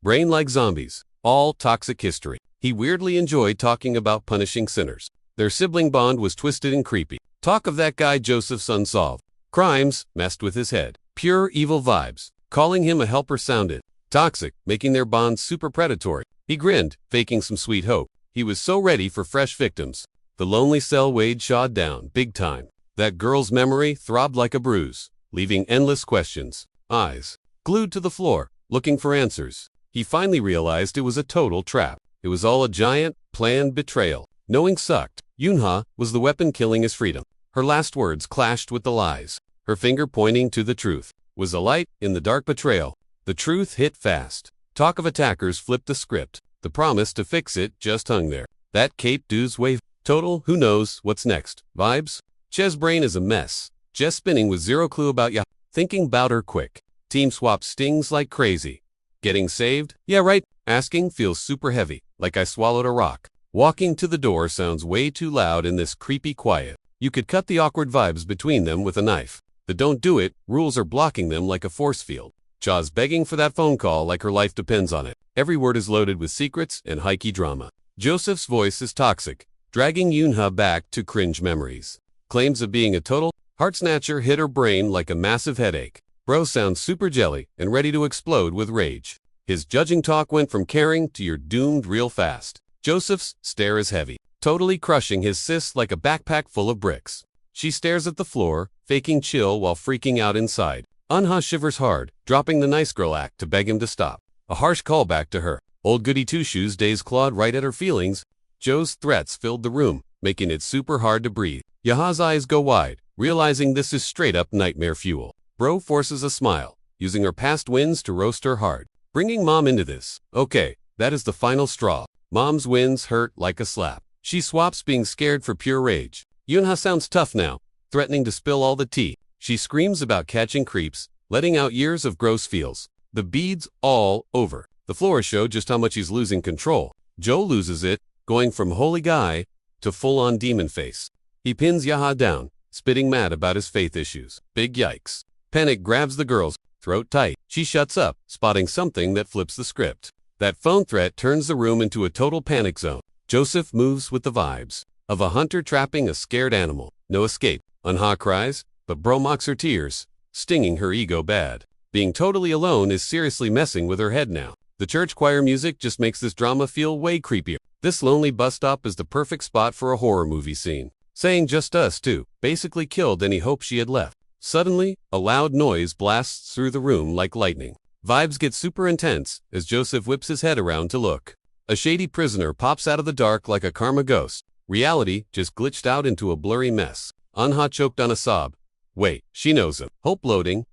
Brain like zombies. All toxic history. He weirdly enjoyed talking about punishing sinners. Their sibling bond was twisted and creepy. Talk of that guy Joseph's unsolved crimes messed with his head. Pure evil vibes. Calling him a helper sounded toxic, making their bond super predatory. He grinned, faking some sweet hope. He was so ready for fresh victims. The lonely cell weighed Shaw down, big time. That girl's memory throbbed like a bruise, leaving endless questions. Eyes glued to the floor, looking for answers. He finally realized it was a total trap. It was all a giant, planned betrayal. Knowing sucked. Yunha was the weapon killing his freedom. Her last words clashed with the lies. Her finger pointing to the truth was a light in the dark betrayal. The truth hit fast. Talk of attackers flipped the script. The promise to fix it just hung there. That Kate Du's wave. Total, who knows what's next. Vibes? Che's brain is a mess. Jess spinning with zero clue about ya. Thinking bout her quick. Team swap stings like crazy. Getting saved? Yeah, right. Asking feels super heavy, like I swallowed a rock. Walking to the door sounds way too loud in this creepy quiet. You could cut the awkward vibes between them with a knife. The don't do it rules are blocking them like a force field. Cha's begging for that phone call like her life depends on it. Every word is loaded with secrets and hikey drama. Joseph's voice is toxic, dragging Yunha back to cringe memories. Claims of being a total heart snatcher hit her brain like a massive headache. Bro sounds super jelly and ready to explode with rage. His judging talk went from caring to you're doomed real fast. Joseph's stare is heavy, totally crushing his sis like a backpack full of bricks. She stares at the floor, faking chill while freaking out inside. Unha shivers hard, dropping the nice girl act to beg him to stop. A harsh callback to her old goody two-shoes days clawed right at her feelings. Joe's threats filled the room, making it super hard to breathe. Yaha's eyes go wide, realizing this is straight-up nightmare fuel. Bro forces a smile, using her past wins to roast her hard. Bringing mom into this. Okay, that is the final straw. Mom's wins hurt like a slap. She swaps being scared for pure rage. Yunha sounds tough now, threatening to spill all the tea. She screams about catching creeps, letting out years of gross feels. The beads all over. The floor show just how much he's losing control. Joe loses it, going from holy guy to full-on demon face. He pins Yaha down, spitting mad about his faith issues. Big yikes. Panic grabs the girl's throat tight. She shuts up, spotting something that flips the script. That phone threat turns the room into a total panic zone. Joseph moves with the vibes of a hunter trapping a scared animal. No escape. Manhwa cries, but bro mocks her tears, stinging her ego bad. Being totally alone is seriously messing with her head now. The church choir music just makes this drama feel way creepier. This lonely bus stop is the perfect spot for a horror movie scene. Saying just us two basically killed any hope she had left. Suddenly, a loud noise blasts through the room like lightning. Vibes get super intense as Joseph whips his head around to look. A shady prisoner pops out of the dark like a karma ghost. Reality just glitched out into a blurry mess. Manhwa choked on a sob. Wait, she knows him. Hope loading, ...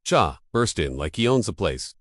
Cha burst in like he owns the place.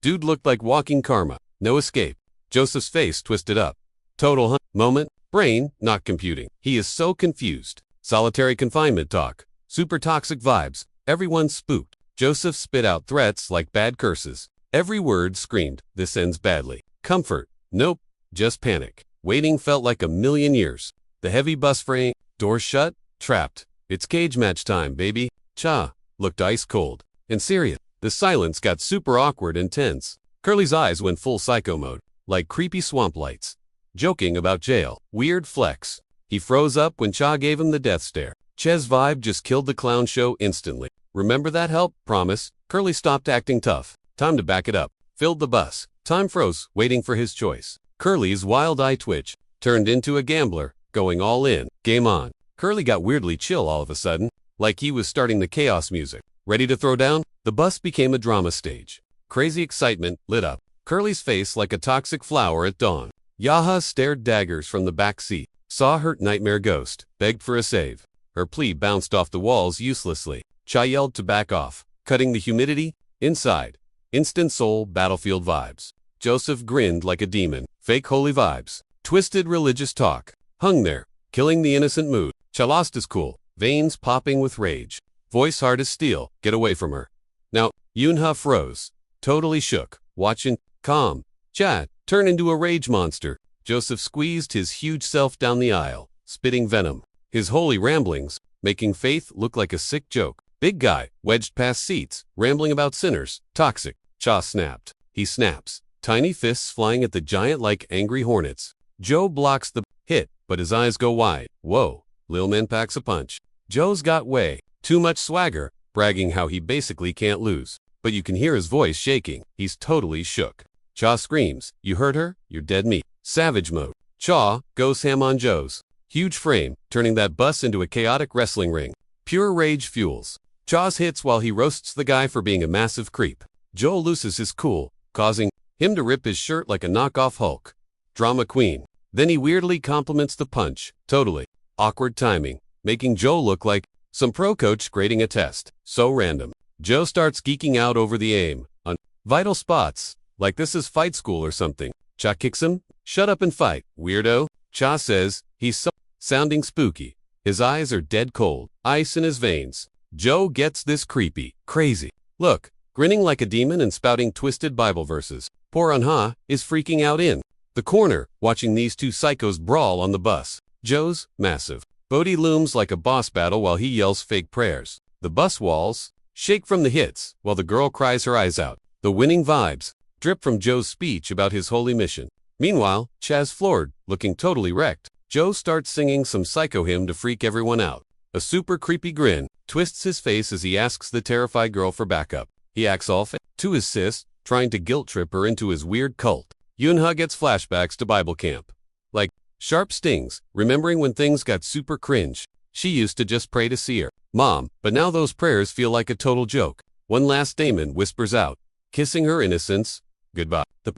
Dude looked like walking karma. No escape. Joseph's face twisted up. Total moment. Brain not computing. He is so confused. Solitary confinement talk. Super toxic vibes. Everyone's spooked. Joseph spit out threats like bad curses. Every word screamed, this ends badly. Comfort. Nope. Just panic. Waiting felt like a million years. The heavy bus frame. Doors shut. Trapped. It's cage match time, baby. Cha looked ice cold. And serious. The silence got super awkward and tense. Curly's eyes went full psycho mode, like creepy swamp lights. Joking about jail. Weird flex. He froze up when Cha gave him the death stare. Che's vibe just killed the clown show instantly. Remember that help? Promise. Curly stopped acting tough. Time to back it up. Filled the bus. Time froze, waiting for his choice. Curly's wild eye twitch turned into a gambler, going all in. Game on. Curly got weirdly chill all of a sudden, like he was starting the chaos music. Ready to throw down? The bus became a drama stage. Crazy excitement lit up Curly's face like a toxic flower at dawn. Yaha stared daggers from the back seat, saw her nightmare ghost, begged for a save. Her plea bounced off the walls uselessly. Cha yelled to back off, cutting the humidity inside. Instant soul battlefield vibes. Joseph grinned like a demon. Fake holy vibes. Twisted religious talk. Hung there, killing the innocent mood. Cha lost his cool, veins popping with rage. Voice hard as steel. Get away from her. Now, Yunha froze. Totally shook. Watching, calm. Cha turn into a rage monster. Joseph squeezed his huge self down the aisle, spitting venom. His holy ramblings, making faith look like a sick joke. Big guy, wedged past seats, rambling about sinners. Toxic. Cha snapped. He snaps. Tiny fists flying at the giant like angry hornets. Joe blocks the hit, but his eyes go wide. Whoa. Lil Man packs a punch. Joe's got way too much swagger, bragging how he basically can't lose. But you can hear his voice shaking. He's totally shook. Cha screams, you heard her? You're dead meat. Savage mode. Cha goes ham on Joe's huge frame, turning that bus into a chaotic wrestling ring. Pure rage fuels Cha's hits while he roasts the guy for being a massive creep. Joe loses his cool, causing him to rip his shirt like a knockoff Hulk. Drama queen. Then he weirdly compliments the punch. Totally awkward timing, making Joe look like some pro coach grading a test. So random. Joe starts geeking out over the aim on vital spots, like this is fight school or something. Cha kicks him. Shut up and fight, weirdo. Cha says he's sounding spooky. His eyes are dead cold, ice in his veins. Joe gets this creepy, crazy look, grinning like a demon and spouting twisted Bible verses. Poor Manhwa is freaking out in the corner, watching these two psychos brawl on the bus. Joe's massive body looms like a boss battle while he yells fake prayers. The bus walls shake from the hits, while the girl cries her eyes out. The winning vibes drip from Joe's speech about his holy mission. Meanwhile, Cha's floored, looking totally wrecked. Joe starts singing some psycho hymn to freak everyone out. A super creepy grin twists his face as he asks the terrified girl for backup. He acts all to his sis, trying to guilt trip her into his weird cult. Yunha gets flashbacks to Bible camp. Like sharp stings, remembering when things got super cringe. She used to just pray to see her mom, but now those prayers feel like a total joke. One last Damon whispers out, kissing her innocence, goodbye. The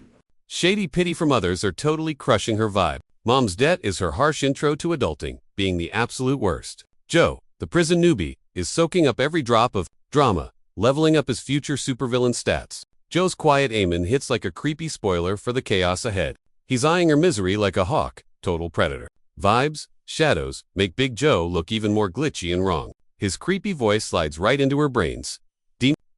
shady pity from others are totally crushing her vibe. Mom's debt is her harsh intro to adulting, being the absolute worst. Joe, the prison newbie, is soaking up every drop of drama, leveling up his future supervillain stats. Joe's quiet amen hits like a creepy spoiler for the chaos ahead. He's eyeing her misery like a hawk, total predator. Vibes, shadows, make Big Joe look even more glitchy and wrong. His creepy voice slides right into her brains.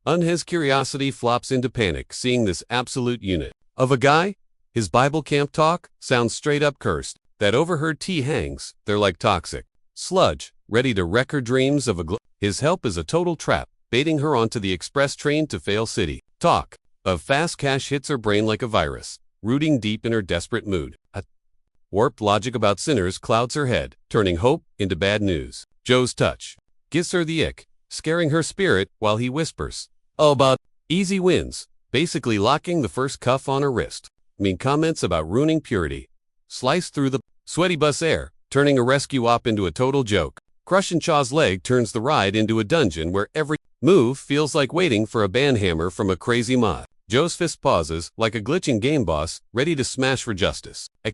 His curiosity flops into panic seeing this absolute unit of a guy. His Bible camp talk sounds straight up cursed. That overheard tea hangs, they're like toxic sludge, ready to wreck her dreams of his help is a total trap, baiting her onto the express train to Fail City. Talk of fast cash hits her brain like a virus, rooting deep in her desperate mood. A warped logic about sinners clouds her head, turning hope into bad news. Joe's touch gives her the ick, scaring her spirit while he whispers, "Oh, but easy wins," basically locking the first cuff on her wrist. Mean comments about ruining purity slice through the sweaty bus air, turning a rescue op into a total joke. Crushing Cha's leg turns the ride into a dungeon where every move feels like waiting for a banhammer from a crazy mod. Joe's fist pauses, like a glitching game boss, ready to smash for justice. A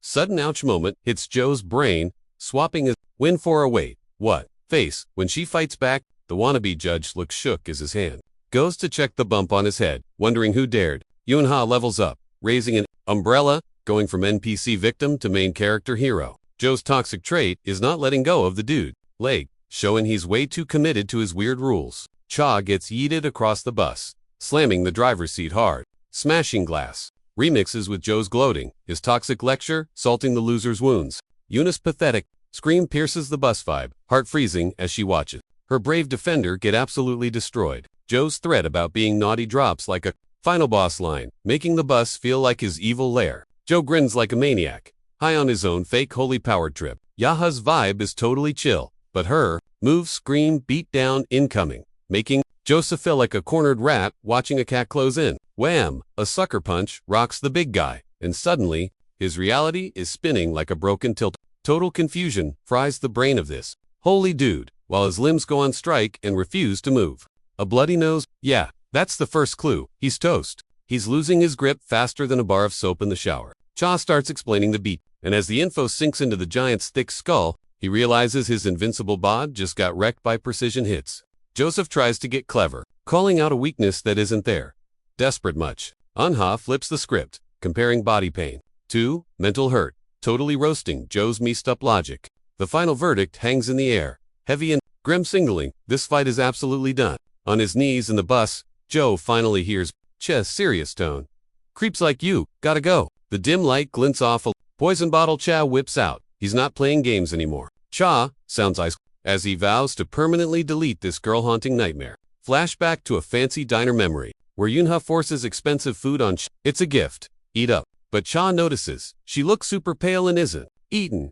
sudden ouch moment hits Joe's brain, swapping a win for a wait. What? Face. When she fights back, the wannabe judge looks shook as his hand goes to check the bump on his head, wondering who dared. Yunha levels up, raising an umbrella, going from NPC victim to main character hero. Joe's toxic trait is not letting go of the dude leg, showing he's way too committed to his weird rules. Cha gets yeeted across the bus, slamming the driver's seat hard, smashing glass. Remixes with Joe's gloating, his toxic lecture salting the loser's wounds. Yuna's pathetic scream pierces the bus vibe, heart freezing as she watches her brave defender get absolutely destroyed. Joe's threat about being naughty drops like a final boss line, making the bus feel like his evil lair. Joe grins like a maniac, high on his own fake holy power trip. Yaha's vibe is totally chill, but her moves scream beat down incoming, making Joseph feel like a cornered rat watching a cat close in. Wham! A sucker punch rocks the big guy, and suddenly, his reality is spinning like a broken tilt. Total confusion fries the brain of this holy dude, while his limbs go on strike and refuse to move. A bloody nose? Yeah, that's the first clue. He's toast. He's losing his grip faster than a bar of soap in the shower. Cha starts explaining the beat, and as the info sinks into the giant's thick skull, he realizes his invincible bod just got wrecked by precision hits. Joseph tries to get clever, calling out a weakness that isn't there. Desperate much. Unha flips the script, comparing body pain to mental hurt, totally roasting Joe's messed up logic. The final verdict hangs in the air, heavy and grim, signaling this fight is absolutely done. On his knees in the bus, Joe finally hears Cha's serious tone. "Creeps like you, gotta go." The dim light glints off a poison bottle Cha whips out. He's not playing games anymore. Cha sounds ice as he vows to permanently delete this girl-haunting nightmare. Flashback to a fancy diner memory, where Yunha forces expensive food on Cha. It's a gift. Eat up. But Cha notices she looks super pale and isn't eaten.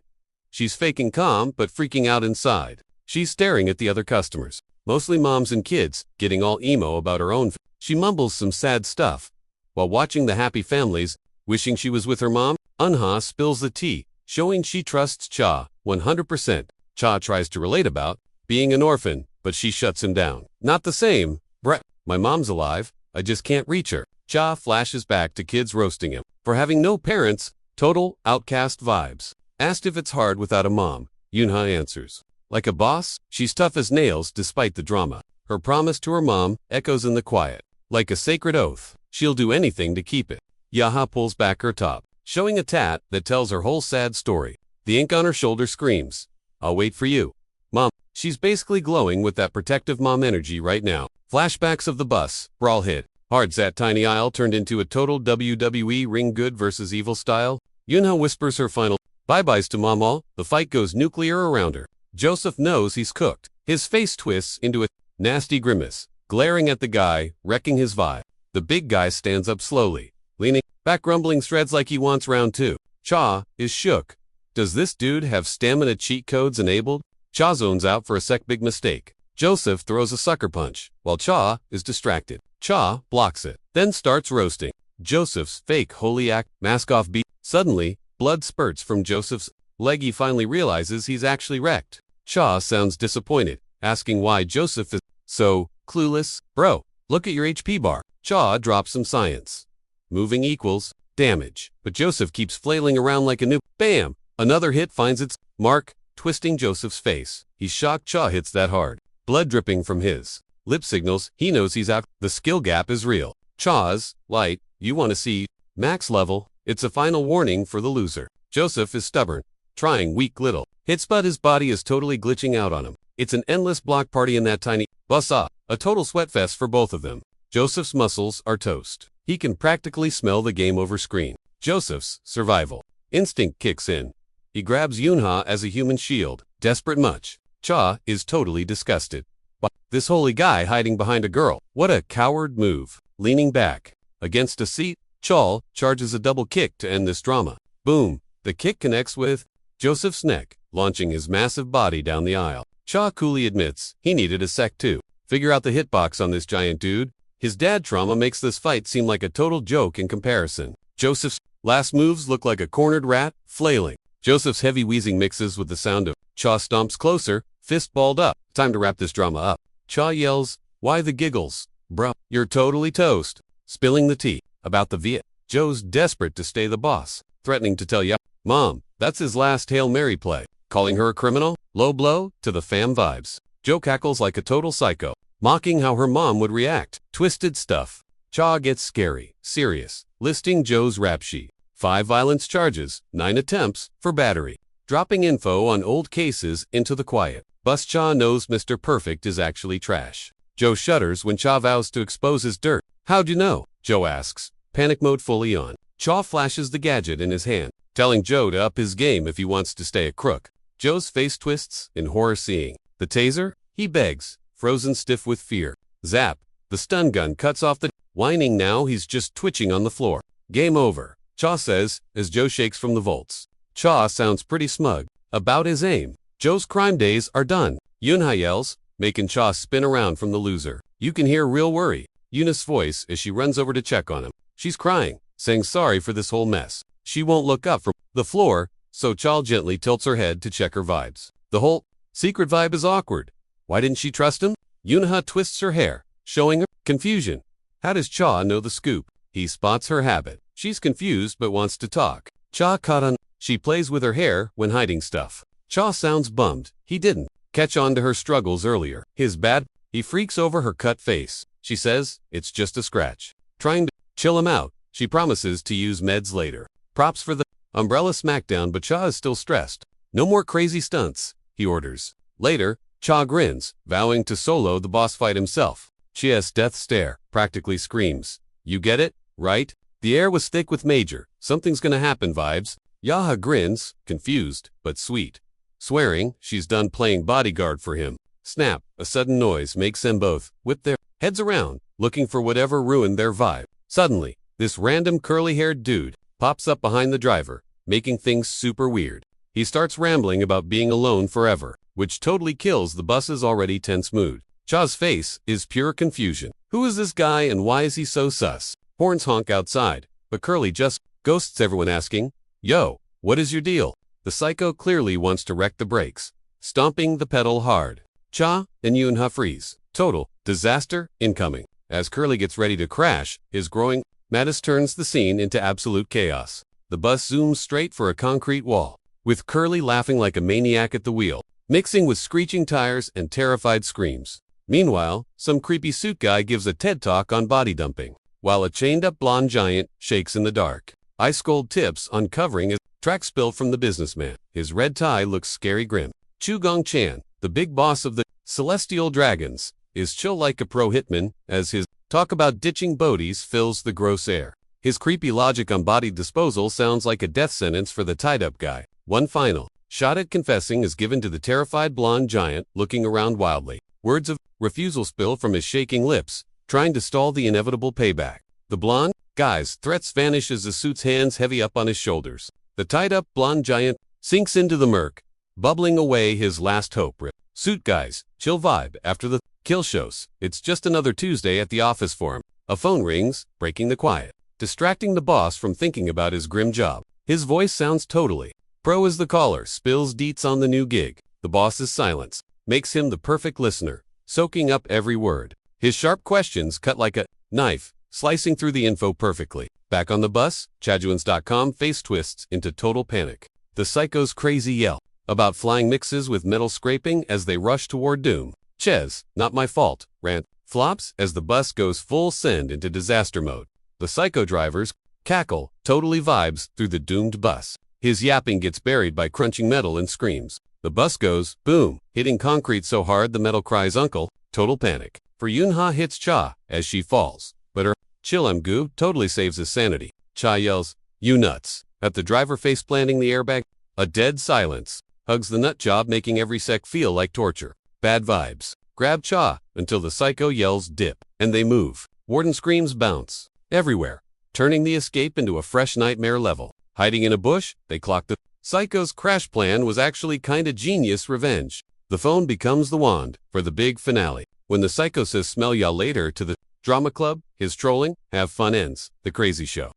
She's faking calm but freaking out inside. She's staring at the other customers, mostly moms and kids, getting all emo about her own. She mumbles some sad stuff while watching the happy families, wishing she was with her mom. Unha spills the tea, showing she trusts Cha 100%. Cha tries to relate about being an orphan, but she shuts him down. "Not the same. Brett, my mom's alive. I just can't reach her." Cha flashes back to kids roasting him for having no parents, total outcast vibes. Asked if it's hard without a mom, Yunha answers, like a boss, she's tough as nails despite the drama. Her promise to her mom echoes in the quiet, like a sacred oath. She'll do anything to keep it. Yaha pulls back her top, showing a tat that tells her whole sad story. The ink on her shoulder screams, "I'll wait for you, Mom." She's basically glowing with that protective mom energy right now. Flashbacks of the bus brawl hit. Hard that tiny aisle turned into a total WWE ring good versus evil style. Yunha whispers her final bye-byes to Mom all. The fight goes nuclear around her. Joseph knows he's cooked. His face twists into a nasty grimace, glaring at the guy, wrecking his vibe. The big guy stands up slowly, leaning back, rumbling threads like he wants round two. Cha is shook. Does this dude have stamina cheat codes enabled? Cha zones out for a sec. Big mistake. Joseph throws a sucker punch, while Cha is distracted. Cha blocks it, then starts roasting Joseph's fake holy act mask off beat. Suddenly, blood spurts from Joseph's leg. He finally realizes he's actually wrecked. Cha sounds disappointed, asking why Joseph is so clueless. "Bro, look at your HP bar." Cha drops some science. Moving equals damage, but Joseph keeps flailing around like a noob. Bam! Another hit finds its mark, twisting Joseph's face. He's shocked Cha hits that hard. Blood dripping from his lip signals he knows he's out. The skill gap is real. Cha's light, you want to see max level. It's a final warning for the loser. Joseph is stubborn, trying weak little hits, but his body is totally glitching out on him. It's an endless block party in that tiny bus up. A total sweat fest for both of them. Joseph's muscles are toast. He can practically smell the game over screen. Joseph's survival instinct kicks in, He grabs Yunha as a human shield. Desperate much. Cha is totally disgusted. But this holy guy hiding behind a girl. What a coward move. Leaning back against a seat, Chol charges a double kick to end this drama. Boom. The kick connects with Joseph's neck, launching his massive body down the aisle. Cha coolly admits he needed a sec too. Figure out the hitbox on this giant dude. His dad trauma makes this fight seem like a total joke in comparison. Joseph's last moves look like a cornered rat, flailing. Joseph's heavy wheezing mixes with the sound of Cha stomps closer, fist balled up. Time to wrap this drama up. Cha yells, "Why the giggles? Bruh, you're totally toast." Spilling the tea about the Viet. Joe's desperate to stay the boss, threatening to tell Mom, that's his last Hail Mary play. Calling her a criminal? Low blow to the fam vibes. Joe cackles like a total psycho, mocking how her mom would react. Twisted stuff. Cha gets scary, serious, listing Joe's rap sheet. 5 violence charges, 9 attempts for battery. Dropping info on old cases into the quiet. Bus Cha knows Mr. Perfect is actually trash. Joe shudders when Cha vows to expose his dirt. How'd you know? Joe asks, panic mode fully on. Cha flashes the gadget in his hand, telling Joe to up his game if he wants to stay a crook. Joe's face twists in horror seeing the taser. He begs, frozen stiff with fear. Zap. The stun gun cuts off the whining. Now he's just twitching on the floor. Game over, Cha says as Joe shakes from the volts. Cha sounds pretty smug about his aim. Joe's crime days are done. Yunha yells, making Cha spin around from the loser. You can hear real worry Eunice's voice as she runs over to check on him. She's crying, saying sorry for this whole mess. She won't look up from the floor, so Cha gently tilts her head to check her vibes. The whole secret vibe is awkward. Why didn't she trust him? Yunha twists her hair, showing her confusion. How does Cha know the scoop? He spots her habit. She's confused but wants to talk. Cha caught on. She plays with her hair when hiding stuff. Cha sounds bummed. He didn't catch on to her struggles earlier. His bad. He freaks over her cut face. She says, it's just a scratch. Trying to chill him out, she promises to use meds later. Props for the umbrella smackdown, but Cha is still stressed. No more crazy stunts, he orders. Later, Cha grins, vowing to solo the boss fight himself. Chia's death stare practically screams. You get it, right? The air was thick with major, something's gonna happen vibes. Yaha grins, confused, but sweet. Swearing she's done playing bodyguard for him. Snap, a sudden noise makes them both whip their heads around, looking for whatever ruined their vibe. Suddenly, this random curly-haired dude pops up behind the driver, making things super weird. He starts rambling about being alone forever, which totally kills the bus's already tense mood. Cha's face is pure confusion. Who is this guy and why is he so sus? Horns honk outside, but Curly just ghosts everyone asking, Yo, what is your deal? The psycho clearly wants to wreck the brakes, stomping the pedal hard. Cha and Yunha freeze. Total disaster incoming. As Curly gets ready to crash, his growing madness turns the scene into absolute chaos. The bus zooms straight for a concrete wall, with Curly laughing like a maniac at the wheel, mixing with screeching tires and terrified screams. Meanwhile, some creepy suit guy gives a TED talk on body dumping, while a chained-up blonde giant shakes in the dark. Ice cold tips uncovering his track spill from the businessman. His red tie looks scary grim. Chu Gong-chan, the big boss of the Celestial Dragons, is chill like a pro hitman as his talk about ditching bodies fills the gross air. His creepy logic on body disposal sounds like a death sentence for the tied-up guy. One final shot at confessing is given to the terrified blonde giant, looking around wildly. Words of refusal spill from his shaking lips, trying to stall the inevitable payback. The blonde guy's threats vanish as the suit's hands heavy up on his shoulders. The tied-up blonde giant sinks into the murk, bubbling away his last hope. Suit guy's chill vibe after the kill shows. It's just another Tuesday at the office for him. A phone rings, breaking the quiet, distracting the boss from thinking about his grim job. His voice sounds totally pro as the caller spills deets on the new gig. The boss's silence makes him the perfect listener, soaking up every word. His sharp questions cut like a knife, slicing through the info perfectly. Back on the bus, Chajuans.com face twists into total panic. The psycho's crazy yell about flying mixes with metal scraping as they rush toward doom. Ches, not my fault, rant flops as the bus goes full send into disaster mode. The psycho drivers cackle, totally vibes through the doomed bus. His yapping gets buried by crunching metal and screams. The bus goes boom, hitting concrete so hard the metal cries uncle. Total panic. For Yunha hits Cha as she falls, but her chill-em-goo totally saves his sanity. Cha yells, you nuts, at the driver face planting the airbag. A dead silence. Hugs the nut job, making every sec feel like torture. Bad vibes. Grab Cha until the psycho yells dip, and they move. Warden screams bounce. Everywhere, turning the escape into a fresh nightmare level. Hiding in a bush, they clock the psycho's crash plan was actually kinda genius revenge. The phone becomes the wand for the big finale. When the psycho says smell ya later to the drama club, his trolling, have fun ends. The crazy show.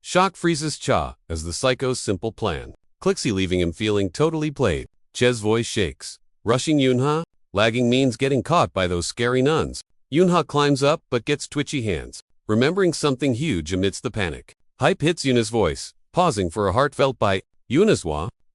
Shock freezes Cha as the psycho's simple plan. Clixie leaving him feeling totally played. Che's voice shakes. Rushing Yunha, lagging means getting caught by those scary nuns. Yunha climbs up but gets twitchy hands, remembering something huge amidst the panic. Hype hits Yuna's voice, pausing for a heartfelt bite. Yuna's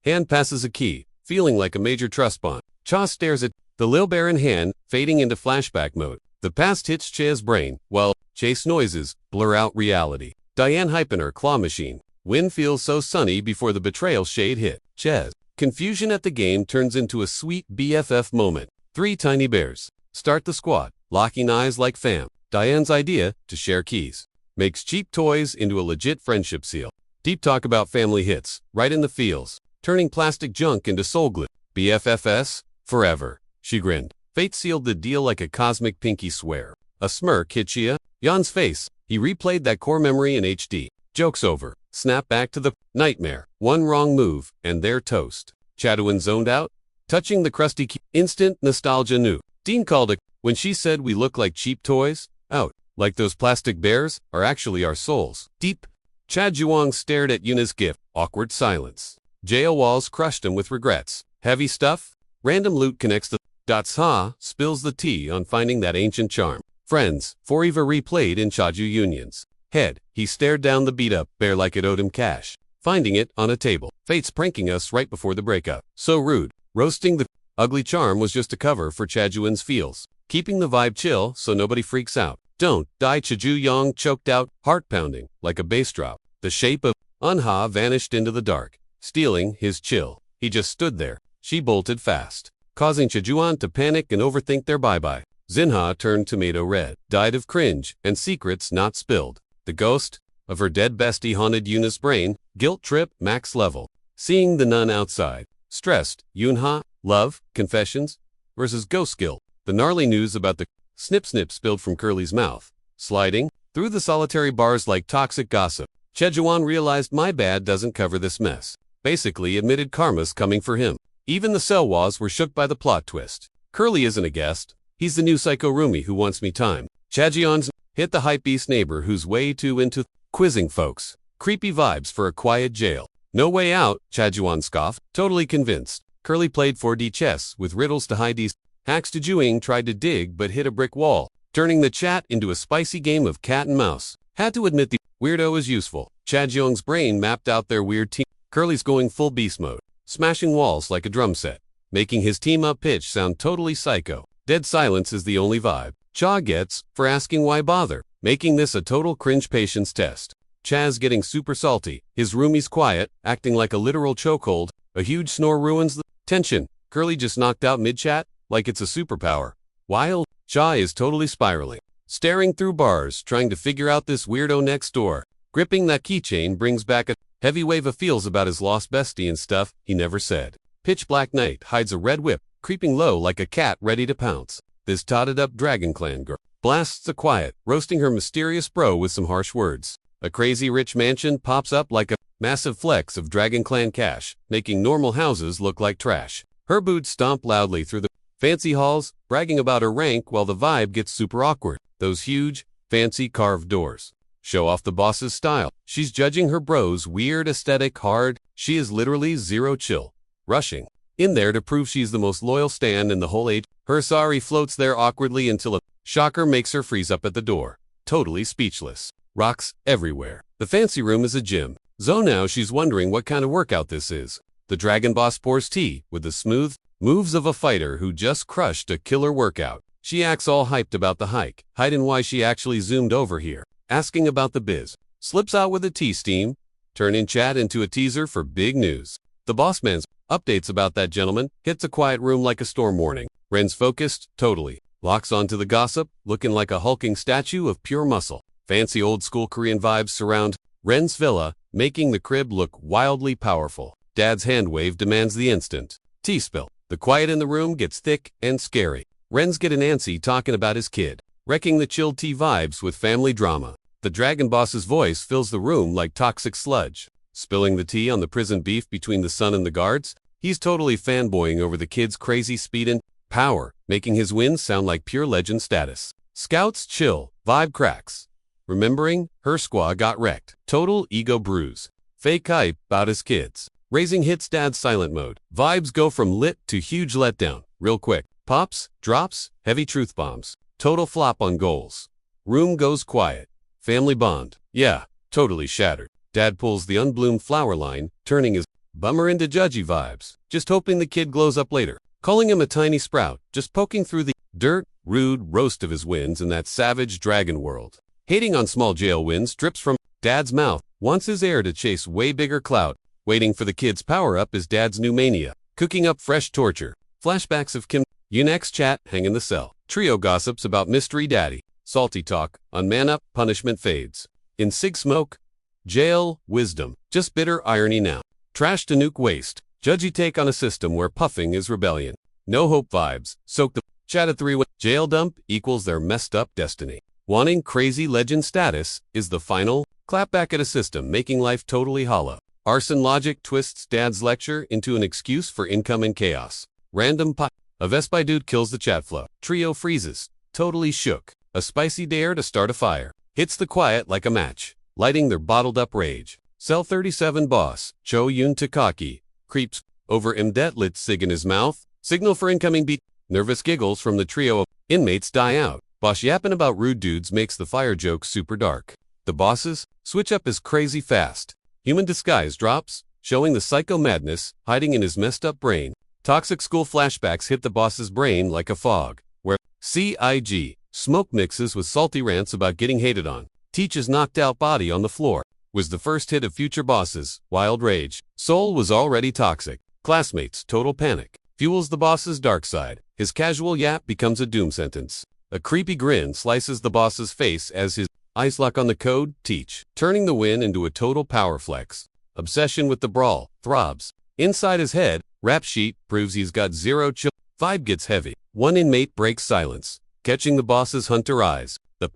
hand passes a key, feeling like a major trust bond. Cha stares at the lil bear in hand, fading into flashback mode. The past hits Che's brain, while chase noises blur out reality. Diane hyping her claw machine. Wind feels so sunny before the betrayal shade hit. Che's confusion at the game turns into a sweet BFF moment. 3 tiny bears start the squad, locking eyes like fam. Diane's idea to share keys makes cheap toys into a legit friendship seal. Deep talk about family hits, right in the feels, turning plastic junk into soul glue. BFFS, forever. She grinned. Fate sealed the deal like a cosmic pinky swear. A smirk hit Yan's face. He replayed that core memory in HD. Joke's over. Snap back to the nightmare. One wrong move, and they're toast. Chadwin zoned out, touching the crusty key. Instant nostalgia new. Dean called it when she said we look like cheap toys. Out. Like those plastic bears are actually our souls. Deep. Chad Juwong stared at Yuna's gift. Awkward silence. Jail walls crushed him with regrets. Heavy stuff? Random loot connects the dots. Spills the tea on finding that ancient charm. Friends, Foriva replayed in Chaju Union's head. He stared down the beat-up bear like it owed him cash. Finding it on a table. Fate's pranking us right before the breakup. So rude. Roasting the ugly charm was just a cover for Chajuin's feels. Keeping the vibe chill so nobody freaks out. Don't die. Chaju Yang choked out, heart pounding, like a bass drop. The shape of Unha vanished into the dark, stealing his chill. He just stood there. She bolted fast, causing Chajuan to panic and overthink their bye-bye. Zinha turned tomato red, died of cringe and secrets not spilled. The ghost of her dead bestie haunted Yuna's brain, guilt trip max level. Seeing the nun outside, stressed, Yunha, love, confessions, versus ghost guilt. The gnarly news about the snip spilled from Curly's mouth, sliding through the solitary bars like toxic gossip. Chejuan realized my bad doesn't cover this mess. Basically admitted karma's coming for him. Even the cell walls were shook by the plot twist. Curly isn't a guest. He's the new psycho roomie who wants me time. Chajuan's hit the hypebeast neighbor who's way too into quizzing folks. Creepy vibes for a quiet jail. No way out, Chajuan scoffed, totally convinced. Curly played 4D chess with riddles to hide these hacks. Juing tried to dig but hit a brick wall, turning the chat into a spicy game of cat and mouse. Had to admit the weirdo is useful. Chajuang's brain mapped out their weird team. Curly's going full beast mode, smashing walls like a drum set, making his team-up pitch sound totally psycho. Dead silence is the only vibe Cha gets for asking why bother, making this a total cringe patience test. Chaz getting super salty, his roomie's quiet, acting like a literal chokehold. A huge snore ruins the tension. Curly just knocked out mid-chat, like it's a superpower. While Cha is totally spiraling, staring through bars, trying to figure out this weirdo next door. Gripping that keychain brings back a heavy wave of feels about his lost bestie and stuff he never said. Pitch black night hides a red whip, creeping low like a cat ready to pounce. This totted-up Dragon Clan girl blasts the quiet, roasting her mysterious bro with some harsh words. A crazy rich mansion pops up like a massive flex of Dragon Clan cash, making normal houses look like trash. Her boots stomp loudly through the fancy halls, bragging about her rank while the vibe gets super awkward. Those huge, fancy carved doors show off the boss's style. She's judging her bro's weird aesthetic hard. She is literally zero chill, rushing in there to prove she's the most loyal stan in the whole age. Her sari floats there awkwardly until a shocker makes her freeze up at the door, totally speechless. Rocks everywhere. The fancy room is a gym. So now she's wondering what kind of workout this is. The dragon boss pours tea with the smooth moves of a fighter who just crushed a killer workout. She acts all hyped about the hike, hiding why she actually zoomed over here, asking about the biz. Slips out with a tea steam, turning chat into a teaser for big news. The boss man's updates about that gentleman hits a quiet room like a storm warning. Ren's focused, totally. Locks onto the gossip, looking like a hulking statue of pure muscle. Fancy old school Korean vibes surround Ren's villa, making the crib look wildly powerful. Dad's hand wave demands the instant tea spill. The quiet in the room gets thick and scary. Ren's getting antsy talking about his kid, wrecking the chilled tea vibes with family drama. The dragon boss's voice fills the room like toxic sludge. Spilling the tea on the prison beef between the son and the guards, he's totally fanboying over the kid's crazy speed and power, making his wins sound like pure legend status. Scouts chill, vibe cracks. Remembering, her squad got wrecked. Total ego bruise. Fake hype about his kids. Raising hits dad's silent mode. Vibes go from lit to huge letdown, real quick. Pops, drops, heavy truth bombs. Total flop on goals. Room goes quiet. Family bond. Yeah, totally shattered. Dad pulls the unbloomed flower line, turning his bummer into judgy vibes, just hoping the kid glows up later. Calling him a tiny sprout, just poking through the dirt, rude roast of his wins in that savage dragon world. Hating on small jail wins drips from dad's mouth, wants his heir to chase way bigger clout. Waiting for the kid's power-up is dad's new mania, cooking up fresh torture. Flashbacks of Kim Unex's chat hang in the cell. Trio gossips about mystery daddy. Salty talk on man up, punishment fades. In Sig Smoke, jail, wisdom, just bitter irony now. Trash to nuke waste, judgy take on a system where puffing is rebellion. No hope vibes, soak the chat at 3 jail dump equals their messed up destiny. Wanting crazy legend status is the final clap back at a system making life totally hollow. Arson logic twists dad's lecture into an excuse for incoming chaos. Random a Vespi dude kills the chat flow. Trio freezes, totally shook. A spicy dare to start a fire. Hits the quiet like a match, lighting their bottled-up rage. Cell 37 boss, Cho Yun Takaki, creeps over Imdet lit cig in his mouth. Signal for incoming beat. Nervous giggles from the trio of inmates die out. Boss yapping about rude dudes makes the fire joke super dark. The bosses switch up is crazy fast. Human disguise drops, showing the psycho madness hiding in his messed up brain. Toxic school flashbacks hit the boss's brain like a fog, where CIG smoke mixes with salty rants about getting hated on. Teach's knocked out body on the floor was the first hit of future bosses. Wild rage. Soul was already toxic. Classmates total panic. Fuels the boss's dark side. His casual yap becomes a doom sentence. A creepy grin slices the boss's face as his eyes lock on the code, teach, turning the win into a total power flex. Obsession with the brawl, throbs. Inside his head, rap sheet proves he's got zero chill. Vibe gets heavy. One inmate breaks silence, catching the boss's hunter eyes. The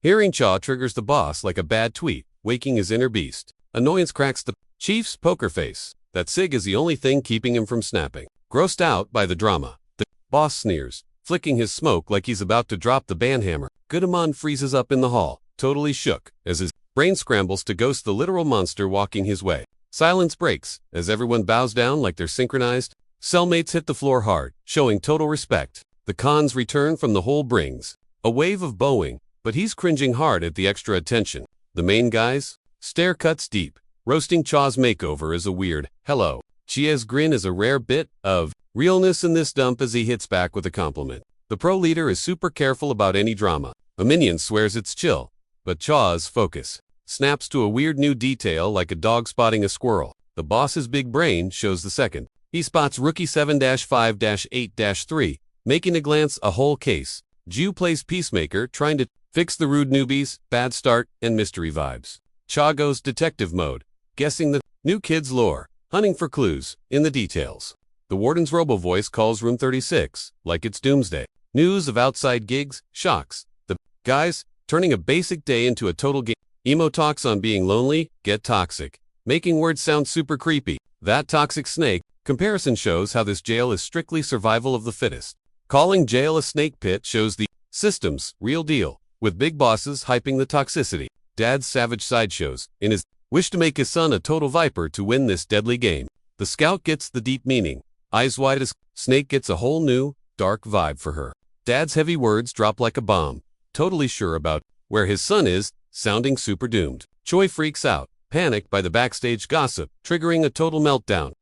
hearing chaw triggers the boss like a bad tweet, waking his inner beast. Annoyance cracks the chief's poker face. That cig is the only thing keeping him from snapping. Grossed out by the drama, the boss sneers, flicking his smoke like he's about to drop the banhammer. Goodamon freezes up in the hall, totally shook, as his brain scrambles to ghost the literal monster walking his way. Silence breaks, as everyone bows down like they're synchronized. Cellmates hit the floor hard, showing total respect. The Khan's return from the hole brings a wave of bowing, but he's cringing hard at the extra attention. The main guys stare cuts deep. Roasting Chaw's makeover is a weird hello. Chia's grin is a rare bit of realness in this dump as he hits back with a compliment. The pro leader is super careful about any drama. A minion swears it's chill, but Chaw's focus snaps to a weird new detail like a dog spotting a squirrel. The boss's big brain shows the second. He spots rookie 7-5-8-3, making a glance a whole case. Ju plays peacemaker, trying to fix the rude newbies, bad start, and mystery vibes. Chaw goes detective mode, guessing the new kid's lore, hunting for clues in the details. The warden's robo-voice calls room 36, like it's doomsday. News of outside gigs, shocks. The guys, turning a basic day into a total game. Emo talks on being lonely, get toxic, making words sound super creepy. That toxic snake. Comparison shows how this jail is strictly survival of the fittest. Calling jail a snake pit shows the system's real deal, with big bosses hyping the toxicity. Dad's savage sideshows, in his wish to make his son a total viper to win this deadly game. The scout gets the deep meaning. Eyes wide as snake gets a whole new, dark vibe for her. Dad's heavy words drop like a bomb, totally sure about where his son is, sounding super doomed. Choi freaks out, panicked by the backstage gossip, triggering a total meltdown.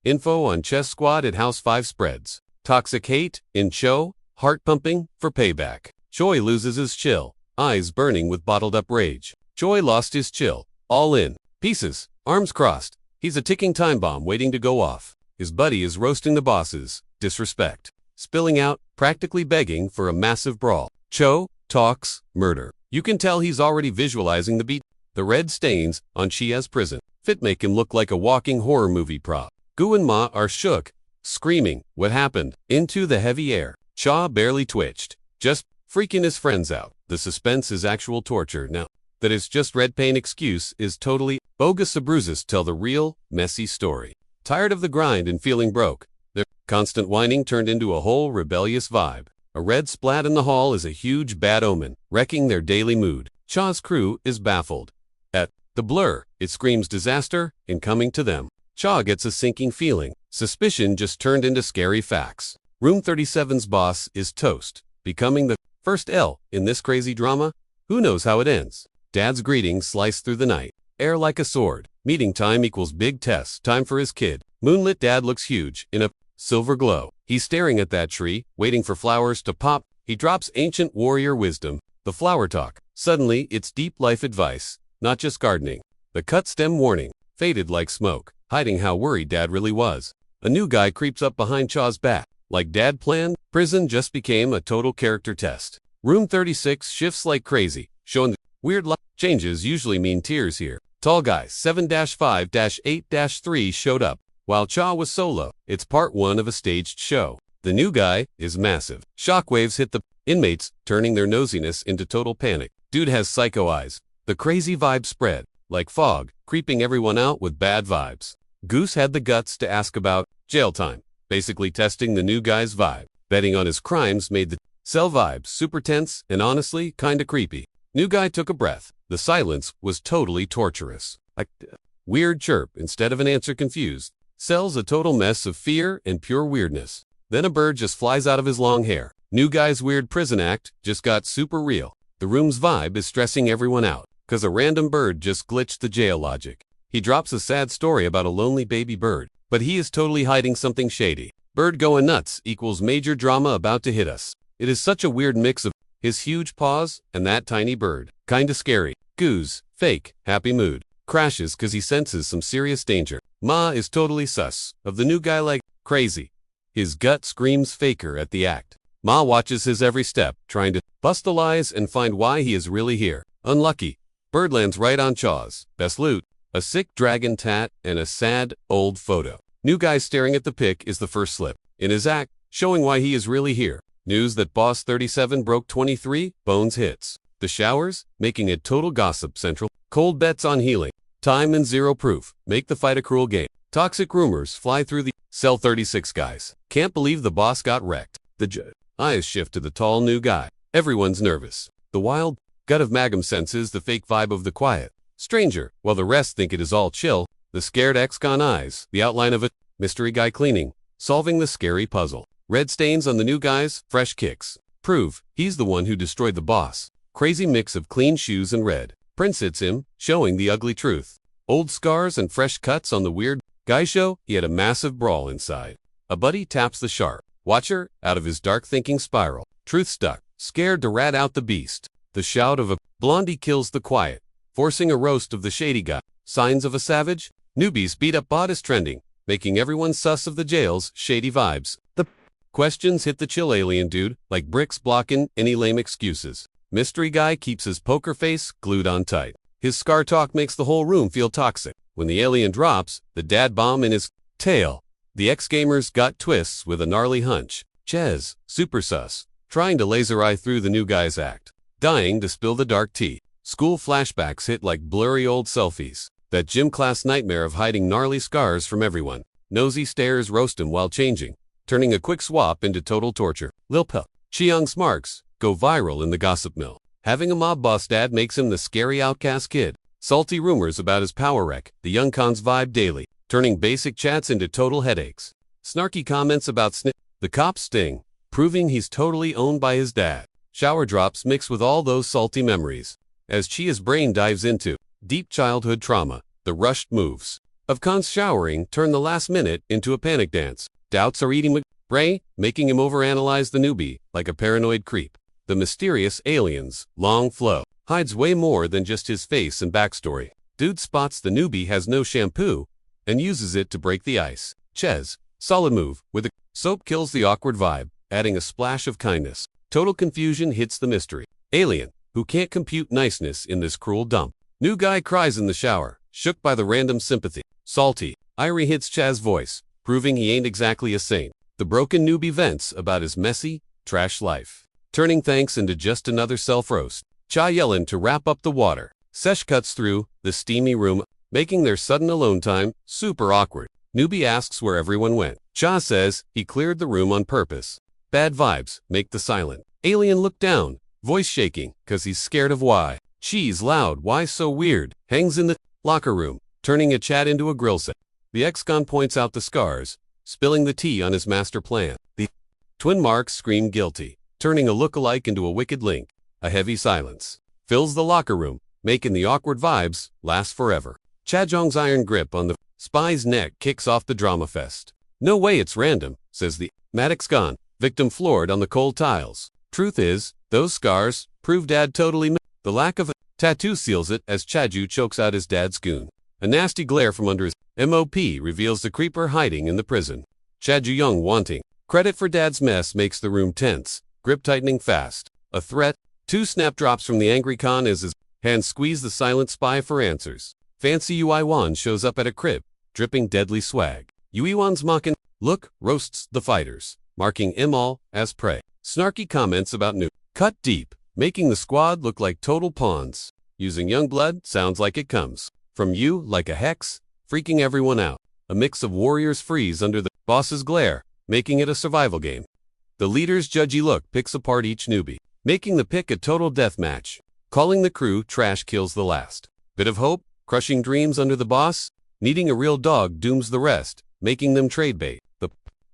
Info on Chess Squad at House 5 spreads. Toxic hate in Cho, heart pumping for payback. Choi loses his chill, eyes burning with bottled up rage. Choi lost his chill, all in pieces, arms crossed. He's a ticking time bomb waiting to go off. His buddy is roasting the bosses, disrespect, spilling out, practically begging for a massive brawl. Cho talks murder. You can tell he's already visualizing the beat. The red stains on Chia's prison fit make him look like a walking horror movie prop. Gu and Ma are shook, screaming, "What happened?" into the heavy air. Cha barely twitched, just freaking his friends out. The suspense is actual torture now. That it's just red paint excuse is totally bogus. The bruises tell the real, messy story. Tired of the grind and feeling broke, their constant whining turned into a whole rebellious vibe. A red splat in the hall is a huge bad omen, wrecking their daily mood. Cha's crew is baffled. At the blur, it screams disaster incoming to them. Cha gets a sinking feeling. Suspicion just turned into scary facts. Room 37's boss is toast, becoming the first L in this crazy drama. Who knows how it ends? Dad's greetings slice through the night. Air like a sword. Meeting time equals big test. Time for his kid. Moonlit dad looks huge in a silver glow. He's staring at that tree, waiting for flowers to pop. He drops ancient warrior wisdom, the flower talk. Suddenly, it's deep life advice, not just gardening. The cut stem warning faded like smoke, hiding how worried Dad really was. A new guy creeps up behind Cha's back. Like Dad planned, prison just became a total character test. Room 36 shifts like crazy, showing that weird life changes usually mean tears here. Tall guys 7-5-8-3 showed up, while Cha was solo. It's part 1 of a staged show. The new guy is massive. Shockwaves hit the inmates, turning their nosiness into total panic. Dude has psycho eyes. The crazy vibe spread, like fog, creeping everyone out with bad vibes. Goose had the guts to ask about jail time, basically testing the new guy's vibe. Betting on his crimes made the cell vibes super tense and honestly kinda creepy. New guy took a breath. The silence was totally torturous. Like weird chirp instead of an answer confused. Cell's a total mess of fear and pure weirdness. Then a bird just flies out of his long hair. New guy's weird prison act just got super real. The room's vibe is stressing everyone out, 'cause a random bird just glitched the jail logic. He drops a sad story about a lonely baby bird, but he is totally hiding something shady. Bird going nuts equals major drama about to hit us. It is such a weird mix of his huge paws and that tiny bird. Kinda scary. Goose, fake, happy mood. Crashes 'cause he senses some serious danger. Ma is totally sus of the new guy like crazy. His gut screams faker at the act. Ma watches his every step, trying to bust the lies and find why he is really here. Unlucky. Bird lands right on Cha's best loot, a sick dragon tat and a sad, old photo. New guy staring at the pic is the first slip in his act, showing why he is really here. News that Boss 37 broke 23 bones hits. The showers, making it total gossip central. Cold bets on healing. Time and zero proof make the fight a cruel game. Toxic rumors fly through the cell. 36 guys can't believe the boss got wrecked. The eyes shift to the tall new guy. Everyone's nervous. The wild gut of Magam senses the fake vibe of the quiet stranger, while the rest think it is all chill. The scared ex-con eyes, the outline of a mystery guy cleaning, solving the scary puzzle. Red stains on the new guy's fresh kicks prove he's the one who destroyed the boss. Crazy mix of clean shoes and red prints hits him, showing the ugly truth. Old scars and fresh cuts on the weird guy show he had a massive brawl inside. A buddy taps the sharp watcher out of his dark thinking spiral. Truth stuck, scared to rat out the beast. The shout of a blondie kills the quiet, forcing a roast of the shady guy. Signs of a savage? Newbies beat up bot is trending, making everyone sus of the jail's shady vibes. The questions hit the chill alien dude, like bricks blocking any lame excuses. Mystery guy keeps his poker face glued on tight. His scar talk makes the whole room feel toxic. When the alien drops, the dad bomb in his tail. The ex-gamers got twists with a gnarly hunch. Ches, super sus, trying to laser eye through the new guy's act. Dying to spill the dark tea. School flashbacks hit like blurry old selfies. That gym class nightmare of hiding gnarly scars from everyone. Nosy stares roast him while changing, turning a quick swap into total torture. Lil Pup. Chiyoung's marks go viral in the gossip mill. Having a mob boss dad makes him the scary outcast kid. Salty rumors about his power wreck. The young cons vibe daily, turning basic chats into total headaches. Snarky comments about the cop's sting, proving he's totally owned by his dad. Shower drops mix with all those salty memories. As Chia's brain dives into deep childhood trauma, the rushed moves of cons showering turn the last minute into a panic dance. Doubts are eating Bray, making him overanalyze the newbie like a paranoid creep. The mysterious alien's long flow hides way more than just his face and backstory. Dude spots the newbie has no shampoo and uses it to break the ice. Ches, solid move, with a soap kills the awkward vibe, adding a splash of kindness. Total confusion hits the mystery alien, who can't compute niceness in this cruel dump. New guy cries in the shower, shook by the random sympathy. Salty. Irie hits Chaz's voice, proving he ain't exactly a saint. The broken newbie vents about his messy, trash life, turning thanks into just another self-roast. Cha yelling to wrap up the water. Sesh cuts through the steamy room, making their sudden alone time super awkward. Newbie asks where everyone went. Cha says he cleared the room on purpose. Bad vibes make the silent alien look down, voice shaking, cause he's scared of why. Cheese loud, why so weird, hangs in the locker room, turning a chat into a grill set. The ex-con points out the scars, spilling the tea on his master plan. The twin marks scream guilty, turning a look-alike into a wicked link. A heavy silence fills the locker room, making the awkward vibes last forever. Chajong's iron grip on the spy's neck kicks off the drama fest. No way it's random, says the Maddox gone, victim floored on the cold tiles. Truth is, those scars prove dad totally the lack of a tattoo seals it as Chaju chokes out his dad's goon. A nasty glare from under his MOP reveals the creeper hiding in the prison. Chaju Young wanting credit for dad's mess makes the room tense, grip tightening fast. A threat, 2 snap drops from the angry con as his hands squeeze the silent spy for answers. Fancy Yui Wan shows up at a crib, dripping deadly swag. Yui Wan's mocking look roasts the fighters, marking them all as prey. Snarky comments about new cut deep, making the squad look like total pawns. Using young blood sounds like it comes from you like a hex, freaking everyone out. A mix of warriors freeze under the boss's glare, making it a survival game. The leader's judgy look picks apart each newbie, making the pick a total deathmatch. Calling the crew trash kills the last. Bit of hope, crushing dreams under the boss, needing a real dog dooms the rest, making them trade bait. The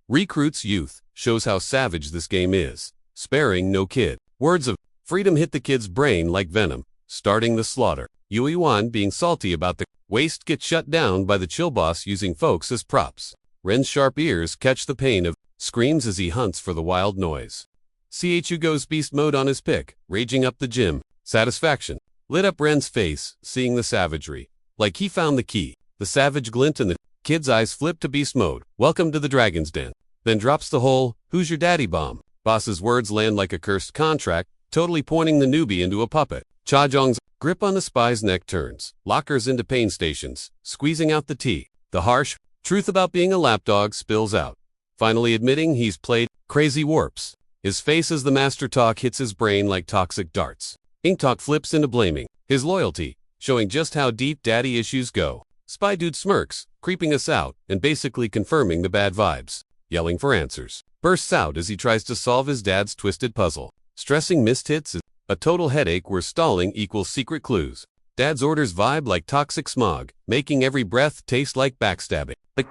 recruit's youth shows how savage this game is, sparing no kid. Words of freedom hit the kid's brain like venom, starting the slaughter. Yui Wan being salty about the waste gets shut down by the chill boss using folks as props. Ren's sharp ears catch the pain of screams as he hunts for the wild noise. Chu goes beast mode on his pick, raging up the gym. Satisfaction lit up Ren's face, seeing the savagery. Like he found the key. The savage glint in the kid's eyes flip to beast mode. Welcome to the dragon's den. Then drops the whole, who's your daddy bomb? Boss's words land like a cursed contract, totally pointing the newbie into a puppet. Chajong's grip on the spy's neck turns, lockers into pain stations, squeezing out the tea. The harsh truth about being a lapdog spills out, finally admitting he's played crazy warps. His face as the master talk hits his brain like toxic darts. Ink talk flips into blaming his loyalty, showing just how deep daddy issues go. Spy dude smirks, creeping us out and basically confirming the bad vibes. Yelling for answers, bursts out as he tries to solve his dad's twisted puzzle. Stressing missed hits is a total headache where stalling equals secret clues. Dad's orders vibe like toxic smog, making every breath taste like backstabbing. The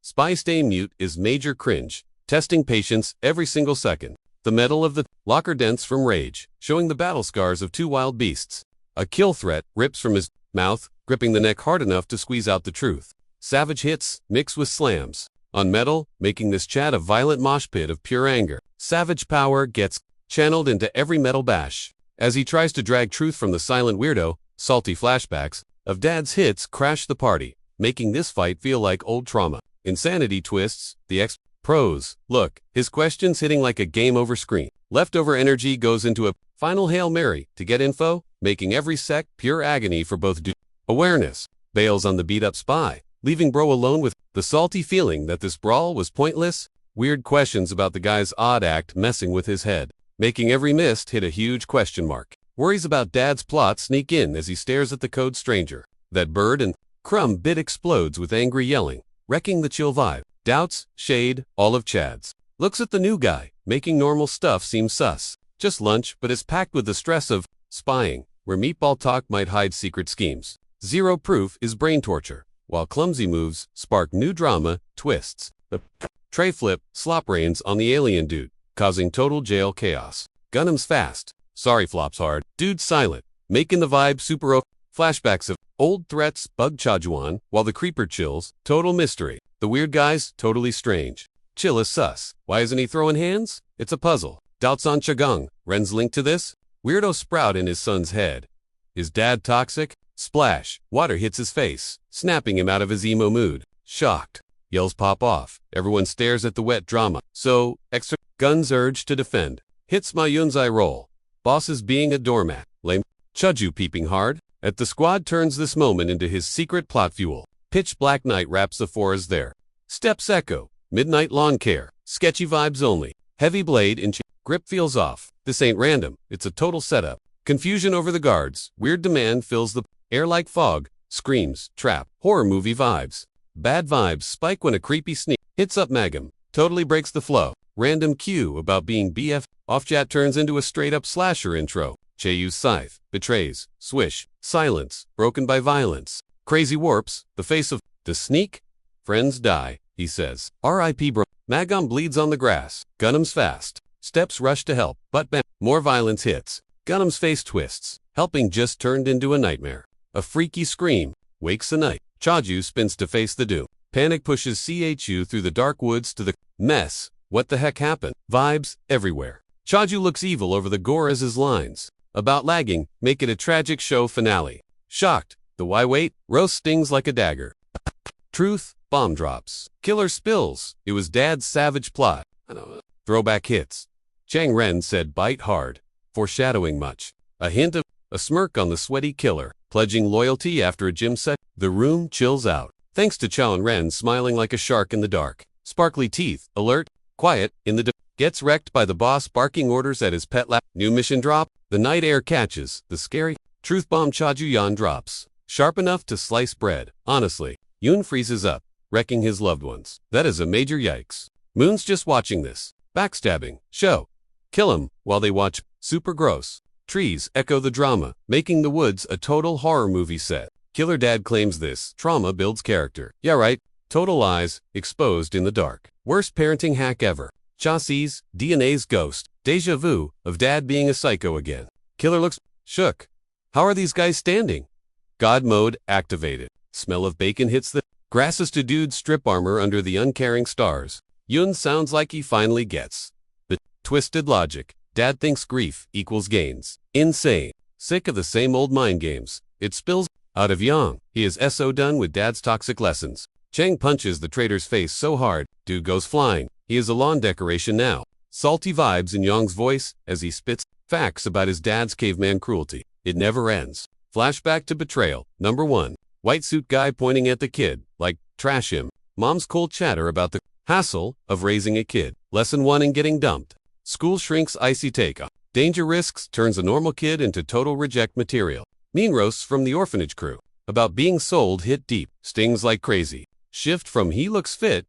spy stay mute is major cringe, testing patience every single second. The metal of the locker dents from rage, showing the battle scars of 2 wild beasts. A kill threat rips from his mouth, gripping the neck hard enough to squeeze out the truth. Savage hits, mixed with slams on metal, making this chat a violent mosh pit of pure anger. Savage power gets channeled into every metal bash. As he tries to drag truth from the silent weirdo, salty flashbacks of dad's hits crash the party, making this fight feel like old trauma. Insanity twists, the pros. Look, his questions hitting like a game over screen. Leftover energy goes into a final Hail Mary to get info, making every sec pure agony for both awareness. Bails on the beat-up spy, leaving bro alone with the salty feeling that this brawl was pointless. Weird questions about the guy's odd act messing with his head, making every missed hit a huge question mark. Worries about dad's plot sneak in as he stares at the code stranger. That bird and crumb bit explodes with angry yelling, wrecking the chill vibe. Doubts, shade, all of Chad's. Looks at the new guy, making normal stuff seem sus. Just lunch, but it's packed with the stress of spying, where meatball talk might hide secret schemes. Zero proof is brain torture, while clumsy moves spark new drama, twists. The tray flip, slop reigns on the alien dude, causing total jail chaos. Gunham's fast. Sorry flops hard. Dude's silent, making the vibe super flashbacks of old threats bug Chajuan, while the creeper chills, total mystery. The weird guy's totally strange. Chill is sus. Why isn't he throwing hands? It's a puzzle. Doubts on Chagung. Ren's link to this? Weirdo sprout in his son's head. Is dad toxic? Splash. Water hits his face, snapping him out of his emo mood. Shocked. Yells pop off. Everyone stares at the wet drama. So, extra guns urge to defend. Hits my Yunzai roll. Boss is being a doormat. Lame. Chuju peeping hard. At the squad turns this moment into his secret plot fuel. Pitch black night wraps the forest there. Steps echo. Midnight lawn care. Sketchy vibes only. Heavy blade in grip feels off. This ain't random. It's a total setup. Confusion over the guards. Weird demand fills the air like fog. Screams. Trap. Horror movie vibes. Bad vibes spike when a creepy sneak hits up Magam. Totally breaks the flow. Random cue about being BF. Offchat turns into a straight-up slasher intro. Cheyu's scythe. Betrays. Swish. Silence. Broken by violence. Crazy warps. The face of the sneak. Friends die, he says. R.I.P. bro. Magam bleeds on the grass. Gunham's fast. Steps rush to help, but bam. More violence hits. Gunham's face twists. Helping just turned into a nightmare. A freaky scream. Wakes the night. Chaju spins to face the doom. Panic pushes Chu through the dark woods to the mess. What the heck happened? Vibes everywhere. Chaju looks evil over the gore as his lines. About lagging, make it a tragic show finale. Shocked. The why wait? Roast stings like a dagger. Truth. Bomb drops. Killer spills. It was Dad's savage plot. Throwback hits. Chang Ren said bite hard. Foreshadowing much. A hint of a smirk on the sweaty killer. Pledging loyalty after a gym set. The room chills out. Thanks to Chao and Ren smiling like a shark in the dark. Sparkly teeth. Alert. Quiet. In the gets wrecked by the boss barking orders at his pet lap. New mission drop. The night air catches. The scary truth bomb Chaju Yan drops. Sharp enough to slice bread. Honestly. Yoon freezes up, wrecking his loved ones. That is a major yikes. Moon's just watching this. Backstabbing. Show. Kill him while they watch. Super gross. Trees echo the drama, making the woods a total horror movie set. Killer Dad claims this trauma builds character. Yeah right. Total lies, exposed in the dark. Worst parenting hack ever. Cha sees DNA's ghost. Deja vu of Dad being a psycho again. Killer looks shook. How are these guys standing? God mode activated. Smell of bacon hits the grasses to dude's strip armor under the uncaring stars. Yun sounds like he finally gets the twisted logic. Dad thinks grief equals gains. Insane. Sick of the same old mind games. It spills out of Yang. He is so done with Dad's toxic lessons. Chang punches the traitor's face so hard, dude goes flying. He is a lawn decoration now. Salty vibes in Yang's voice as he spits facts about his dad's caveman cruelty. It never ends. Flashback to betrayal. Number 1. White suit guy pointing at the kid, like, trash him. Mom's cold chatter about the hassle of raising a kid. Lesson 1 in getting dumped. School shrinks icy take. Danger risks turns a normal kid into total reject material. Mean roasts from the orphanage crew. About being sold hit deep. Stings like crazy. Shift from he looks fit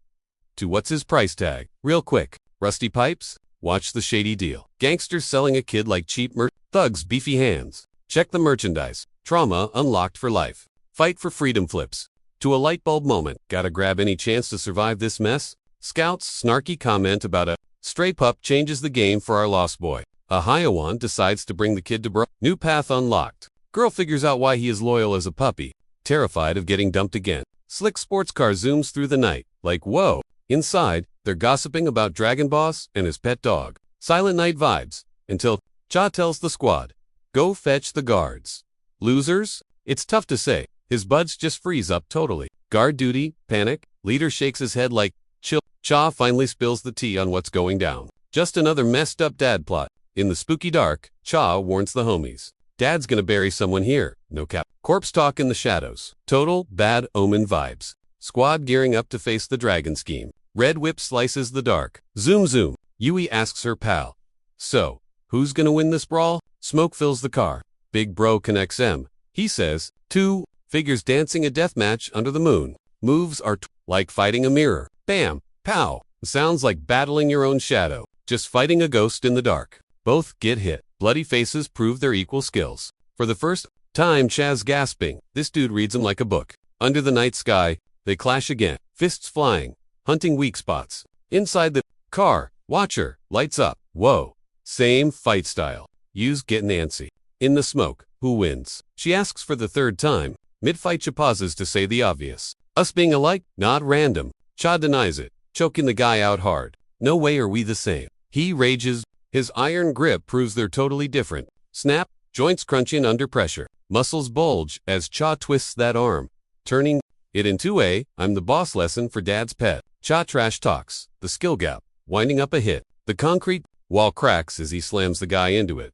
to what's his price tag. Real quick. Rusty pipes? Watch the shady deal. Gangsters selling a kid like cheap thugs beefy hands. Check the merchandise. Trauma unlocked for life. Fight for freedom flips. To a light bulb moment. Gotta grab any chance to survive this mess? Scout's snarky comment about a stray pup changes the game for our lost boy. A Hyawan decides to bring the kid to new path unlocked. Girl figures out why he is loyal as a puppy. Terrified of getting dumped again. Slick sports car zooms through the night. Like whoa. Inside, they're gossiping about Dragon Boss and his pet dog. Silent night vibes. Until Cha tells the squad. Go fetch the guards. Losers? It's tough to say. His buds just freeze up totally. Guard duty, panic. Leader shakes his head like, chill. Cha finally spills the tea on what's going down. Just another messed up dad plot. In the spooky dark, Cha warns the homies. Dad's gonna bury someone here. No cap. Corpse talk in the shadows. Total bad omen vibes. Squad gearing up to face the dragon scheme. Red whip slices the dark. Zoom zoom. Yui asks her pal. So, who's gonna win this brawl? Smoke fills the car. Big bro connects M. He says, 2 figures dancing a death match under the moon. Moves are like fighting a mirror. Bam. Pow. Sounds like battling your own shadow. Just fighting a ghost in the dark. Both get hit. Bloody faces prove their equal skills. For the first time Chaz gasping. This dude reads him like a book. Under the night sky, they clash again. Fists flying. Hunting weak spots. Inside the car, Watcher lights up. Whoa. Same fight style. Yu's getting antsy. In the smoke, who wins? She asks for the 3rd time. Mid-fight she pauses to say the obvious. Us being alike? Not random. Cha denies it, choking the guy out hard. No way are we the same. He rages. His iron grip proves they're totally different. Snap, joints crunching under pressure. Muscles bulge as Cha twists that arm, turning it into a I'm the boss lesson for Dad's pet. Cha trash talks. The skill gap, winding up a hit. The concrete wall cracks as he slams the guy into it.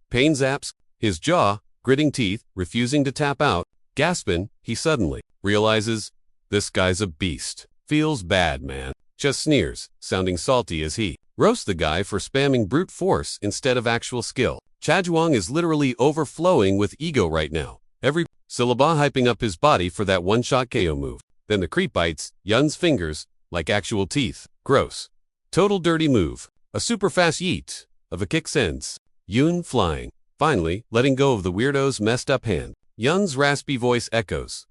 Pain zaps his jaw. gritting teeth, refusing to tap out, gasping, he suddenly realizes, this guy's a beast. Feels bad, man. Just sneers, sounding salty as he roasts the guy for spamming brute force instead of actual skill. Chajuang is literally overflowing with ego right now. Every syllable hyping up his body for that one-shot KO move. Then the creep bites Yun's fingers like actual teeth. Gross. Total dirty move. A super fast yeet of a kick sends Yun flying. Finally, letting go of the weirdo's messed up hand. Yun's raspy voice echoes.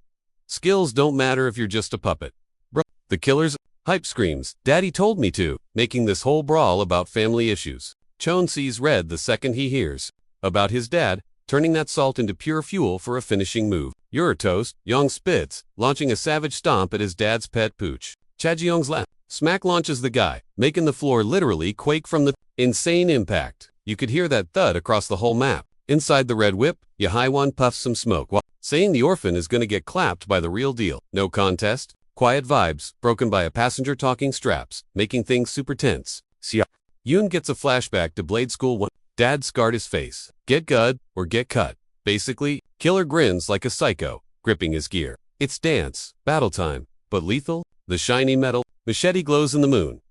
Skills don't matter if you're just a puppet. Bro. The killer's hype screams, Daddy told me to, making this whole brawl about family issues. Chon sees red the second he hears about his dad, turning that salt into pure fuel for a finishing move. You're toast, Yong spits, launching a savage stomp at his dad's pet pooch. Chajiong's laugh. Smack launches the guy, making the floor literally quake from the insane impact. You could hear that thud across the whole map. Inside the red whip, Yahaiwan puffs some smoke while saying the orphan is gonna get clapped by the real deal. No contest. Quiet vibes, broken by a passenger talking straps, making things super tense. Yun gets a flashback to Blade School 1. Dad scarred his face. Get good or get cut. Basically, killer grins like a psycho, gripping his gear. It's dance, battle time, but lethal? The shiny metal machete glows in the moon.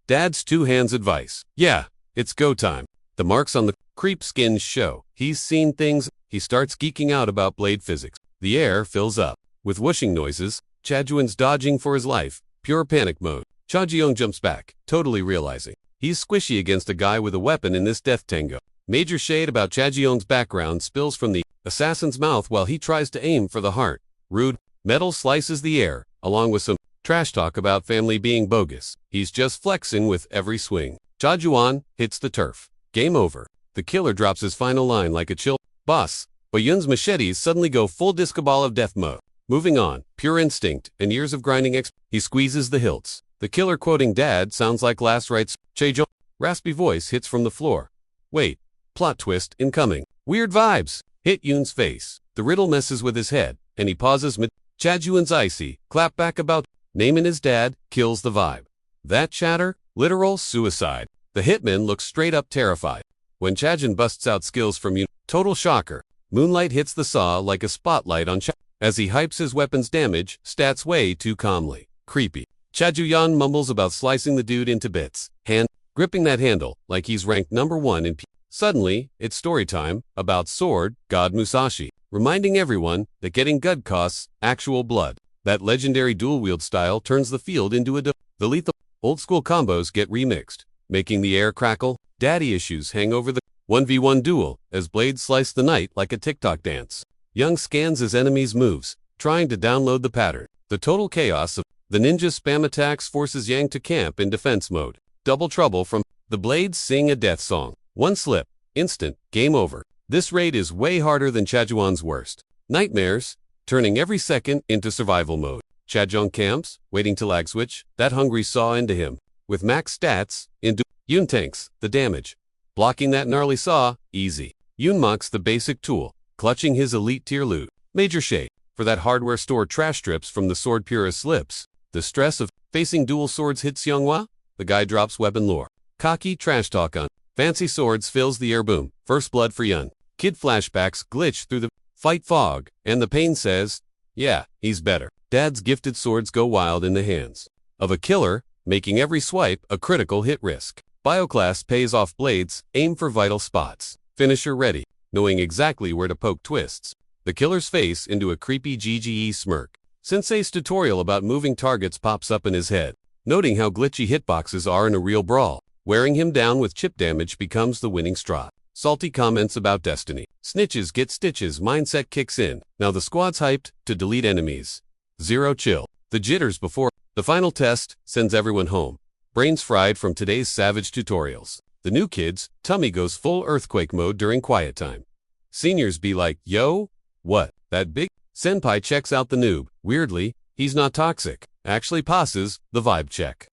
Dad's two hands advice. Yeah, it's go time. The marks on the creep skins show. He's seen things. He starts geeking out about blade physics. The air fills up with whooshing noises. Chajuan's dodging for his life. Pure panic mode. Chajiong jumps back, totally realizing he's squishy against a guy with a weapon in this death tango. Major shade about Chajiong's background spills from the assassin's mouth while he tries to aim for the heart. Rude. Metal slices the air, along with some trash talk about family being bogus. He's just flexing with every swing. Chajuan hits the turf. Game over. The killer drops his final line like a chill boss, but Yun's machetes suddenly go full disco ball of death mode. Moving on, pure instinct and years of grinding he squeezes the hilts. The killer quoting dad sounds like last rites. Chaejong, raspy voice hits from the floor. Wait, plot twist incoming. Weird vibes. Hit Yun's face. The riddle messes with his head, and he pauses mid. Chajuan's icy clapback about naming his dad kills the vibe. That chatter, literal suicide. The hitman looks straight up terrified. When Chajun busts out skills from Yun, total shocker. Moonlight hits the saw like a spotlight on Chajun. As he hypes his weapon's damage, stats way too calmly. Creepy. Chajuyan mumbles about slicing the dude into bits. Hand, gripping that handle like he's ranked number 1 in Suddenly, it's story time about Sword God Musashi, reminding everyone that getting good costs actual blood. That legendary dual-wield style turns the field into the lethal. Old-school combos get remixed, making the air crackle. Daddy issues hang over the 1v1 duel as blades slice the night like a TikTok dance. Young scans his enemy's moves, trying to download the pattern. The total chaos of the ninja spam attacks forces Yang to camp in defense mode. Double trouble from the blades sing a death song. One slip, instant, game over. This raid is way harder than Chajuan's worst nightmares, turning every second into survival mode. Chajong camps, waiting to lag switch, that hungry saw into him. With max stats, into Yun tanks the damage. Blocking that gnarly saw, easy. Yun mocks the basic tool, clutching his elite tier loot. Major shade for that hardware store trash strips from the sword purist lips. The stress of facing dual swords hits Yonghua. The guy drops weapon lore. Cocky trash talk on fancy swords fills the air boom. First blood for Yun. Kid flashbacks glitch through the fight fog, and the pain says, yeah, he's better. Dad's gifted swords go wild in the hands of a killer, making every swipe a critical hit risk. Bioclass pays off blades, aim for vital spots. Finisher ready, knowing exactly where to poke twists. The killer's face into a creepy GGE smirk. Sensei's tutorial about moving targets pops up in his head, noting how glitchy hitboxes are in a real brawl. Wearing him down with chip damage becomes the winning straw. Salty comments about destiny. Snitches get stitches mindset kicks in. Now the squad's hyped to delete enemies. Zero chill. The jitters before the final test sends everyone home. Brains fried from today's savage tutorials. The new kids, tummy goes full earthquake mode during quiet time. Seniors be like, yo, what? That big senpai checks out the noob. Weirdly, he's not toxic. Actually passes the vibe check.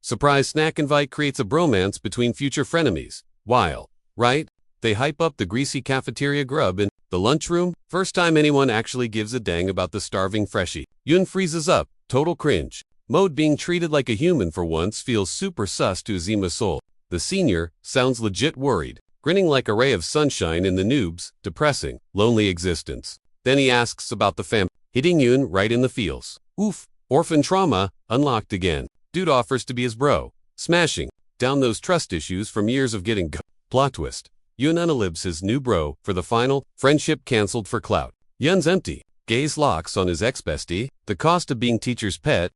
Surprise snack invite creates a bromance between future frenemies. While, right, they hype up the greasy cafeteria grub in the lunchroom. First time anyone actually gives a dang about the starving freshie. Yun freezes up, total cringe. Mode being treated like a human for once feels super sus to Zima's soul. The senior sounds legit worried. grinning like a ray of sunshine in the noob's depressing, lonely existence. Then he asks about the fam, hitting Yoon right in the feels. Oof, orphan trauma, unlocked again. Dude offers to be his bro, smashing down those trust issues from years of getting plot twist. Yoon unalibs his new bro for the final, friendship cancelled for clout. Yoon's empty, gaze locks on his ex-bestie, the cost of being teacher's pet.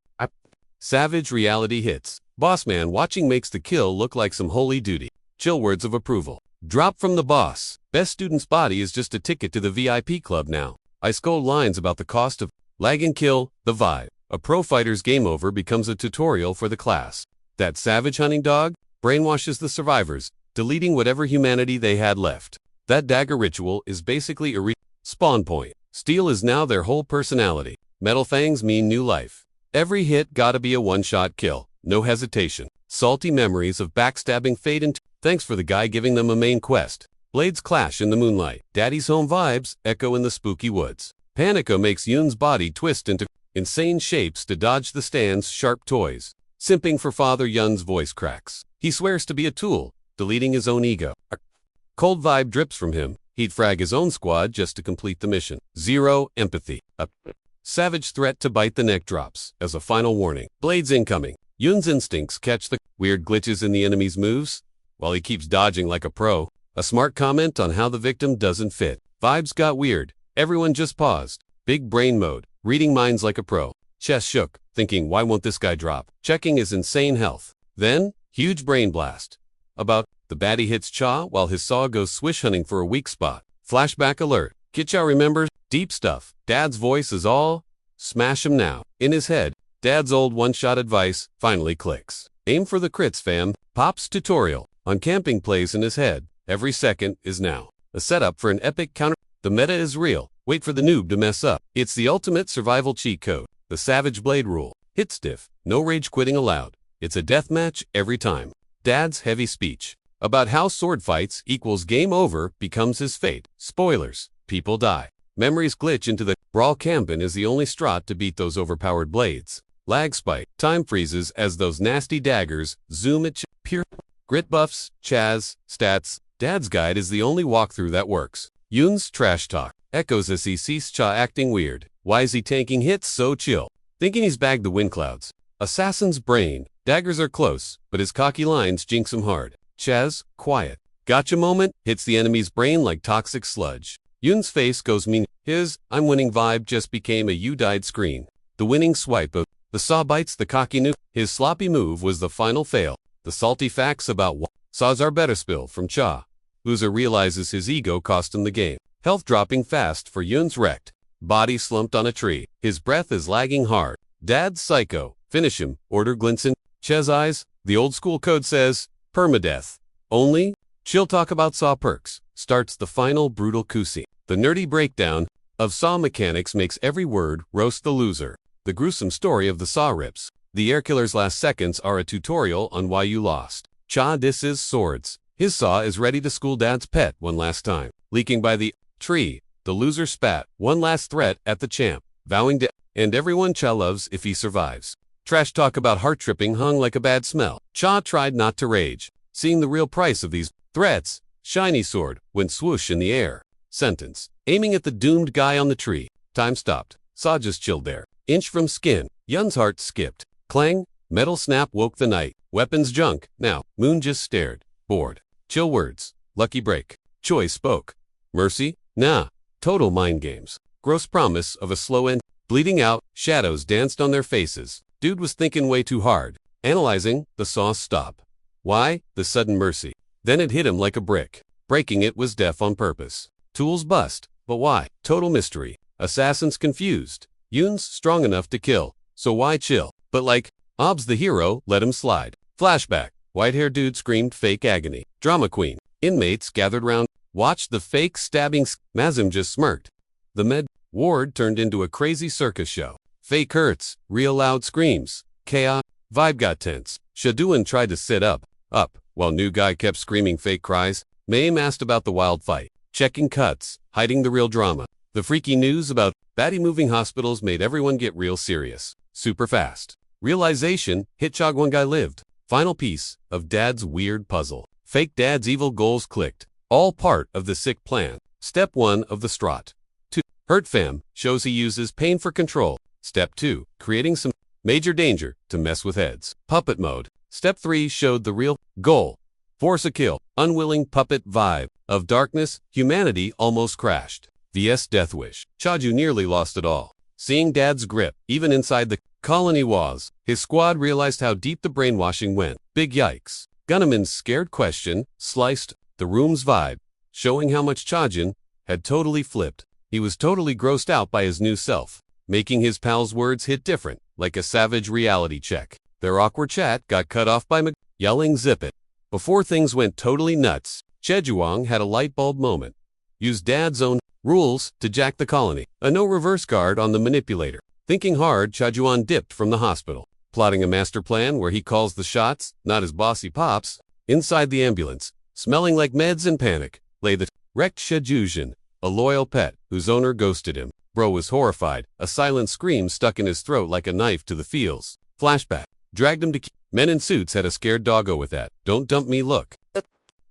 Savage reality hits. Boss man watching makes the kill look like some holy duty. Chill words of approval. Drop from the boss. Best student's body is just a ticket to the VIP club now. I scold lines about the cost of lag and kill, the vibe. A pro fighter's game over becomes a tutorial for the class. That savage hunting dog brainwashes the survivors, deleting whatever humanity they had left. That dagger ritual is basically a spawn point. Steel is now their whole personality. Metal fangs mean new life. Every hit gotta be a one-shot kill. No hesitation. Salty memories of backstabbing fate and thanks for the guy giving them a main quest. Blades clash in the moonlight. Daddy's home vibes echo in the spooky woods. Panico makes Yoon's body twist into insane shapes to dodge the stand's sharp toys. Simping for Father Yun's voice cracks. He swears to be a tool, deleting his own ego. A cold vibe drips from him. He'd frag his own squad just to complete the mission. Zero empathy. A savage threat to bite the neck drops as a final warning. Blades incoming. Yoon's instincts catch the weird glitches in the enemy's moves, while he keeps dodging like a pro. A smart comment on how the victim doesn't fit. Vibes got weird. Everyone just paused. Big brain mode. Reading minds like a pro. Chest shook, thinking why won't this guy drop? Checking his insane health. Then, huge brain blast. About, the baddie hits Cha while his saw goes swish hunting for a weak spot. Flashback alert. Kitcha remembers, deep stuff. Dad's voice is all, smash him now. In his head, Dad's old one-shot advice finally clicks. Aim for the crits, fam. Pop's tutorial on camping plays in his head. Every second is now. A setup for an epic counter. The meta is real. Wait for the noob to mess up. It's the ultimate survival cheat code. The Savage Blade rule. Hit stiff. No rage quitting allowed. It's a deathmatch every time. Dad's heavy speech about how sword fights equals game over becomes his fate. Spoilers. People die. Memories glitch into the brawl. Campin is the only strat to beat those overpowered blades. Lag spike. Time freezes as those nasty daggers zoom at pure grit buffs, Chaz, stats. Dad's guide is the only walkthrough that works. Yoon's trash talk echoes as he sees Cha acting weird. Why is he tanking hits so chill? Thinking he's bagged the wind clouds. Assassin's brain. Daggers are close, but his cocky lines jinx him hard. Chaz, quiet. Gotcha moment hits the enemy's brain like toxic sludge. Yoon's face goes mean. His I'm winning vibe just became a you died screen. The winning swipe of the saw bites the cocky noob. His sloppy move was the final fail. The salty facts about saws are better spill from Cha. Loser realizes his ego cost him the game. Health dropping fast for Yoon's wrecked. Body slumped on a tree. His breath is lagging hard. Dad's psycho. Finish him. Order Glinson. Chaz eyes. The old school code says, permadeath. Only, chill talk about saw perks. Starts the final brutal kusi. The nerdy breakdown of saw mechanics makes every word roast the loser. The gruesome story of the saw rips. The air killer's last seconds are a tutorial on why you lost. Cha disses swords. His saw is ready to school Dad's pet one last time. Leaking by the tree. The loser spat one last threat at the champ, vowing to end everyone Cha loves if he survives. Trash talk about heart tripping hung like a bad smell. Cha tried not to rage, seeing the real price of these threats. Shiny sword went swoosh in the air. Sentence. Aiming at the doomed guy on the tree. Time stopped. Saw just chilled there. Inch from skin. Yun's heart skipped. Clang. Metal snap woke the night. Weapons junk. Now. Moon just stared. Bored. Chill words. Lucky break. Choi spoke. Mercy? Nah. Total mind games. Gross promise of a slow end. Bleeding out. Shadows danced on their faces. Dude was thinking way too hard. Analyzing. The saw stop. Why? The sudden mercy. Then it hit him like a brick. Breaking it was deaf on purpose. Tools bust. But why? Total mystery. Assassins confused. Yoon's strong enough to kill. So why chill? But like, Ob's the hero, let him slide. Flashback. White-haired dude screamed fake agony. Drama queen. Inmates gathered round. Watched the fake stabbing. Mazim just smirked. The med ward turned into a crazy circus show. Fake hurts. Real loud screams. Chaos. Vibe got tense. Shaduan tried to sit up, while new guy kept screaming fake cries. Mame asked about the wild fight. Checking cuts. Hiding the real drama. The freaky news about baddie moving hospitals made everyone get real serious. Super fast. Realization. Hit Chagwon guy lived. Final piece of Dad's weird puzzle. Fake Dad's evil goals clicked. All part of the sick plan. Step 1 of the Strot. 2. Hurt Fam shows he uses pain for control. Step 2. Creating some major danger to mess with heads. Puppet mode. Step 3 showed the real goal. Force a kill. Unwilling puppet vibe. Of darkness, humanity almost crashed. vs Death Wish. Chaju nearly lost it all. Seeing Dad's grip, even inside the colony walls, his squad realized how deep the brainwashing went. Big yikes. Gunnaman's scared question sliced the room's vibe, showing how much Chajin had totally flipped. He was totally grossed out by his new self, making his pal's words hit different, like a savage reality check. Their awkward chat got cut off by yelling zip it. Before things went totally nuts, Chejuang had a light bulb moment. Used Dad's own rules to jack the colony. A no reverse guard on the manipulator. Thinking hard, Chejuang dipped from the hospital, plotting a master plan where he calls the shots, not his bossy pops. Inside the ambulance, smelling like meds and panic, lay the wrecked Shejujin, a loyal pet whose owner ghosted him. Bro was horrified, a silent scream stuck in his throat like a knife to the feels. Flashback. Dragged him to men in suits had a scared doggo with that "don't dump me" look.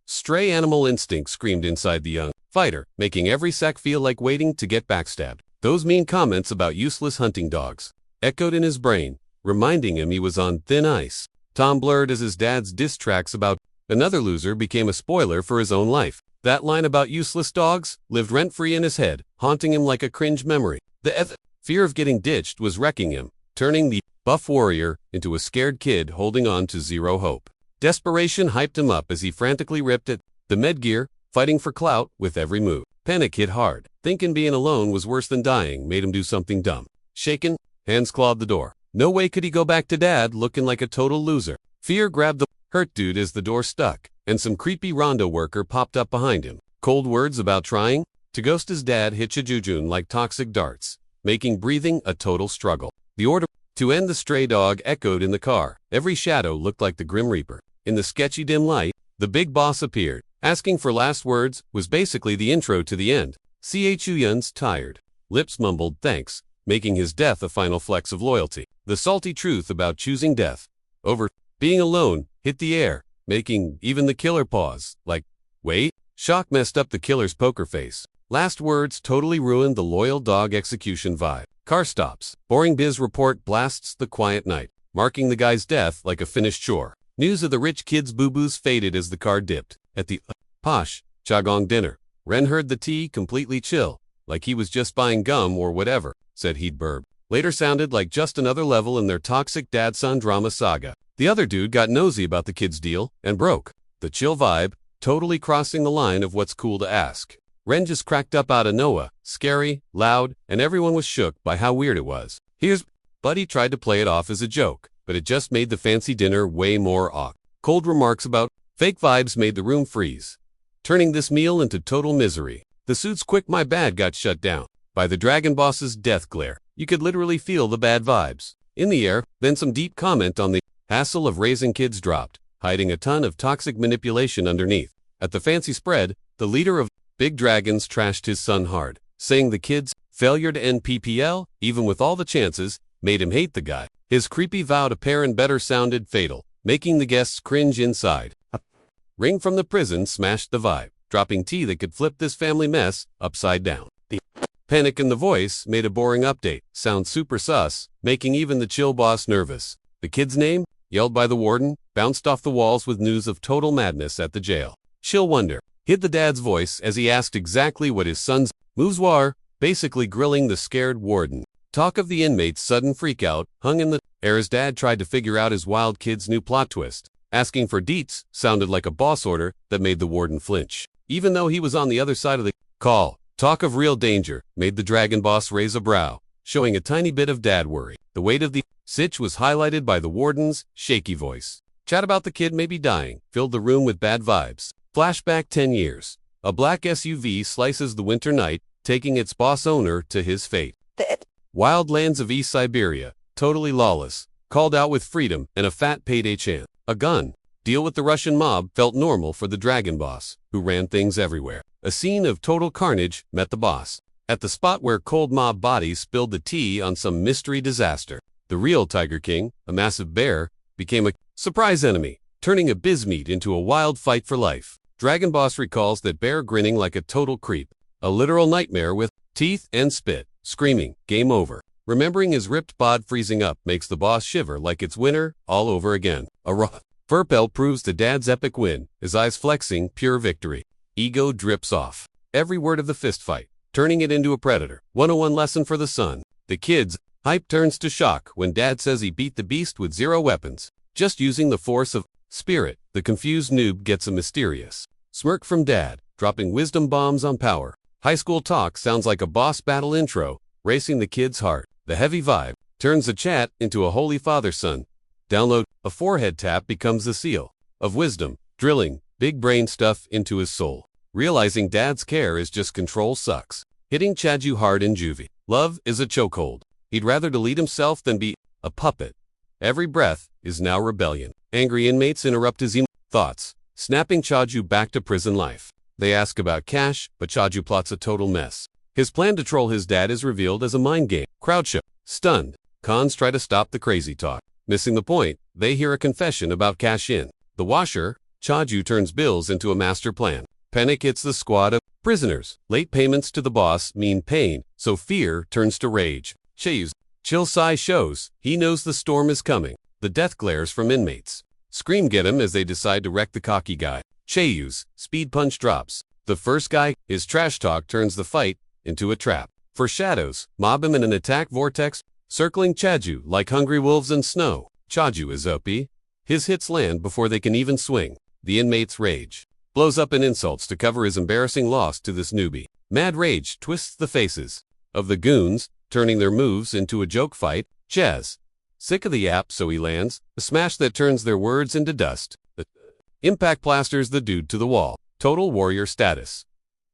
Stray animal instinct screamed inside the young fighter, making every sack feel like waiting to get backstabbed. Those mean comments about useless hunting dogs echoed in his brain, reminding him he was on thin ice. Tom blurred as his dad's diss tracks about another loser became a spoiler for his own life. That line about useless dogs lived rent-free in his head, haunting him like a cringe memory. The fear of getting ditched was wrecking him, turning the buff warrior into a scared kid holding on to zero hope. Desperation hyped him up as he frantically ripped at the med gear, fighting for clout with every move. Panic hit hard. Thinking being alone was worse than dying made him do something dumb. Shaken, hands clawed the door. No way could he go back to Dad looking like a total loser. Fear grabbed the hurt dude as the door stuck, and some creepy rondo worker popped up behind him. Cold words about trying to ghost his dad hit Shijujun like toxic darts, making breathing a total struggle. The order to end the stray dog echoed in the car. Every shadow looked like the Grim Reaper. In the sketchy dim light, the big boss appeared. Asking for last words was basically the intro to the end. Chuyun's tired lips mumbled thanks, making his death a final flex of loyalty. The salty truth about choosing death over being alone hit the air, making even the killer pause, like, wait? Shock messed up the killer's poker face. Last words totally ruined the loyal dog execution vibe. Car stops. Boring biz report blasts the quiet night, marking the guy's death like a finished chore. News of the rich kid's boo-boos faded as the car dipped. At the posh Chagong dinner, Ren heard the tea completely chill, like he was just buying gum or whatever, said he'd burb. Later sounded like just another level in their toxic dad-son drama saga. The other dude got nosy about the kid's deal and broke. The chill vibe, totally crossing the line of what's cool to ask. Ren just cracked up out of Noah, scary, loud, and everyone was shook by how weird it was. Buddy tried to play it off as a joke, but it just made the fancy dinner way more awkward. Cold remarks about fake vibes made the room freeze, turning this meal into total misery. The suit's quick my bad got shut down by the dragon boss's death glare. You could literally feel the bad vibes in the air. Then some deep comment on the hassle of raising kids dropped, hiding a ton of toxic manipulation underneath. At the fancy spread, the leader of Big Dragons trashed his son hard, saying the kid's failure to end PPL, even with all the chances, made him hate the guy. His creepy vow to pair and better sounded fatal, making the guests cringe inside. A ring from the prison smashed the vibe, dropping tea that could flip this family mess upside down. The panic in the voice made a boring update sound super sus, making even the chill boss nervous. The kid's name, yelled by the warden, bounced off the walls with news of total madness at the jail. Chill wonder hid the dad's voice as he asked exactly what his son's moves were, basically grilling the scared warden. Talk of the inmate's sudden freakout hung in the air as Dad tried to figure out his wild kid's new plot twist. Asking for deets sounded like a boss order that made the warden flinch, even though he was on the other side of the call. Talk of real danger made the dragon boss raise a brow, showing a tiny bit of dad worry. The weight of the sitch was highlighted by the warden's shaky voice. Chat about the kid maybe dying filled the room with bad vibes. Flashback 10 years. A black SUV slices the winter night, taking its boss owner to his fate. Wild lands of East Siberia, totally lawless, called out with freedom and a fat payday chant. A gun. Deal with the Russian mob felt normal for the dragon boss, who ran things everywhere. A scene of total carnage met the boss at the spot where cold mob bodies spilled the tea on some mystery disaster. The real Tiger King, a massive bear, became a surprise enemy, turning a bizmeat into a wild fight for life. Dragon Boss recalls that bear grinning like a total creep. A literal nightmare with teeth and spit. Screaming, game over. Remembering his ripped bod freezing up makes the boss shiver like it's winter all over again. A raw Furpel proves the dad's epic win, his eyes flexing, pure victory. Ego drips off. Every word of the fistfight, turning it into a predator. 101 lesson for the son. The kid's hype turns to shock when dad says he beat the beast with 0 weapons, just using the force of spirit. The confused noob gets a mysterious smirk from dad, dropping wisdom bombs on power. High school talk sounds like a boss battle intro, racing the kid's heart. The heavy vibe turns the chat into a holy father-son. Download. A forehead tap becomes the seal of wisdom, drilling big brain stuff into his soul. Realizing dad's care is just control sucks. Hitting Chaju hard in juvie. Love is a chokehold. He'd rather delete himself than be a puppet. Every breath is now rebellion. Angry inmates interrupt his thoughts, snapping Chaju back to prison life. They ask about cash, but Chaju plots a total mess. His plan to troll his dad is revealed as a mind game. Crowd show. Stunned, cons try to stop the crazy talk. Missing the point, they hear a confession about cash in. The washer, Chaju turns bills into a master plan. Panic hits the squad of prisoners. Late payments to the boss mean pain, so fear turns to rage. Cheiyu's chill sigh shows he knows the storm is coming. The death glares from inmates scream get him as they decide to wreck the cocky guy. Cheiyu's speed punch drops. The first guy, his trash talk turns the fight into a trap. Foreshadows, mob him in an attack vortex, circling Chaju like hungry wolves in snow. Chaju is OP. His hits land before they can even swing. The inmates rage. Blows up in insults to cover his embarrassing loss to this newbie. Mad rage twists the faces of the goons, turning their moves into a joke fight. Chaz, sick of the yap, so he lands a smash that turns their words into dust. The impact plasters the dude to the wall. Total warrior status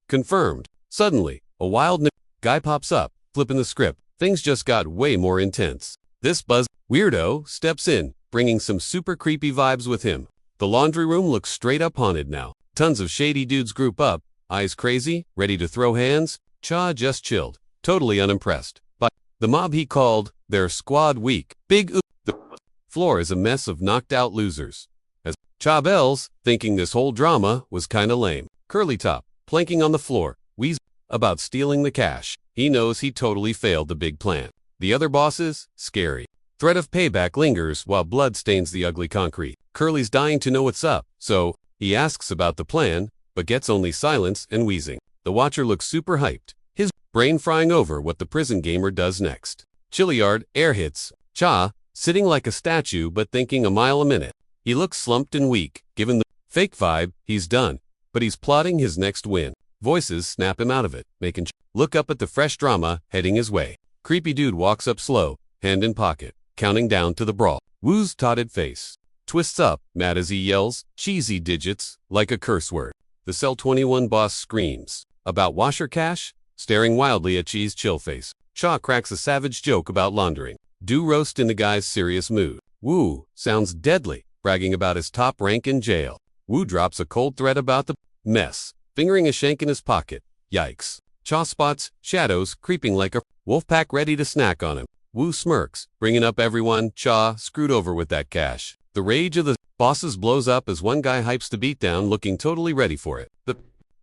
confirmed. Suddenly, a wild guy pops up, flipping the script. Things just got way more intense. This buzz weirdo steps in, bringing some super creepy vibes with him. The laundry room looks straight up haunted now. Tons of shady dudes group up, eyes crazy, ready to throw hands. Cha just chilled, totally unimpressed by the mob he called their squad weak. The floor is a mess of knocked out losers. As Cha bells, thinking this whole drama was kinda lame. Curly Top, planking on the floor, wheezes about stealing the cash. He knows he totally failed the big plan. The other bosses, scary. Threat of payback lingers while blood stains the ugly concrete. Curly's dying to know what's up, so he asks about the plan, but gets only silence and wheezing. The watcher looks super hyped, his brain frying over what the prison gamer does next. Chilliard, air hits. Cha, sitting like a statue but thinking a mile a minute. He looks slumped and weak. Given the fake vibe, he's done, but he's plotting his next win. Voices snap him out of it, making look up at the fresh drama heading his way. Creepy dude walks up slow, hand in pocket, counting down to the brawl. Wu's totted face twists up, mad as he yells, cheesy digits, like a curse word. The Cell 21 boss screams about washer cash, staring wildly at Chi's chill face. Cha cracks a savage joke about laundering. Do roast in the guy's serious mood. Wu sounds deadly, bragging about his top rank in jail. Wu drops a cold threat about the mess, fingering a shank in his pocket. Yikes. Cha spots shadows creeping like a wolf pack ready to snack on him. Wu smirks, bringing up everyone. Cha screwed over with that cash. The rage of the bosses blows up as one guy hypes the beatdown, looking totally ready for it. The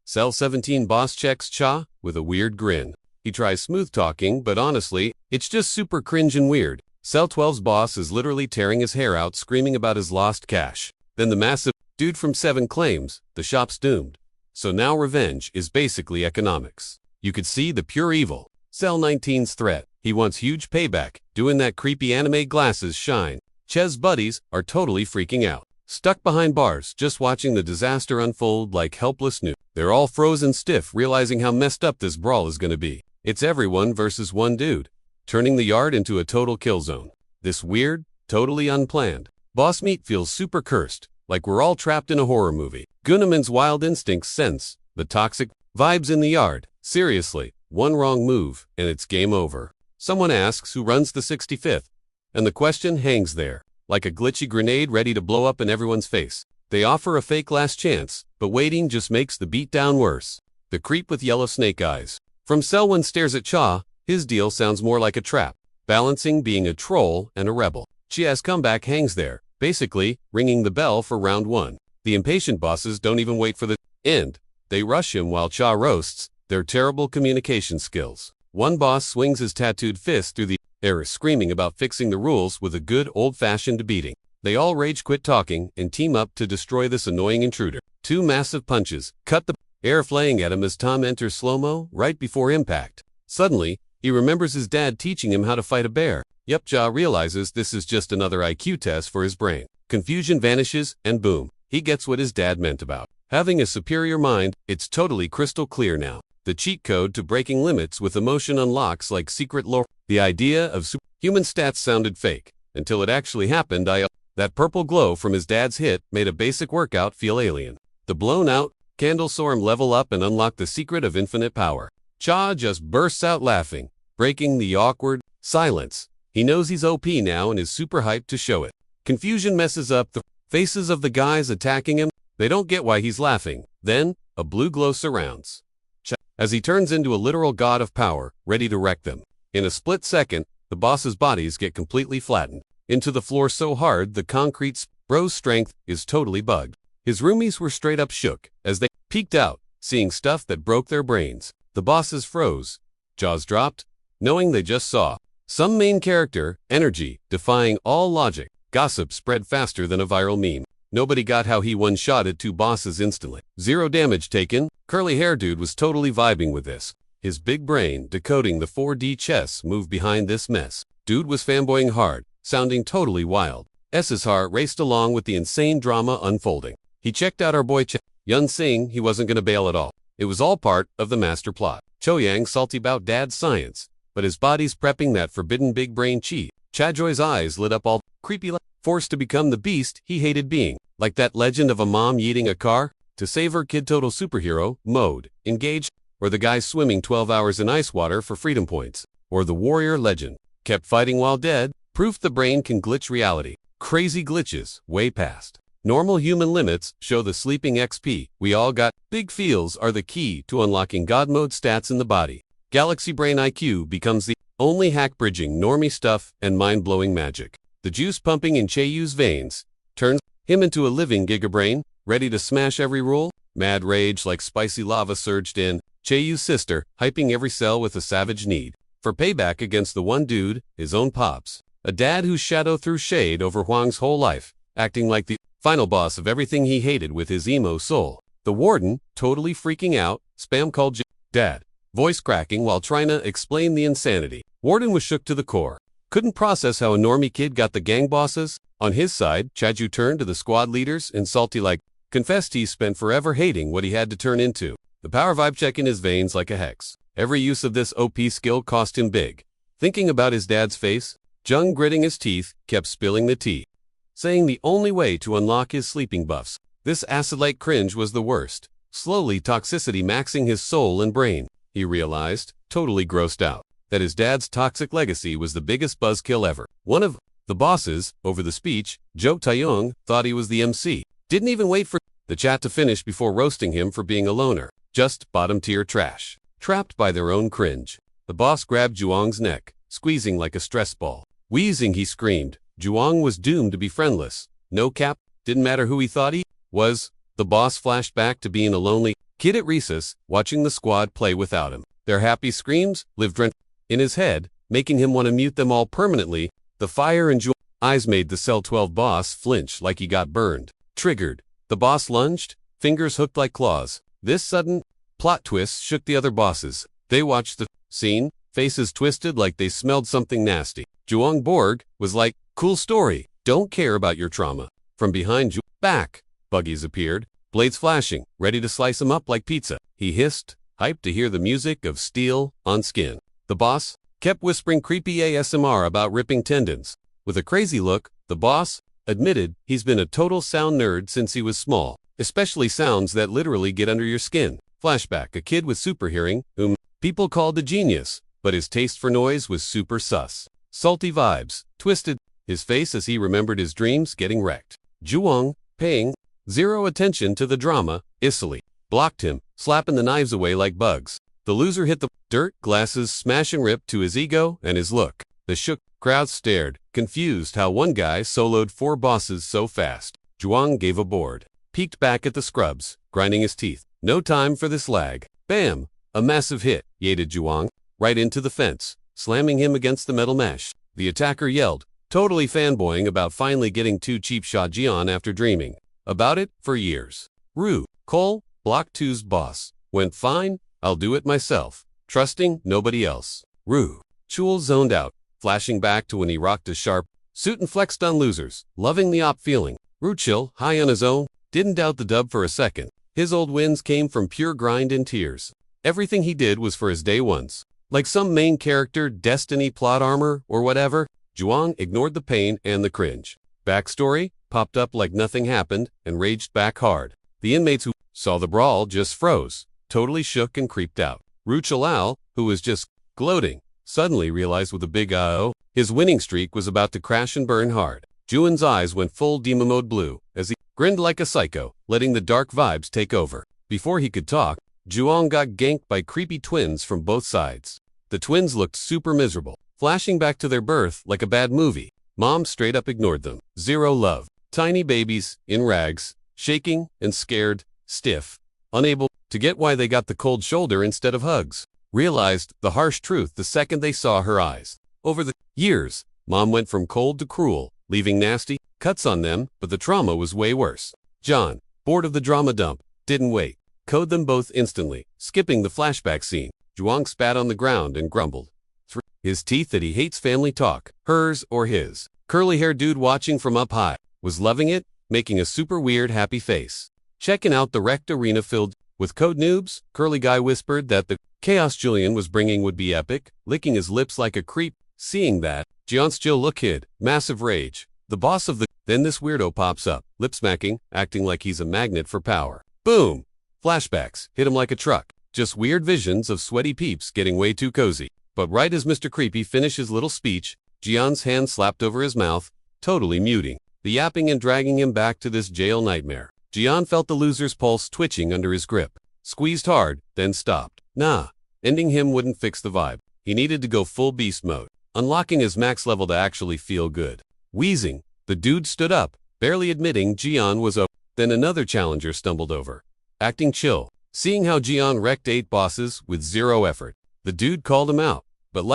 Cell 17 boss checks Cha with a weird grin. He tries smooth talking, but honestly, it's just super cringe and weird. Cell 12's boss is literally tearing his hair out, screaming about his lost cash. Then the massive dude from 7 claims the shop's doomed. So now revenge is basically economics. You could see the pure evil. Cell 19's threat. He wants huge payback, doing that creepy anime glasses shine. Chez's buddies are totally freaking out. Stuck behind bars, just watching the disaster unfold like helpless noobs. They're all frozen stiff, realizing how messed up this brawl is gonna be. It's everyone versus one dude, turning the yard into a total kill zone. This weird, totally unplanned boss meet feels super cursed, like we're all trapped in a horror movie. Gunamon's wild instincts sense the toxic vibes in the yard. Seriously, one wrong move, and it's game over. Someone asks who runs the 65th, and the question hangs there, like a glitchy grenade ready to blow up in everyone's face. They offer a fake last chance, but waiting just makes the beatdown worse. The creep with yellow snake eyes. From Cell 1 stares at Cha, his deal sounds more like a trap, balancing being a troll and a rebel. Chia's comeback hangs there, basically ringing the bell for round 1. The impatient bosses don't even wait for the end. They rush him while Cha roasts their terrible communication skills. One boss swings his tattooed fist through the air, screaming about fixing the rules with a good old-fashioned beating. They all rage quit talking and team up to destroy this annoying intruder. Two massive punches cut the air, flaying at him as Tom enters slow-mo right before impact. Suddenly, he remembers his dad teaching him how to fight a bear. Yep, Ja realizes this is just another IQ test for his brain. Confusion vanishes, and boom, he gets what his dad meant about having a superior mind. It's totally crystal clear now. The cheat code to breaking limits with emotion unlocks like secret lore. The idea of superhuman stats sounded fake, until it actually happened. That purple glow from his dad's hit made a basic workout feel alien. The blown-out candle saw him level up and unlock the secret of infinite power. Cha just bursts out laughing, breaking the awkward silence. He knows he's OP now and is super hyped to show it. Confusion messes up the faces of the guys attacking him. They don't get why he's laughing. Then, a blue glow surrounds Cha as he turns into a literal god of power, ready to wreck them. In a split second, the boss's bodies get completely flattened into the floor so hard the concrete bro's strength is totally bugged. His roomies were straight up shook as they peeked out, seeing stuff that broke their brains. The bosses froze, jaws dropped, knowing they just saw some main character energy defying all logic. Gossip spread faster than a viral meme. Nobody got how he one-shotted two bosses instantly. Zero damage taken. Curly hair dude was totally vibing with this. His big brain decoding the 4D chess move behind this mess. Dude was fanboying hard, sounding totally wild. S's heart raced along with the insane drama unfolding. He checked out our boy Yun Sing. He wasn't gonna bail at all. It was all part of the master plot. Cho-Yang salty about dad's science, but his body's prepping that forbidden big brain chi. Chajoy's eyes lit up all creepy, forced to become the beast he hated being. Like that legend of a mom yeeting a car to save her kid. Total superhero mode engaged, or the guy swimming 12 hours in ice water for freedom points, or the warrior legend kept fighting while dead. Proof the brain can glitch reality. Crazy glitches way past normal human limits show the sleeping XP we all got. Big feels are the key to unlocking God mode stats in the body. Galaxy Brain IQ becomes the only hack bridging normie stuff and mind-blowing magic. The juice pumping in Chaeyu's veins turns him into a living gigabrain, ready to smash every rule. Mad rage like spicy lava surged in Chaeyu's sister, hyping every cell with a savage need for payback against the one dude, his own pops. A dad whose shadow threw shade over Huang's whole life, acting like the final boss of everything he hated with his emo soul. The warden, totally freaking out, spam called Dad, voice cracking while trying to explain the insanity. Warden was shook to the core. Couldn't process how a normie kid got the gang bosses. On his side, Chaju turned to the squad leaders and salty like confessed he spent forever hating what he had to turn into. The power vibe check in his veins like a hex. Every use of this OP skill cost him big. Thinking about his dad's face, Jung, gritting his teeth, kept spilling the tea, saying the only way to unlock his sleeping buffs. This acid-like cringe was the worst. Slowly toxicity maxing his soul and brain. He realized, totally grossed out, that his dad's toxic legacy was the biggest buzzkill ever. One of the bosses, over the speech, Jo Taeyong, thought he was the MC. Didn't even wait for the chat to finish before roasting him for being a loner. Just bottom-tier trash. Trapped by their own cringe. The boss grabbed Zhuang's neck, squeezing like a stress ball. Wheezing, he screamed. Zhuang was doomed to be friendless. No cap, didn't matter who he thought he was. The boss flashed back to being a lonely kid at recess, watching the squad play without him. Their happy screams lived rent in his head, making him want to mute them all permanently. The fire in Zhuang's eyes made the Cell 12 boss flinch like he got burned. Triggered. The boss lunged, fingers hooked like claws. This sudden plot twist shook the other bosses. They watched the scene, faces twisted like they smelled something nasty. Zhuang Borg was like, cool story, don't care about your trauma. From behind Zhuang's back, buggies appeared, blades flashing, ready to slice him up like pizza. He hissed, hyped to hear the music of steel on skin. The boss kept whispering creepy ASMR about ripping tendons. With a crazy look, the boss admitted he's been a total sound nerd since he was small, especially sounds that literally get under your skin. Flashback, a kid with super hearing, whom people called a genius, but his taste for noise was super sus. Salty vibes twisted his face as he remembered his dreams getting wrecked. Zhuang, paying zero attention to the drama, icily blocked him, slapping the knives away like bugs. The loser hit the dirt, glasses smash and rip to his ego and his look. The shook crowd stared, confused how one guy soloed 4 bosses so fast. Zhuang gave a bored, peeked back at the scrubs, grinding his teeth. No time for this lag. Bam! A massive hit, yated Zhuang, right into the fence, slamming him against the metal mesh. The attacker yelled, totally fanboying about finally getting 2 cheap shot Jian after dreaming about it for years. Ru, Cole, Block 2's boss, went fine, I'll do it myself, trusting nobody else. Ru. Chul zoned out, flashing back to when he rocked a sharp suit and flexed on losers, loving the op feeling. Ru chill, high on his own, didn't doubt the dub for a second. His old wins came from pure grind and tears. Everything he did was for his day ones. Like some main character, destiny, plot armor, or whatever, Zhuang ignored the pain and the cringe. Backstory, popped up like nothing happened, and raged back hard. The inmates who saw the brawl just froze, totally shook and creeped out. Ru Chalal, who was just gloating, suddenly realized with a big uh-oh, his winning streak was about to crash and burn hard. Juan's eyes went full demon mode blue, as he grinned like a psycho, letting the dark vibes take over. Before he could talk, Zhuang got ganked by creepy twins from both sides. The twins looked super miserable, flashing back to their birth like a bad movie. Mom straight up ignored them. Zero love. Tiny babies, in rags, shaking and scared, stiff, unable to get why they got the cold shoulder instead of hugs. Realized the harsh truth the second they saw her eyes. Over the years, Mom went from cold to cruel, leaving nasty cuts on them, but the trauma was way worse. John, bored of the drama dump, didn't wait. Code them both instantly, skipping the flashback scene. Zhuang spat on the ground and grumbled through his teeth that he hates family talk, hers or his. Curly-haired dude watching from up high was loving it, making a super weird happy face. Checking out the wrecked arena filled with code noobs, Curly Guy whispered that the chaos Julian was bringing would be epic, licking his lips like a creep. Seeing that, Jian still look hid, massive rage. The boss of the... Then this weirdo pops up, lip-smacking, acting like he's a magnet for power. Boom! Flashbacks hit him like a truck. Just weird visions of sweaty peeps getting way too cozy. But right as Mr. Creepy finished his little speech, Jian's hand slapped over his mouth, totally muting the yapping and dragging him back to this jail nightmare. Jian felt the loser's pulse twitching under his grip. Squeezed hard, then stopped. Nah, ending him wouldn't fix the vibe. He needed to go full beast mode, unlocking his max level to actually feel good. Wheezing, the dude stood up, barely admitting Jian was up. Then another challenger stumbled over, acting chill. Seeing how Jian wrecked 8 bosses with zero effort, the dude called him out, but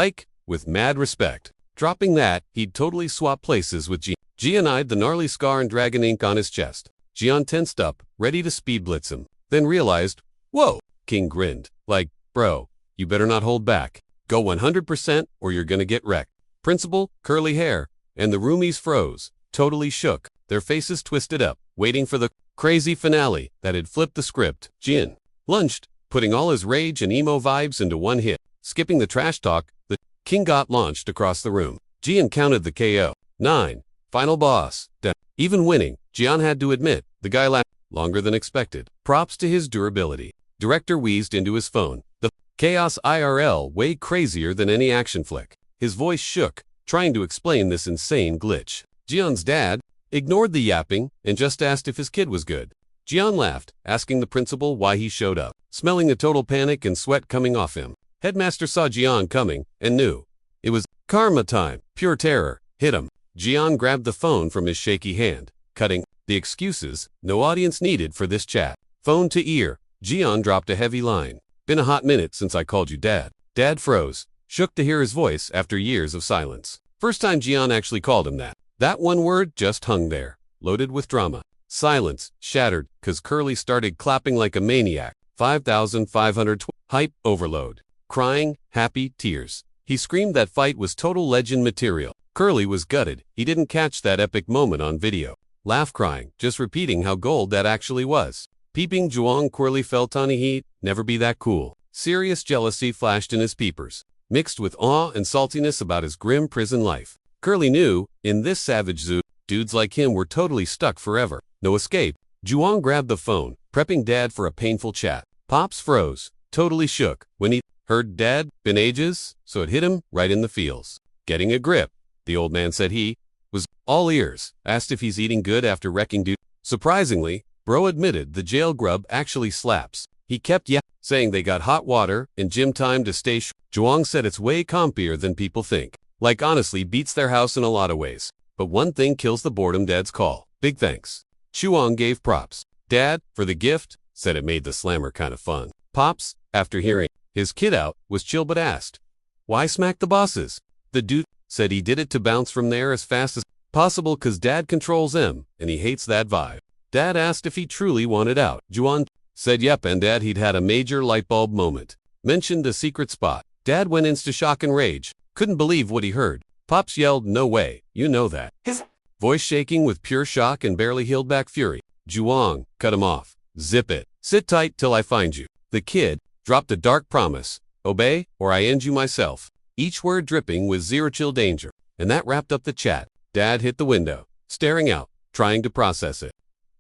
with mad respect. Dropping that, he'd totally swap places with Jian. Jian eyed the gnarly scar and dragon ink on his chest. Jian tensed up, ready to speed blitz him, then realized, whoa, King grinned, like, bro, you better not hold back. Go 100% or you're gonna get wrecked. Principal, curly hair, and the roomies froze, totally shook, their faces twisted up, waiting for the crazy finale that had flipped the script. Jian lunged, putting all his rage and emo vibes into one hit. Skipping the trash talk, the king got launched across the room. Jian counted the KO. 9. Final boss. Down. Even winning, Jian had to admit, the guy lasted longer than expected. Props to his durability. Director wheezed into his phone. The chaos IRL way crazier than any action flick. His voice shook, trying to explain this insane glitch. Jian's dad ignored the yapping and just asked if his kid was good. Jian laughed, asking the principal why he showed up, smelling the total panic and sweat coming off him. Headmaster saw Jian coming and knew. It was karma time. Pure terror hit him. Jian grabbed the phone from his shaky hand, cutting the excuses, no audience needed for this chat. Phone to ear, Jian dropped a heavy line. Been a hot minute since I called you dad. Dad froze, shook to hear his voice after years of silence. First time Jian actually called him that. That one word just hung there, loaded with drama. Silence, shattered, cause Curly started clapping like a maniac. 5,500 hype overload. Crying, happy, tears. He screamed that fight was total legend material. Curly was gutted, he didn't catch that epic moment on video. Laugh crying, just repeating how gold that actually was. Peeping Zhuang Curly felt on heat, never be that cool. Serious jealousy flashed in his peepers, mixed with awe and saltiness about his grim prison life. Curly knew, in this savage zoo, dudes like him were totally stuck forever. No escape. Zhuang grabbed the phone, prepping dad for a painful chat. Pops froze, totally shook, when he heard dad, been ages, so it hit him right in the feels. Getting a grip, the old man said he was all ears, asked if he's eating good after wrecking dude. Surprisingly, bro admitted the jail grub actually slaps. He kept saying they got hot water and gym time to stay Zhuang said it's way compier than people think. Like honestly beats their house in a lot of ways. But one thing kills the boredom dad's call. Big thanks. Chuang gave props. Dad, for the gift, said it made the slammer kinda fun. Pops, after hearing his kid out, was chill but asked, "Why smack the bosses?" The dude said he did it to bounce from there as fast as possible cause Dad controls him, and he hates that vibe. Dad asked if he truly wanted out. Juan said yep, and Dad he'd had a major lightbulb moment. Mentioned a secret spot. Dad went into shock and rage. Couldn't believe what he heard. Pops yelled, "No way, you know that." His voice shaking with pure shock and barely held back fury. Juan cut him off. "Zip it. Sit tight till I find you." The kid dropped a dark promise. "Obey, or I end you myself." Each word dripping with zero chill danger. And that wrapped up the chat. Dad hit the window, staring out, trying to process it.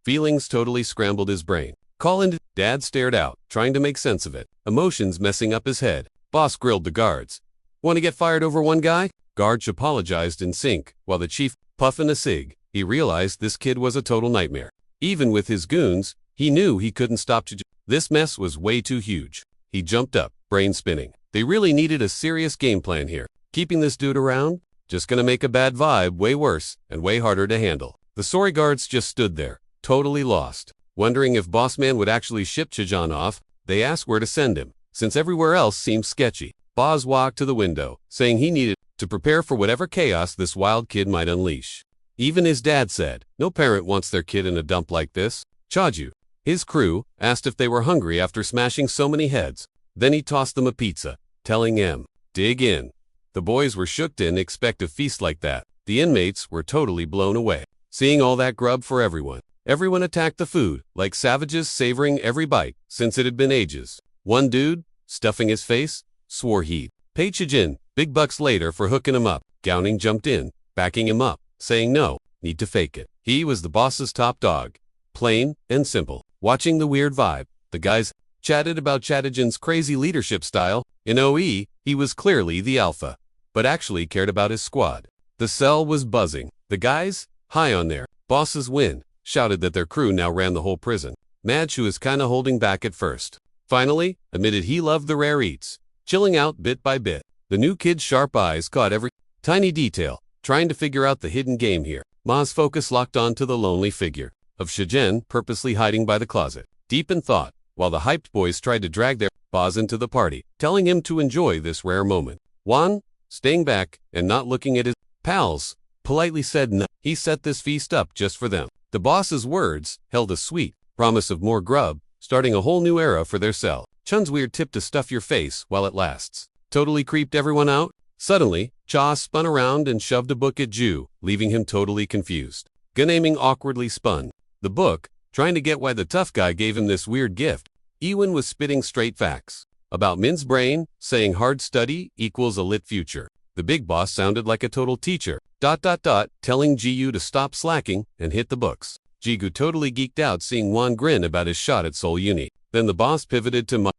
Feelings totally scrambled his brain. Call into Dad stared out, trying to make sense of it. Emotions messing up his head. Boss grilled the guards. "Want to get fired over one guy?" Guards apologized in sync, while the chief puffing a cig. He realized this kid was a total nightmare. Even with his goons, he knew he couldn't stop to. This mess was way too huge. He jumped up, brain spinning. They really needed a serious game plan here. Keeping this dude around? Just gonna make a bad vibe way worse and way harder to handle. The sorry guards just stood there, totally lost. Wondering if Boss Man would actually ship Chijan off, they asked where to send him, since everywhere else seemed sketchy. Boz walked to the window, saying he needed to prepare for whatever chaos this wild kid might unleash. Even his dad said, no parent wants their kid in a dump like this. Chaju, his crew, asked if they were hungry after smashing so many heads. Then he tossed them a pizza, telling them, dig in. The boys were shook to expect a feast like that. The inmates were totally blown away. Seeing all that grub for everyone. Everyone attacked the food, like savages savoring every bite, since it had been ages. One dude, stuffing his face, swore he'd pay Chijin big bucks later for hooking him up. Gowning jumped in, backing him up, saying no, need to fake it. He was the boss's top dog. Plain and simple. Watching the weird vibe, the guys chatted about Chadijin's crazy leadership style. In OE, he was clearly the alpha, but actually cared about his squad. The cell was buzzing. The guys, high on their boss's win, shouted that their crew now ran the whole prison. Madge, who was kinda holding back at first, finally admitted he loved the rare eats, chilling out bit by bit. The new kid's sharp eyes caught every tiny detail, trying to figure out the hidden game here. Ma's focus locked onto the lonely figure of Shijen purposely hiding by the closet, deep in thought, while the hyped boys tried to drag their boss into the party, telling him to enjoy this rare moment. Juan, staying back and not looking at his pals, politely said no. He set this feast up just for them. The boss's words held a sweet promise of more grub, starting a whole new era for their cell. Chun's weird tip to stuff your face while it lasts totally creeped everyone out. Suddenly, Cha spun around and shoved a book at Ju, leaving him totally confused. Gunaming awkwardly spun the book, trying to get why the tough guy gave him this weird gift. Ewan was spitting straight facts about Min's brain, saying hard study equals a lit future. The big boss sounded like a total teacher, telling Jiyu to stop slacking and hit the books. Jigu totally geeked out seeing Juan grin about his shot at Seoul Uni. Then the boss pivoted to Ma,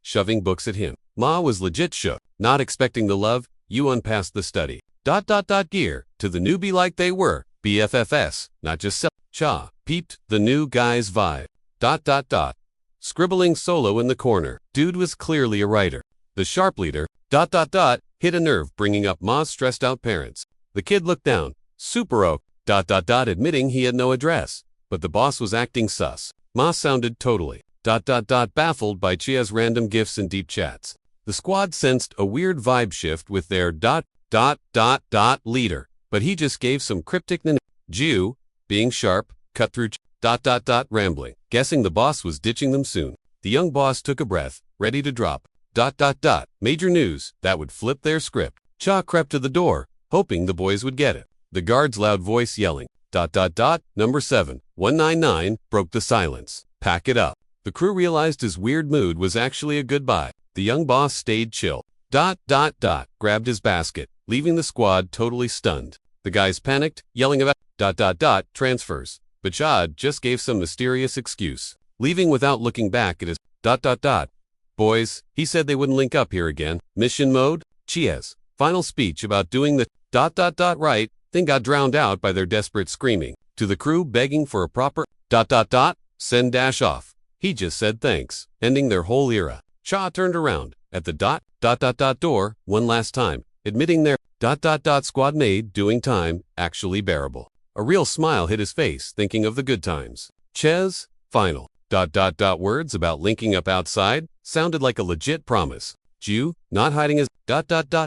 shoving books at him. Ma was legit shook, not expecting the love. Yuan passed the study, gear, to the newbie like they were, BFFS, not just sell. Cha peeped the new guy's vibe, scribbling solo in the corner. Dude was clearly a writer. The sharp leader, hit a nerve bringing up Ma's stressed out parents. The kid looked down, super oak, admitting he had no address, but the boss was acting sus. Ma sounded totally, baffled by Chia's random gifts and deep chats. The squad sensed a weird vibe shift with their leader, but he just gave some cryptic Ju, being sharp, cut through rambling, guessing the boss was ditching them soon. The young boss took a breath, ready to drop, major news that would flip their script. Cha crept to the door, hoping the boys would get it. The guard's loud voice yelling, number 7199, broke the silence. Pack it up. The crew realized his weird mood was actually a goodbye. The young boss stayed chill, grabbed his basket, leaving the squad totally stunned. The guys panicked, yelling about, transfers. But Chad just gave some mysterious excuse, leaving without looking back at his, boys, he said they wouldn't link up here again. Mission mode? Chia's final speech about doing the, right thing got drowned out by their desperate screaming. To the crew begging for a proper, send dash off. He just said thanks, ending their whole era. Cha turned around at the, door one last time, admitting their, squad made doing time actually bearable. A real smile hit his face thinking of the good times. Ches, final. Words about linking up outside sounded like a legit promise. Jew, not hiding his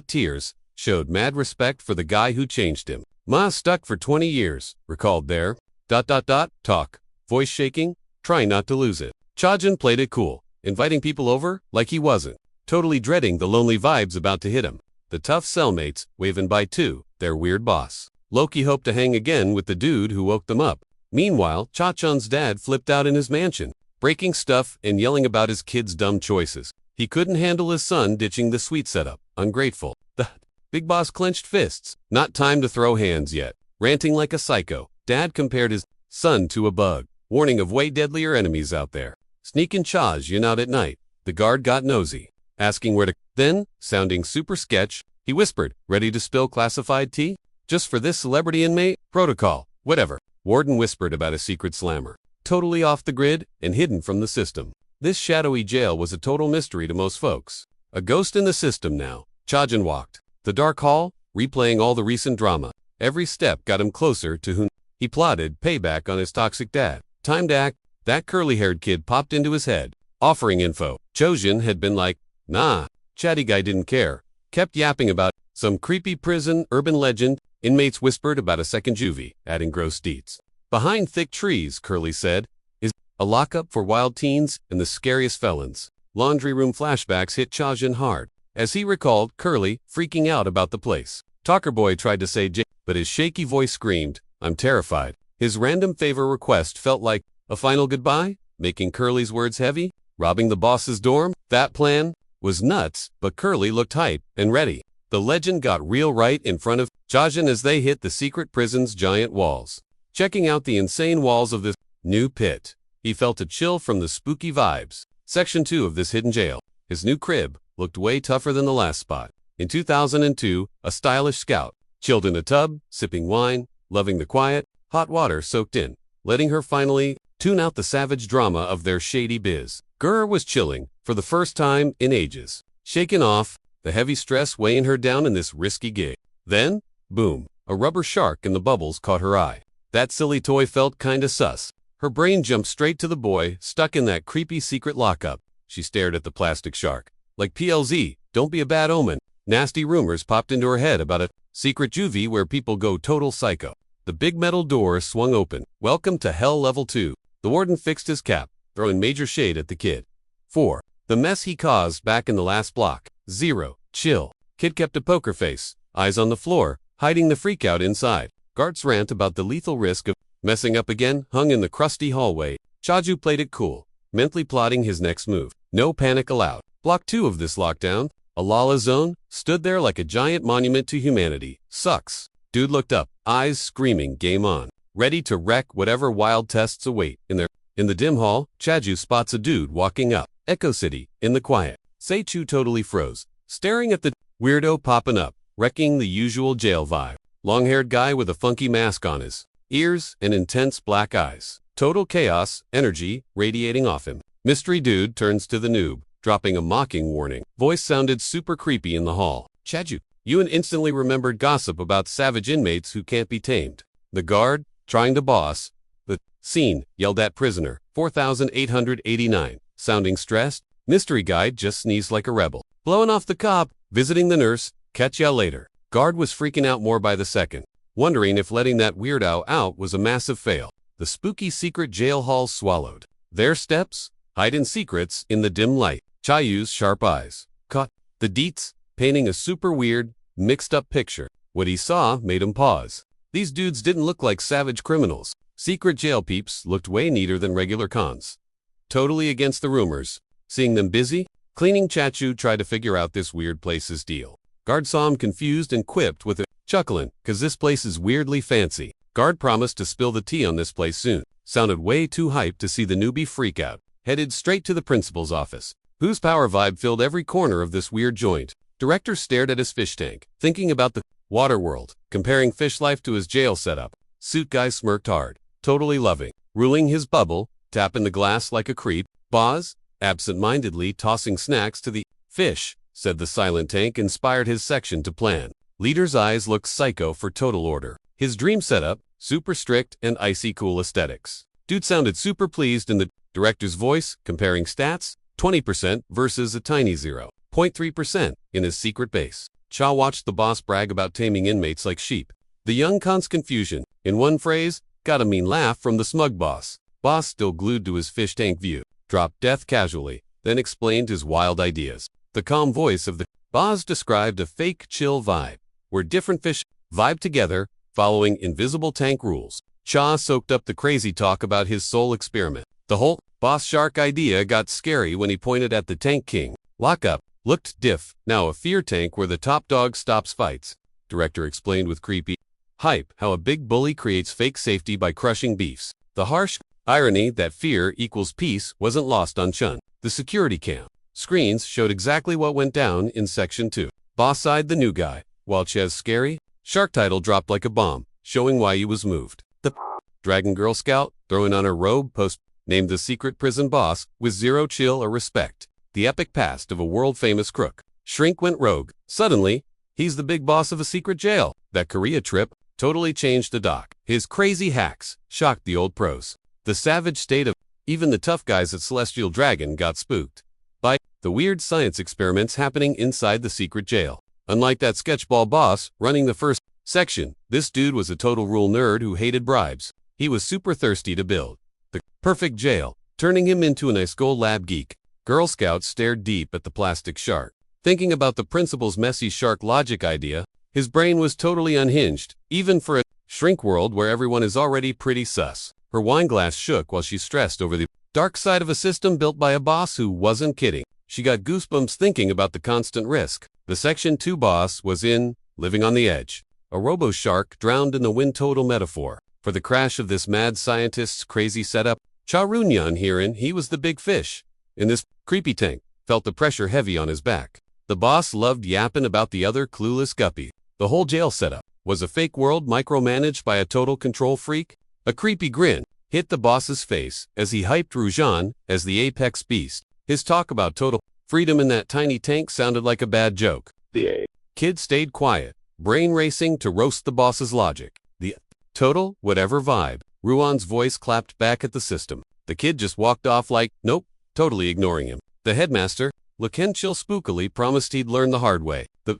tears, showed mad respect for the guy who changed him. Ma stuck for 20 years, recalled there. Talk, voice shaking, trying not to lose it. Chajin played it cool, inviting people over like he wasn't, totally dreading the lonely vibes about to hit him. The tough cellmates, waving bye to their weird boss. Loki hoped to hang again with the dude who woke them up. Meanwhile, Cha-Chun's dad flipped out in his mansion, breaking stuff and yelling about his kid's dumb choices. He couldn't handle his son ditching the sweet setup. Ungrateful. The big boss clenched fists. Not time to throw hands yet. Ranting like a psycho, Dad compared his son to a bug, warning of way deadlier enemies out there. Sneaking Cha-Jun out at night. The guard got nosy, asking where to. Then, sounding super sketch, he whispered, ready to spill classified tea? Just for this celebrity inmate? Protocol. Whatever. Warden whispered about a secret slammer. Totally off the grid and hidden from the system. This shadowy jail was a total mystery to most folks. A ghost in the system now. Chajin walked the dark hall, replaying all the recent drama. Every step got him closer to whom he plotted payback on his toxic dad. Time to act. That curly-haired kid popped into his head, offering info. Chojin had been like, nah. Chatty guy didn't care. Kept yapping about some creepy prison, urban legend. Inmates whispered about a second juvie, adding gross deets. Behind thick trees, Curly said, is a lockup for wild teens and the scariest felons. Laundry room flashbacks hit Chajin hard, as he recalled Curly freaking out about the place. Talker Boy tried to say J, but his shaky voice screamed, I'm terrified. His random favor request felt like a final goodbye, making Curly's words heavy. Robbing the boss's dorm? That plan was nuts, but Curly looked hype and ready. The legend got real right in front of Chajin as they hit the secret prison's giant walls. Checking out the insane walls of this new pit, he felt a chill from the spooky vibes. Section 2 of this hidden jail, his new crib, looked way tougher than the last spot. In 2002, a stylish scout, chilled in a tub, sipping wine, loving the quiet, hot water soaked in, letting her finally tune out the savage drama of their shady biz. Gurr was chilling, for the first time in ages. Shaken off, the heavy stress weighing her down in this risky gig. Then, boom, a rubber shark in the bubbles caught her eye. That silly toy felt kinda sus. Her brain jumped straight to the boy, stuck in that creepy secret lockup. She stared at the plastic shark. Like PLZ, don't be a bad omen. Nasty rumors popped into her head about a secret juvie where people go total psycho. The big metal door swung open. Welcome to Hell Level 2. The warden fixed his cap, throwing major shade at the kid. 4. The mess he caused back in the last block. 0. Chill. Kid kept a poker face, eyes on the floor, hiding the freakout inside. Guards rant about the lethal risk of messing up again hung in the crusty hallway. Chaju played it cool, mentally plotting his next move. No panic allowed. Block 2 of this lockdown, a Lala zone, stood there like a giant monument to humanity. Sucks. Dude looked up, eyes screaming game on, ready to wreck whatever wild tests await. In the dim hall, Chaju spots a dude walking up. Echo City, in the quiet. Seichu totally froze, staring at the weirdo popping up, wrecking the usual jail vibe. Long-haired guy with a funky mask on his ears and intense black eyes. Total chaos, energy radiating off him. Mystery dude turns to the noob, dropping a mocking warning. Voice sounded super creepy in the hall. Chaju, Ewan instantly remembered gossip about savage inmates who can't be tamed. The guard, trying to boss the scene, yelled at prisoner 4889, sounding stressed. Mystery guy just sneezed like a rebel. Blowing off the cop, visiting the nurse, catch ya later. Guard was freaking out more by the second, wondering if letting that weirdo out was a massive fail. The spooky secret jail hall swallowed. Their steps, hidden secrets in the dim light. Chayu's sharp eyes caught the deets, painting a super weird, mixed-up picture. What he saw made him pause. These dudes didn't look like savage criminals. Secret jail peeps looked way neater than regular cons. Totally against the rumors. Seeing them busy, cleaning, Chachu tried to figure out this weird place's deal. Guard saw him confused and quipped with a chuckling, "'Cause this place is weirdly fancy." Guard promised to spill the tea on this place soon. Sounded way too hyped to see the newbie freak out. Headed straight to the principal's office, whose power vibe filled every corner of this weird joint. Director stared at his fish tank, thinking about the water world, comparing fish life to his jail setup. Suit guy smirked hard, totally loving, ruling his bubble, tapping the glass like a creep. Boz, absent-mindedly tossing snacks to the fish, said the silent tank inspired his section to plan. Leader's eyes looked psycho for total order. His dream setup, super strict and icy cool aesthetics. Dude sounded super pleased in the Director's voice, comparing stats, 20% versus a tiny 0.3% in his secret base. Cha watched the boss brag about taming inmates like sheep. The young con's confusion, in one phrase, got a mean laugh from the smug boss. Boss, still glued to his fish tank view, dropped death casually, then explained his wild ideas. The calm voice of the boss described a fake chill vibe, where different fish vibe together, following invisible tank rules. Cha soaked up the crazy talk about his soul experiment. The whole boss shark idea got scary when he pointed at the tank king. Lockup looked diff, now a fear tank where the top dog stops fights. Director explained with creepy hype how a big bully creates fake safety by crushing beefs. The harsh irony that fear equals peace wasn't lost on Chun. The security cam screens showed exactly what went down in Section 2. Boss eyed the new guy, while Chez's scary shark title dropped like a bomb, showing why he was moved. The Dragon Girl Scout, throwing on her robe post, named the secret prison boss with zero chill or respect. The epic past of a world-famous crook. Shrink went rogue. Suddenly, he's the big boss of a secret jail. That Korea trip totally changed the doc. His crazy hacks shocked the old pros. The savage state of even the tough guys at Celestial Dragon got spooked by the weird science experiments happening inside the secret jail. Unlike that sketchball boss running the first section, this dude was a total rule nerd who hated bribes. He was super thirsty to build the perfect jail, turning him into an ice gold lab geek. Girl Scout stared deep at the plastic shark. Thinking about the principal's messy shark logic idea, his brain was totally unhinged, even for a shrink world where everyone is already pretty sus. Her wine glass shook while she stressed over the dark side of a system built by a boss who wasn't kidding. She got goosebumps thinking about the constant risk. The Section 2 boss was in Living on the Edge. A robo-shark drowned in the wind total metaphor for the crash of this mad scientist's crazy setup. Cha Runyan herein, he was the big fish. In this creepy tank, felt the pressure heavy on his back. The boss loved yapping about the other clueless guppy. The whole jail setup was a fake world micromanaged by a total control freak. A creepy grin hit the boss's face as he hyped Rujan as the apex beast. His talk about total freedom in that tiny tank sounded like a bad joke. The kid stayed quiet, brain racing to roast the boss's logic. The total whatever vibe. Ruan's voice clapped back at the system. The kid just walked off like, nope, totally ignoring him. The headmaster, Chill spookily promised he'd learn the hard way. The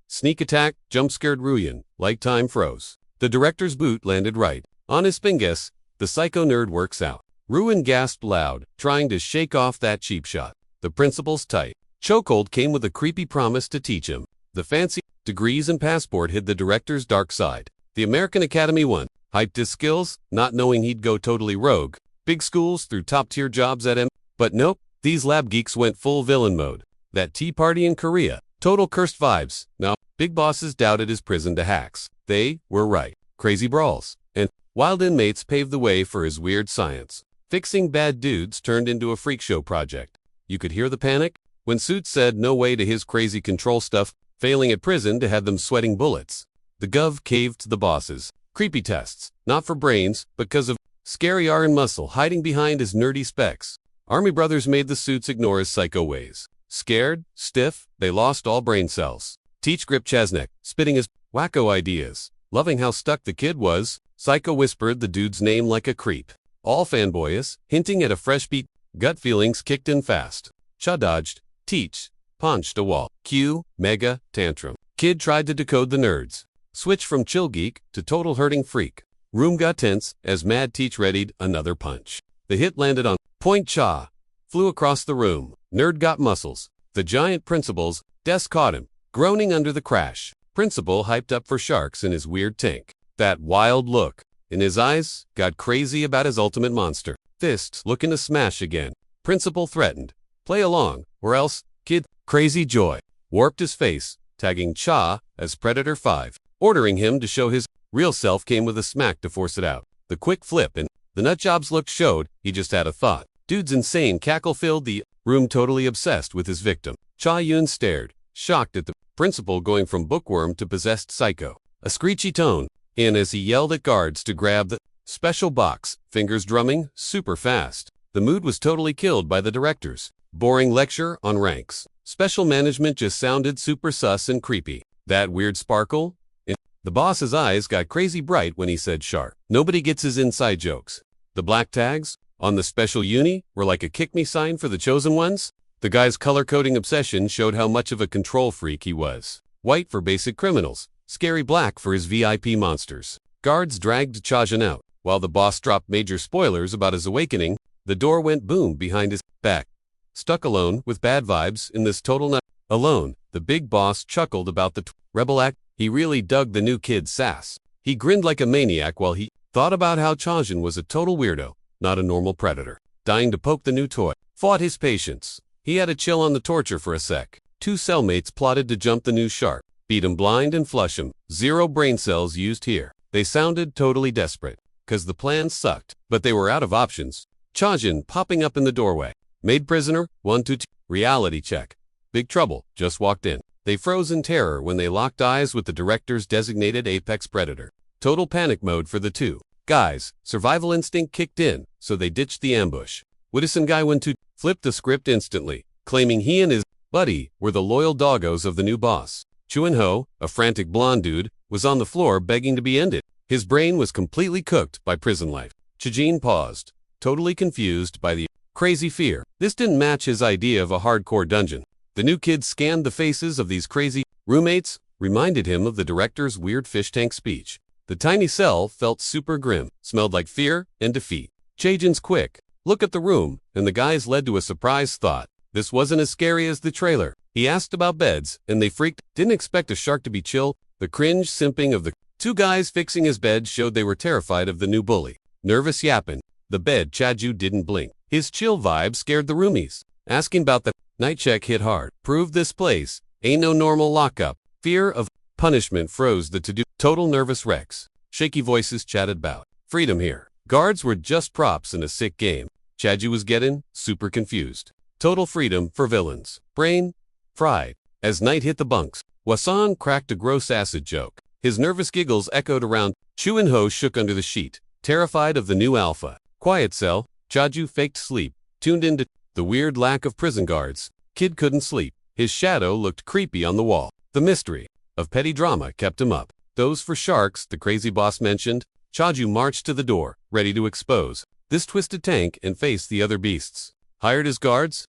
sneak attack jump-scared Ruyan, like time froze. The director's boot landed right on his pingus. The psycho nerd works out. Ruin gasped loud, trying to shake off that cheap shot. The principal's tight chokehold came with a creepy promise to teach him. The fancy degrees and passport hid the director's dark side. The American Academy won, hyped his skills, not knowing he'd go totally rogue. Big schools threw top-tier jobs at him, but nope, these lab geeks went full villain mode. That tea party in Korea, total cursed vibes. Now, big bosses doubted his prison to hacks. They were right. Crazy brawls and wild inmates paved the way for his weird science. Fixing bad dudes turned into a freak show project. You could hear the panic when Suits said no way to his crazy control stuff, failing at prison to have them sweating bullets. The gov caved to the bosses. Creepy tests, not for brains, but because of scary iron muscle hiding behind his nerdy specs. Army brothers made the Suits ignore his psycho ways. Scared, stiff, they lost all brain cells. Teach Grip Chesnek, spitting his wacko ideas. Loving how stuck the kid was, Psycho whispered the dude's name like a creep. All fanboyous, hinting at a fresh beat. Gut feelings kicked in fast. Cha dodged. Teach punched a wall. Q, mega, tantrum. Kid tried to decode the nerds. Switch from chill geek to total hurting freak. Room got tense as Mad Teach readied another punch. The hit landed on point. Cha flew across the room. Nerd got muscles. The giant principal's desk caught him, groaning under the crash. Principal hyped up for sharks in his weird tank. That wild look in his eyes got crazy about his ultimate monster. Fists looking to smash again. Principal threatened. Play along, or else, kid. Crazy joy warped his face, tagging Cha as Predator 5. Ordering him to show his real self came with a smack to force it out. The quick flip and the nutjob's look showed he just had a thought. Dude's insane cackle filled the room, totally obsessed with his victim. Cha Yun stared, shocked at the principal going from bookworm to possessed psycho. A screechy tone in as he yelled at guards to grab the special box, fingers drumming super fast. The mood was totally killed by the director's boring lecture on ranks. Special management just sounded super sus and creepy. That weird sparkle in the boss's eyes got crazy bright when he said shark. Nobody gets his inside jokes. The black tags on the special uni were like a kick-me sign for the chosen ones. The guy's color-coding obsession showed how much of a control freak he was. White for basic criminals, scary black for his VIP monsters. Guards dragged Chajin out. While the boss dropped major spoilers about his awakening, the door went boom behind his back. Stuck alone with bad vibes in this total nut. Alone, the big boss chuckled about the rebel act. He really dug the new kid's sass. He grinned like a maniac while he thought about how Chajin was a total weirdo, not a normal predator. Dying to poke the new toy. Fought his patience. He had a chill on the torture for a sec. Two cellmates plotted to jump the new shark, beat him blind and flush him. 0 brain cells used here. They sounded totally desperate, 'cause the plan sucked, but they were out of options. Chajin popping up in the doorway. Made prisoner, 1 2 2. Reality check. Big trouble, just walked in. They froze in terror when they locked eyes with the director's designated apex predator. Total panic mode for the two guys. Survival instinct kicked in, so they ditched the ambush. Widdison guy 1 2 flipped the script instantly, claiming he and his buddy were the loyal doggos of the new boss. Chuin-ho, a frantic blonde dude, was on the floor begging to be ended. His brain was completely cooked by prison life. Chajin paused, totally confused by the crazy fear. This didn't match his idea of a hardcore dungeon. The new kid scanned the faces of these crazy roommates, reminded him of the director's weird fish tank speech. The tiny cell felt super grim, smelled like fear and defeat. Chajin's quick look at the room and the guys led to a surprise thought. This wasn't as scary as the trailer. He asked about beds, and they freaked. Didn't expect a shark to be chill. The cringe simping of the two guys fixing his bed showed they were terrified of the new bully. Nervous yapping. The bed Chaju didn't blink. His chill vibe scared the roomies. Asking about the night check hit hard. Proved this place ain't no normal lockup. Fear of punishment froze the to-do. Total nervous wrecks. Shaky voices chatted about freedom here. Guards were just props in a sick game. Chaju was getting super confused. Total freedom for villains. Brain fried. As night hit the bunks, Wasan cracked a gross acid joke. His nervous giggles echoed around. Chuin-ho shook under the sheet, terrified of the new alpha. Quiet cell. Chaju faked sleep, tuned into the weird lack of prison guards. Kid couldn't sleep. His shadow looked creepy on the wall. The mystery of petty drama kept him up. Those for sharks, the crazy boss mentioned. Chaju marched to the door, ready to expose this twisted tank and face the other beasts. Hired as guards,